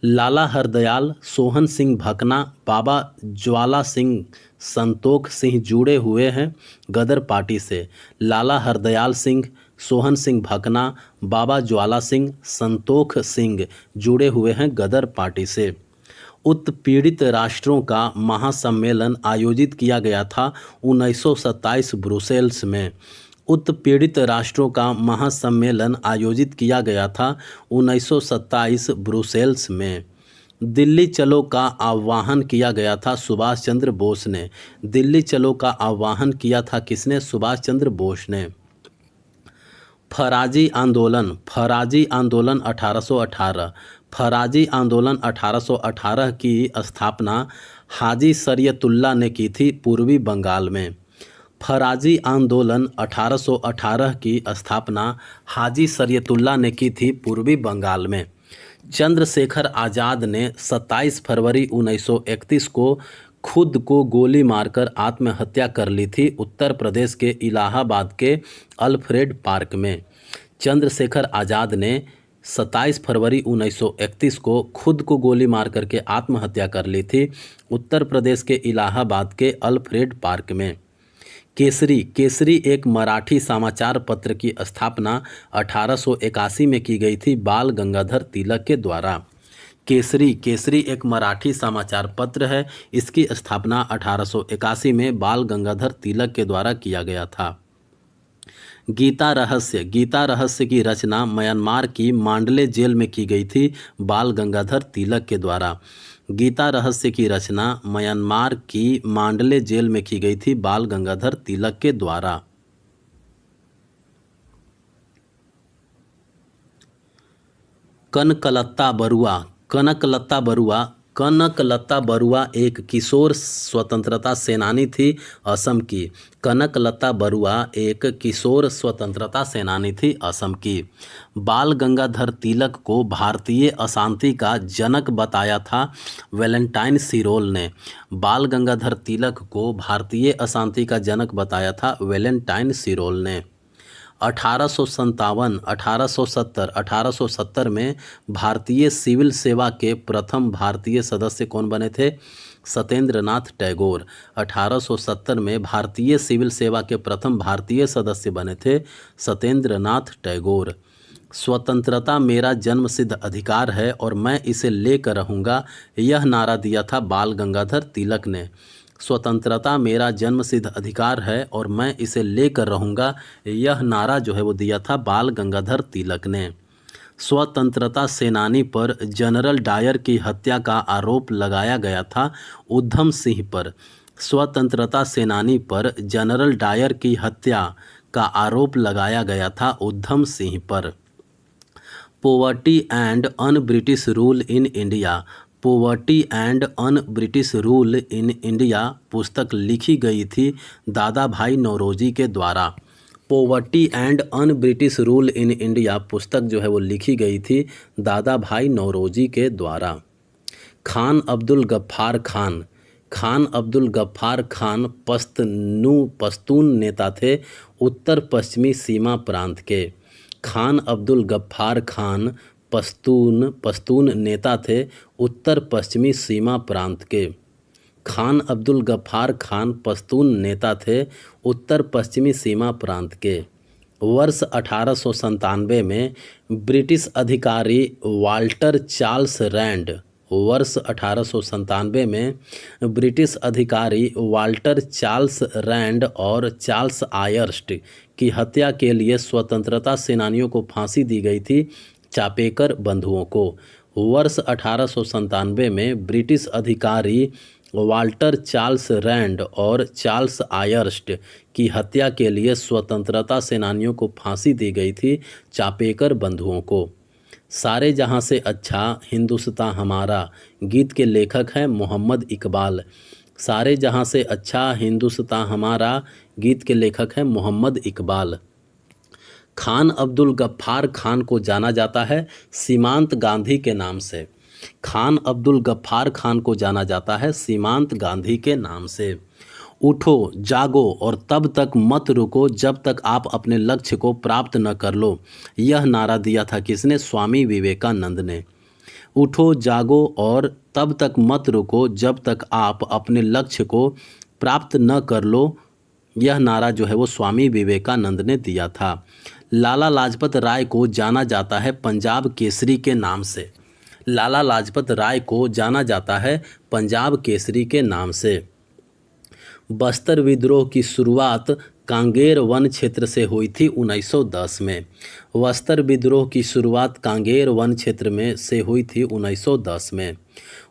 लाला हरदयाल, सोहन सिंह भकना, बाबा ज्वाला सिंह, संतोख सिंह जुड़े हुए हैं गदर पार्टी से। लाला हरदयाल सिंह, सोहन सिंह भकना, बाबा ज्वाला सिंह, संतोख सिंह जुड़े हुए हैं गदर पार्टी से। उत्पीड़ित राष्ट्रों का महासम्मेलन आयोजित किया गया था 1927 ब्रुसेल्स में। उत्पीड़ित राष्ट्रों का महासम्मेलन आयोजित किया गया था 1927 ब्रुसेल्स में। दिल्ली चलो का आह्वान किया गया था सुभाष चंद्र बोस ने। दिल्ली चलो का आह्वान किया था किसने? सुभाष चंद्र बोस ने। फराजी आंदोलन 1818। फराजी आंदोलन 1818 की स्थापना हाजी शरीयतुल्लाह ने की थी पूर्वी बंगाल में। फराजी आंदोलन 1818 की स्थापना हाजी शरीयतुल्लाह ने की थी पूर्वी बंगाल में। चंद्रशेखर आज़ाद ने 27 फरवरी 1931 को खुद को गोली मारकर आत्महत्या कर ली थी उत्तर प्रदेश के इलाहाबाद के अल्फ्रेड पार्क में। चंद्रशेखर आज़ाद ने 27 फरवरी 1931 को खुद को गोली मार करके आत्महत्या कर ली थी उत्तर प्रदेश के इलाहाबाद के अल्फ्रेड पार्क में। केसरी एक मराठी समाचार पत्र की स्थापना 1881 में की गई थी बाल गंगाधर तिलक के द्वारा। केसरी एक मराठी समाचार पत्र है, इसकी स्थापना 1881 में बाल गंगाधर तिलक के द्वारा किया गया था। गीता रहस्य की रचना म्यांमार की मांडले जेल में की गई थी बाल गंगाधर तिलक के द्वारा। गीता रहस्य की रचना म्यांमार की मांडले जेल में की गई थी बाल गंगाधर तिलक के द्वारा। कनकलता बरुआ एक किशोर स्वतंत्रता सेनानी थी असम की। कनकलता बरुआ एक किशोर स्वतंत्रता सेनानी थी असम की। बाल गंगाधर तिलक को भारतीय अशांति का जनक बताया था वैलेंटाइन सिरोल ने। बाल गंगाधर तिलक को भारतीय अशांति का जनक बताया था वैलेंटाइन सिरोल ने। 1857, 1870, 1870 में भारतीय सिविल सेवा के प्रथम भारतीय सदस्य कौन बने थे? सत्येंद्रनाथ टैगोर। 1870 में भारतीय सिविल सेवा के प्रथम भारतीय सदस्य बने थे सत्येंद्रनाथ टैगोर। स्वतंत्रता मेरा जन्मसिद्ध अधिकार है और मैं इसे लेकर रहूँगा, यह नारा दिया था बाल गंगाधर तिलक ने। स्वतंत्रता मेरा जन्मसिद्ध अधिकार है और मैं इसे लेकर रहूँगा, यह नारा जो है वो दिया था बाल गंगाधर तिलक ने। स्वतंत्रता सेनानी पर जनरल डायर की हत्या का आरोप लगाया गया था उधम सिंह पर। स्वतंत्रता सेनानी पर जनरल डायर की हत्या का आरोप लगाया गया था उधम सिंह पर। Poverty and un British rule in India. Poverty and un British rule in India पुस्तक लिखी गई थी दादा भाई नौरोजी के द्वारा। Poverty and un British rule in India पुस्तक जो है वो लिखी गई थी दादा भाई नौरोजी के द्वारा। खान अब्दुल गफ्फार खान। खान अब्दुल गफ्फार खान पश्तून नेता थे उत्तर पश्चिमी सीमा प्रांत के। खान अब्दुल गफ्फार खान पश्तून नेता थे उत्तर पश्चिमी सीमा प्रांत के। खान अब्दुल गफ्फार खान पश्तून नेता थे उत्तर पश्चिमी सीमा प्रांत के। वर्ष 1897 में ब्रिटिश अधिकारी वाल्टर चार्ल्स रैंड। वर्ष 1897 में ब्रिटिश अधिकारी वाल्टर चार्ल्स रैंड और चार्ल्स आयर्स्ट की हत्या के लिए स्वतंत्रता सेनानियों को फांसी दी गई थी चापेकर बंधुओं को। वर्ष 1897 में ब्रिटिश अधिकारी वाल्टर चार्ल्स रैंड और चार्ल्स आयर्स्ट की हत्या के लिए स्वतंत्रता सेनानियों को फांसी दी गई थी चापेकर बंधुओं को। सारे जहां से अच्छा हिंदुस्तान हमारा गीत के लेखक हैं मोहम्मद इकबाल। सारे जहां से अच्छा हिंदुस्तान हमारा गीत के लेखक हैं मोहम्मद इकबाल। खान अब्दुल गफ्फार खान को जाना जाता है सीमांत गांधी के नाम से। खान अब्दुल गफ्फार खान को जाना जाता है सीमांत गांधी के नाम से। उठो जागो और तब तक मत रुको जब तक आप अपने लक्ष्य को प्राप्त न कर लो, यह नारा दिया था किसने? स्वामी विवेकानंद ने। उठो जागो और तब तक मत रुको जब तक आप अपने लक्ष्य को प्राप्त न कर लो, यह नारा जो है वो स्वामी विवेकानंद ने दिया था। लाला लाजपत राय को जाना जाता है पंजाब केसरी के नाम से। लाला लाजपत राय को जाना जाता है पंजाब केसरी के नाम से। बस्तर विद्रोह की शुरुआत कांगेर वन क्षेत्र से हुई थी 1910 में। बस्तर विद्रोह की शुरुआत कांगेर वन क्षेत्र में से हुई थी 1910 में।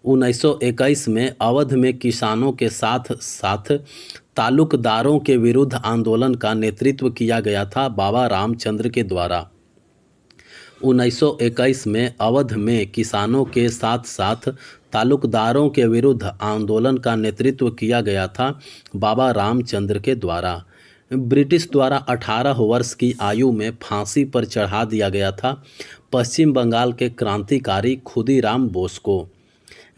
1921 में अवध में किसानों के साथ साथ तालुकदारों के विरुद्ध आंदोलन का नेतृत्व किया गया था बाबा रामचंद्र के द्वारा। 1921 में अवध में किसानों के साथ साथ तालुकदारों के विरुद्ध आंदोलन का नेतृत्व किया गया था बाबा रामचंद्र के द्वारा। ब्रिटिश द्वारा 18 वर्ष की आयु में फांसी पर चढ़ा दिया गया था पश्चिम बंगाल के क्रांतिकारी खुदीराम बोस को।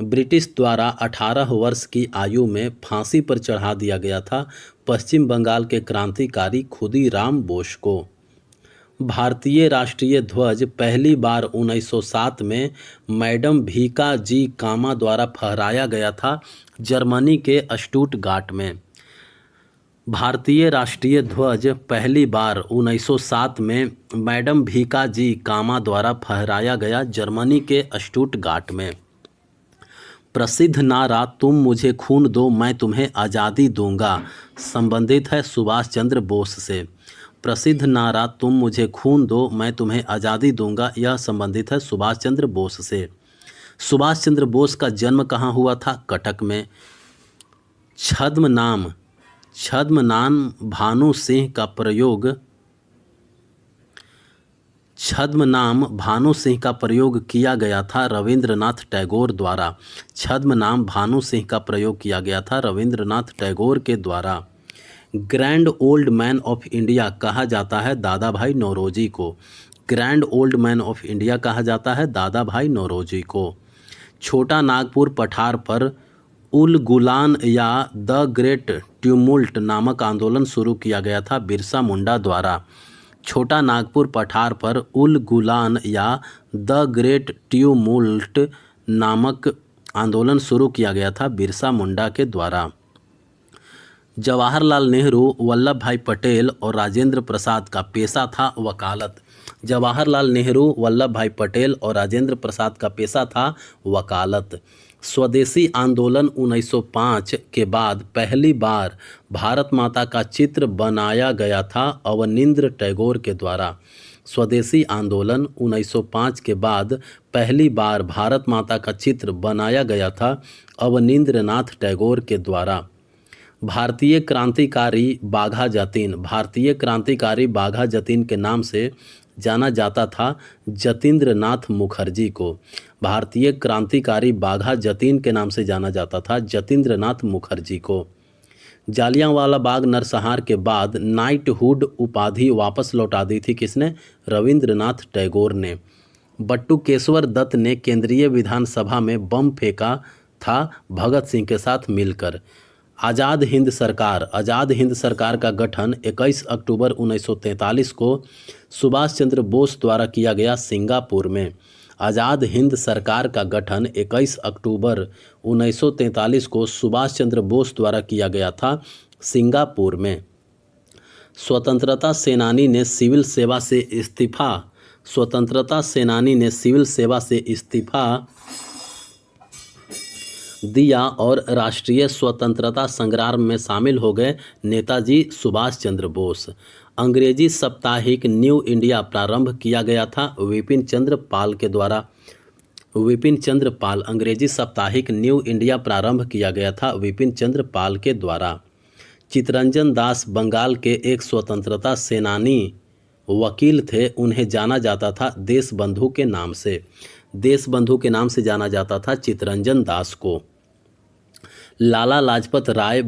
ब्रिटिश द्वारा 18 वर्ष की आयु में फांसी पर चढ़ा दिया गया था पश्चिम बंगाल के क्रांतिकारी खुदीराम बोस को। भारतीय राष्ट्रीय ध्वज पहली बार 1907 में मैडम भीका जी कामा द्वारा फहराया गया था जर्मनी के स्टुटगार्ट में। भारतीय राष्ट्रीय ध्वज पहली बार 1907 में मैडम भीका जी कामा द्वारा फहराया गया जर्मनी के स्टुटगार्ट में। प्रसिद्ध नारा तुम मुझे खून दो मैं तुम्हें आज़ादी दूंगा संबंधित है सुभाष चंद्र बोस से। प्रसिद्ध नारा तुम मुझे खून दो मैं तुम्हें आज़ादी दूंगा, यह संबंधित है सुभाष चंद्र बोस से। सुभाष चंद्र बोस का जन्म कहाँ हुआ था? कटक में। छद्म नाम भानु सिंह का प्रयोग किया गया था रविंद्रनाथ टैगोर द्वारा। छद्म नाम भानु सिंह का प्रयोग किया गया था रविंद्रनाथ टैगोर के द्वारा। Grand old man of India कहा जाता है दादा भाई नौरोजी को। Grand old man of India कहा जाता है दादा भाई नौरोजी को। छोटा नागपुर पठार पर उल गुलान या द ग्रेट ट्यूमुल्ट नामक आंदोलन शुरू किया गया था बिरसा मुंडा द्वारा। छोटा नागपुर पठार पर उल गुलान या द ग्रेट ट्यूमुल्ट नामक आंदोलन शुरू किया गया था बिरसा मुंडा के द्वारा। जवाहरलाल नेहरू, वल्लभ भाई पटेल और राजेंद्र प्रसाद का पेशा था वकालत। जवाहरलाल नेहरू, वल्लभ भाई पटेल और राजेंद्र प्रसाद का पेशा था वकालत। स्वदेशी आंदोलन 1905 के बाद पहली बार भारत माता का चित्र बनाया गया था अवनींद्र टैगोर के द्वारा। स्वदेशी आंदोलन 1905 के बाद पहली बार भारत माता का चित्र बनाया गया था अवनींद्रनाथ टैगोर के द्वारा। भारतीय क्रांतिकारी बाघा जतीन के नाम से जाना जाता था जतींद्र नाथ मुखर्जी को। भारतीय क्रांतिकारी बाघा जतीन के नाम से जाना जाता था जतींद्र नाथ मुखर्जी को। जालियांवाला बाग नरसंहार के बाद नाइटहुड उपाधि वापस लौटा दी थी किसने? रविंद्रनाथ टैगोर ने। बटुकेश्वर दत्त ने केंद्रीय विधानसभा में बम फेंका था भगत सिंह के साथ मिलकर। आज़ाद हिंद सरकार का गठन 21 अक्टूबर 1943 को सुभाष चंद्र बोस द्वारा किया गया सिंगापुर में। आज़ाद हिंद सरकार का गठन 21 अक्टूबर 1943 को सुभाष चंद्र बोस द्वारा किया गया था सिंगापुर में। स्वतंत्रता सेनानी ने सिविल सेवा से इस्तीफा दिया और राष्ट्रीय स्वतंत्रता संग्राम में शामिल हो गए नेताजी सुभाष चंद्र बोस। अंग्रेजी साप्ताहिक न्यू इंडिया प्रारंभ किया गया था विपिन चंद्र पाल के द्वारा। अंग्रेजी साप्ताहिक न्यू इंडिया प्रारंभ किया गया था विपिन चंद्र पाल के द्वारा। चित्तरंजन दास बंगाल के एक स्वतंत्रता सेनानी वकील थे। उन्हें जाना जाता था देशबंधु के नाम से जाना जाता था चित्तरंजन दास को। लाला लाजपत राय,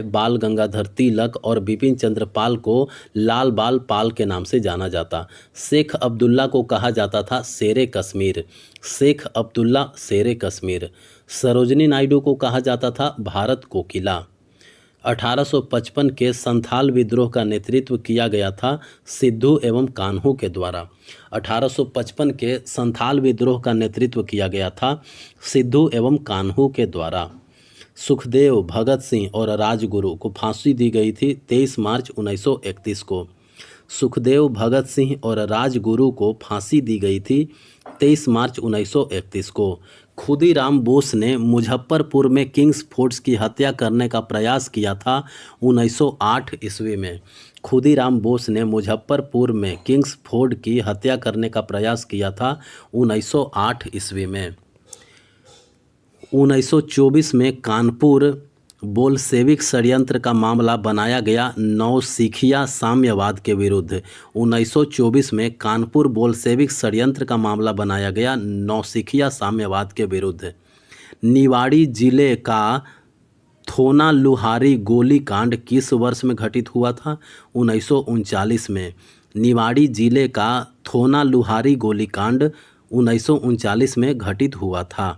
बाल गंगाधर तिलक और बिपिन चंद्र पाल को लाल बाल पाल के नाम से जाना जाता। शेख अब्दुल्ला को कहा जाता था शेरे कश्मीर। सरोजनी नायडू को कहा जाता था भारत कोकिला। 1855 के संथाल विद्रोह का नेतृत्व किया गया था सिद्धू एवं कान्हू के द्वारा। 1855 के संथाल विद्रोह का नेतृत्व किया गया था सिद्धू एवं कान्हू के द्वारा। सुखदेव, भगत सिंह और राजगुरु को फांसी दी गई थी 23 मार्च 1931 को। सुखदेव, भगत सिंह और राजगुरु को फांसी दी गई थी 23 मार्च 1931 को। खुदीराम बोस ने मुजफ्फरपुर में किंग्स फोर्स की हत्या करने का प्रयास किया था 1908 ईस्वी में। खुदीराम बोस ने मुजफ्फरपुर में किंग्स फोर्ड की हत्या करने का प्रयास किया था 1908 ईस्वी में। 1924 में कानपुर बोल्शेविक षड्यंत्र का मामला बनाया गया नौसिखिया साम्यवाद के विरुद्ध। 1924 में कानपुर बोल्शेविक षड्यंत्र का मामला बनाया गया नौसिखिया साम्यवाद के विरुद्ध। निवाड़ी जिले का थोना लुहारी गोलीकांड किस वर्ष में घटित हुआ था? 1939 में। निवाड़ी जिले का थोना लुहारी गोलीकांड 1939 में घटित हुआ था।